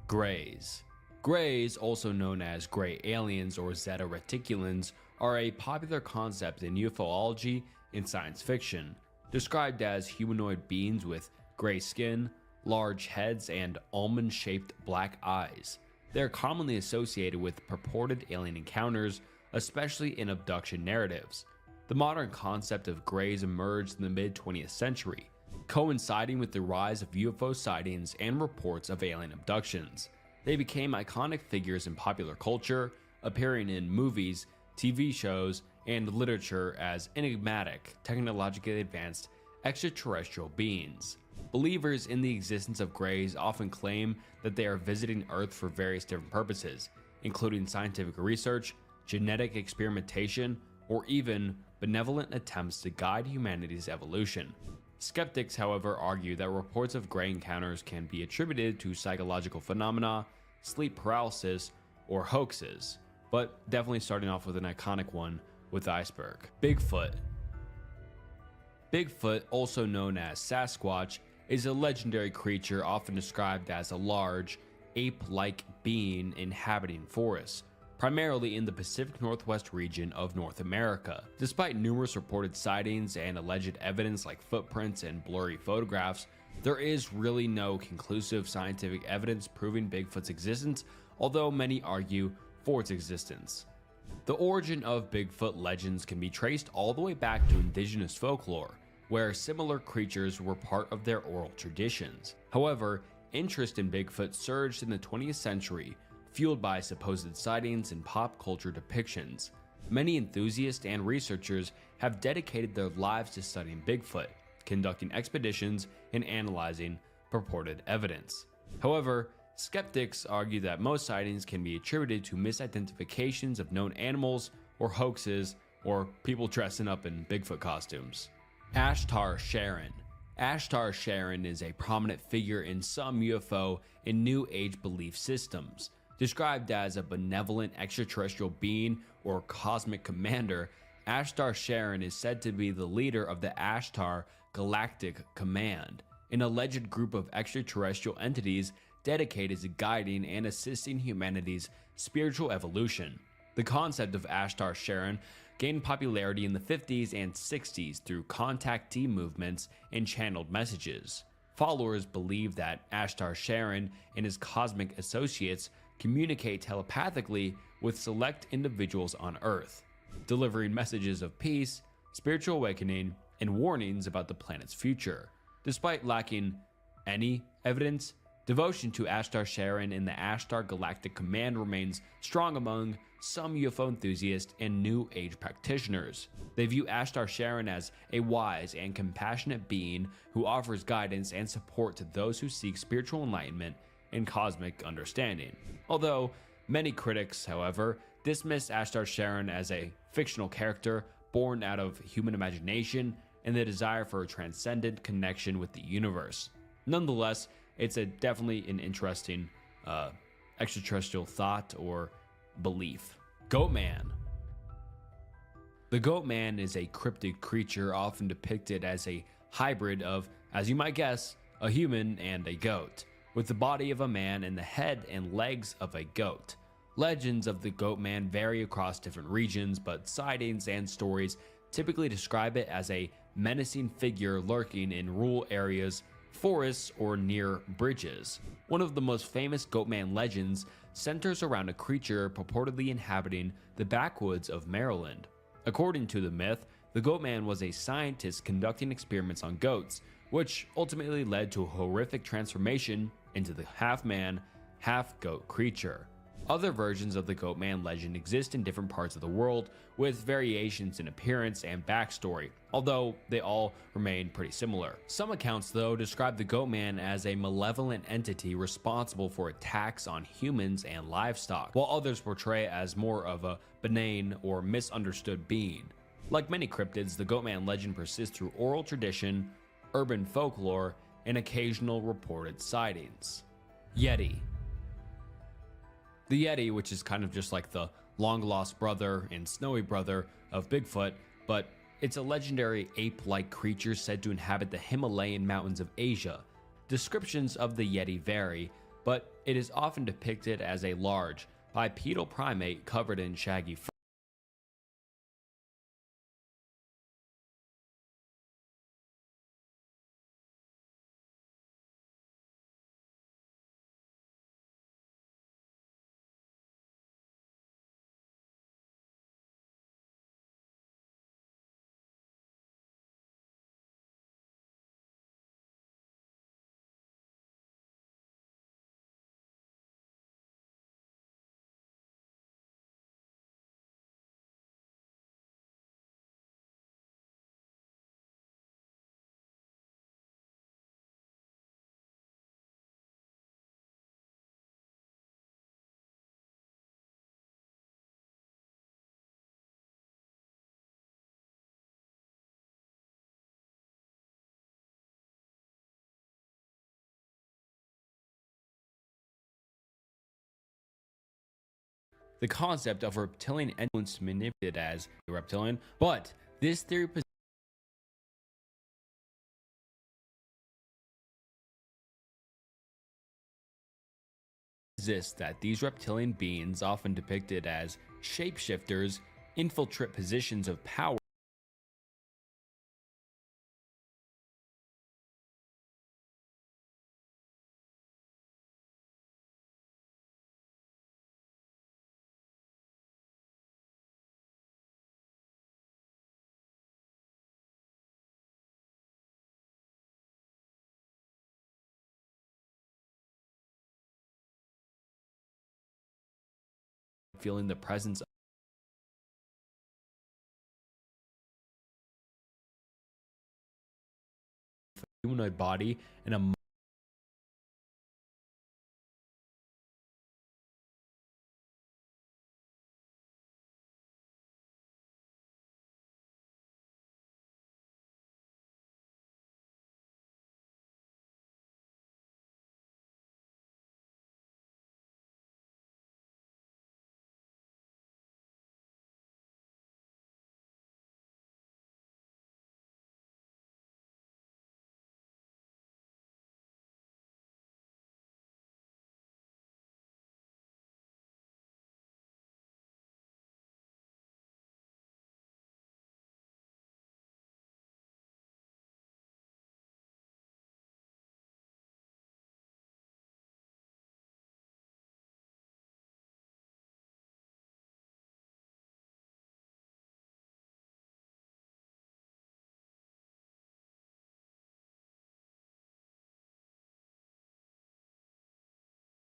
Speaker 14: Greys. Greys, also known as gray aliens or Zeta Reticulans, are a popular concept in ufology and science fiction, described as humanoid beings with gray skin, large heads, and almond-shaped black eyes. They are commonly associated with purported alien encounters, especially in abduction narratives. The modern concept of greys emerged in the mid-20th century, coinciding with the rise of UFO sightings and reports of alien abductions. They became iconic figures in popular culture, appearing in movies, TV shows, and literature as enigmatic, technologically advanced extraterrestrial beings. Believers in the existence of greys often claim that they are visiting Earth for various different purposes, including scientific research, genetic experimentation, or even benevolent attempts to guide humanity's evolution. Skeptics, however, argue that reports of gray encounters can be attributed to psychological phenomena, sleep paralysis, or hoaxes, but definitely starting off with an iconic one with the iceberg. Bigfoot. Bigfoot, also known as Sasquatch, is a legendary creature often described as a large, ape-like being inhabiting forests, primarily in the Pacific Northwest region of North America. Despite numerous reported sightings and alleged evidence like footprints and blurry photographs, there is really no conclusive scientific evidence proving Bigfoot's existence, although many argue for its existence. The origin of Bigfoot legends can be traced all the way back to indigenous folklore, where similar creatures were part of their oral traditions. However, interest in Bigfoot surged in the 20th century, fueled by supposed sightings and pop culture depictions. Many enthusiasts and researchers have dedicated their lives to studying Bigfoot, conducting expeditions, and analyzing purported evidence. However, skeptics argue that most sightings can be attributed to misidentifications of known animals, or hoaxes, or people dressing up in Bigfoot costumes. Ashtar Sharon. Ashtar Sharon is a prominent figure in some UFO and New Age belief systems.
Speaker 11: Described as a benevolent extraterrestrial being or cosmic commander, Ashtar Sharon is said to be the leader of the Ashtar Galactic Command, an alleged group of extraterrestrial entities dedicated to guiding and assisting humanity's spiritual evolution. The concept of Ashtar Sharon gained popularity in the 50s and 60s through contactee movements and channeled messages. Followers believe that Ashtar Sharon and his cosmic associates communicate telepathically with select individuals on Earth, delivering messages of peace, spiritual awakening, and warnings about the planet's future. Despite lacking any evidence, devotion to Ashtar Sharon and the Ashtar Galactic Command remains strong among some UFO enthusiasts and New Age practitioners. They view Ashtar Sharon as a wise and compassionate being who offers guidance and support to those who seek spiritual enlightenment and cosmic understanding. Although many critics, however, dismiss Ashtar Sharon as a fictional character born out of human imagination and the desire for a transcendent connection with the universe. Nonetheless, it's definitely an interesting extraterrestrial thought or belief. Goatman. The Goatman is a cryptid creature often depicted as a hybrid of, as you might guess, a human and a goat, with the body of a man and the head and legs of a goat. Legends of the Goatman vary across different regions, but sightings and stories typically describe it as a menacing figure lurking in rural areas, forests, or near bridges. One of the most famous Goatman legends centers around a creature purportedly inhabiting the backwoods of Maryland. According to the myth, the Goatman was a scientist conducting experiments on goats, which ultimately led to a horrific transformation into the half-man, half-goat creature. Other versions of the Goatman legend exist in different parts of the world, with variations in appearance and backstory, although they all remain pretty similar. Some accounts, though, describe the Goatman as a malevolent entity responsible for attacks on humans and livestock, while others portray it as more of a benign or misunderstood being. Like many cryptids, the Goatman legend persists through oral tradition, urban folklore, and occasional reported sightings. Yeti. The Yeti, which is kind of just like the long-lost brother and snowy brother of Bigfoot, but it's a legendary ape-like creature said to inhabit the Himalayan mountains of Asia. Descriptions of the Yeti vary, but it is often depicted as a large, bipedal primate covered in shaggy fur. The concept of reptilian influence manipulated as a reptilian, but this theory exists that these reptilian beings, often depicted as shapeshifters, infiltrate positions of power feeling the presence of a humanoid body and a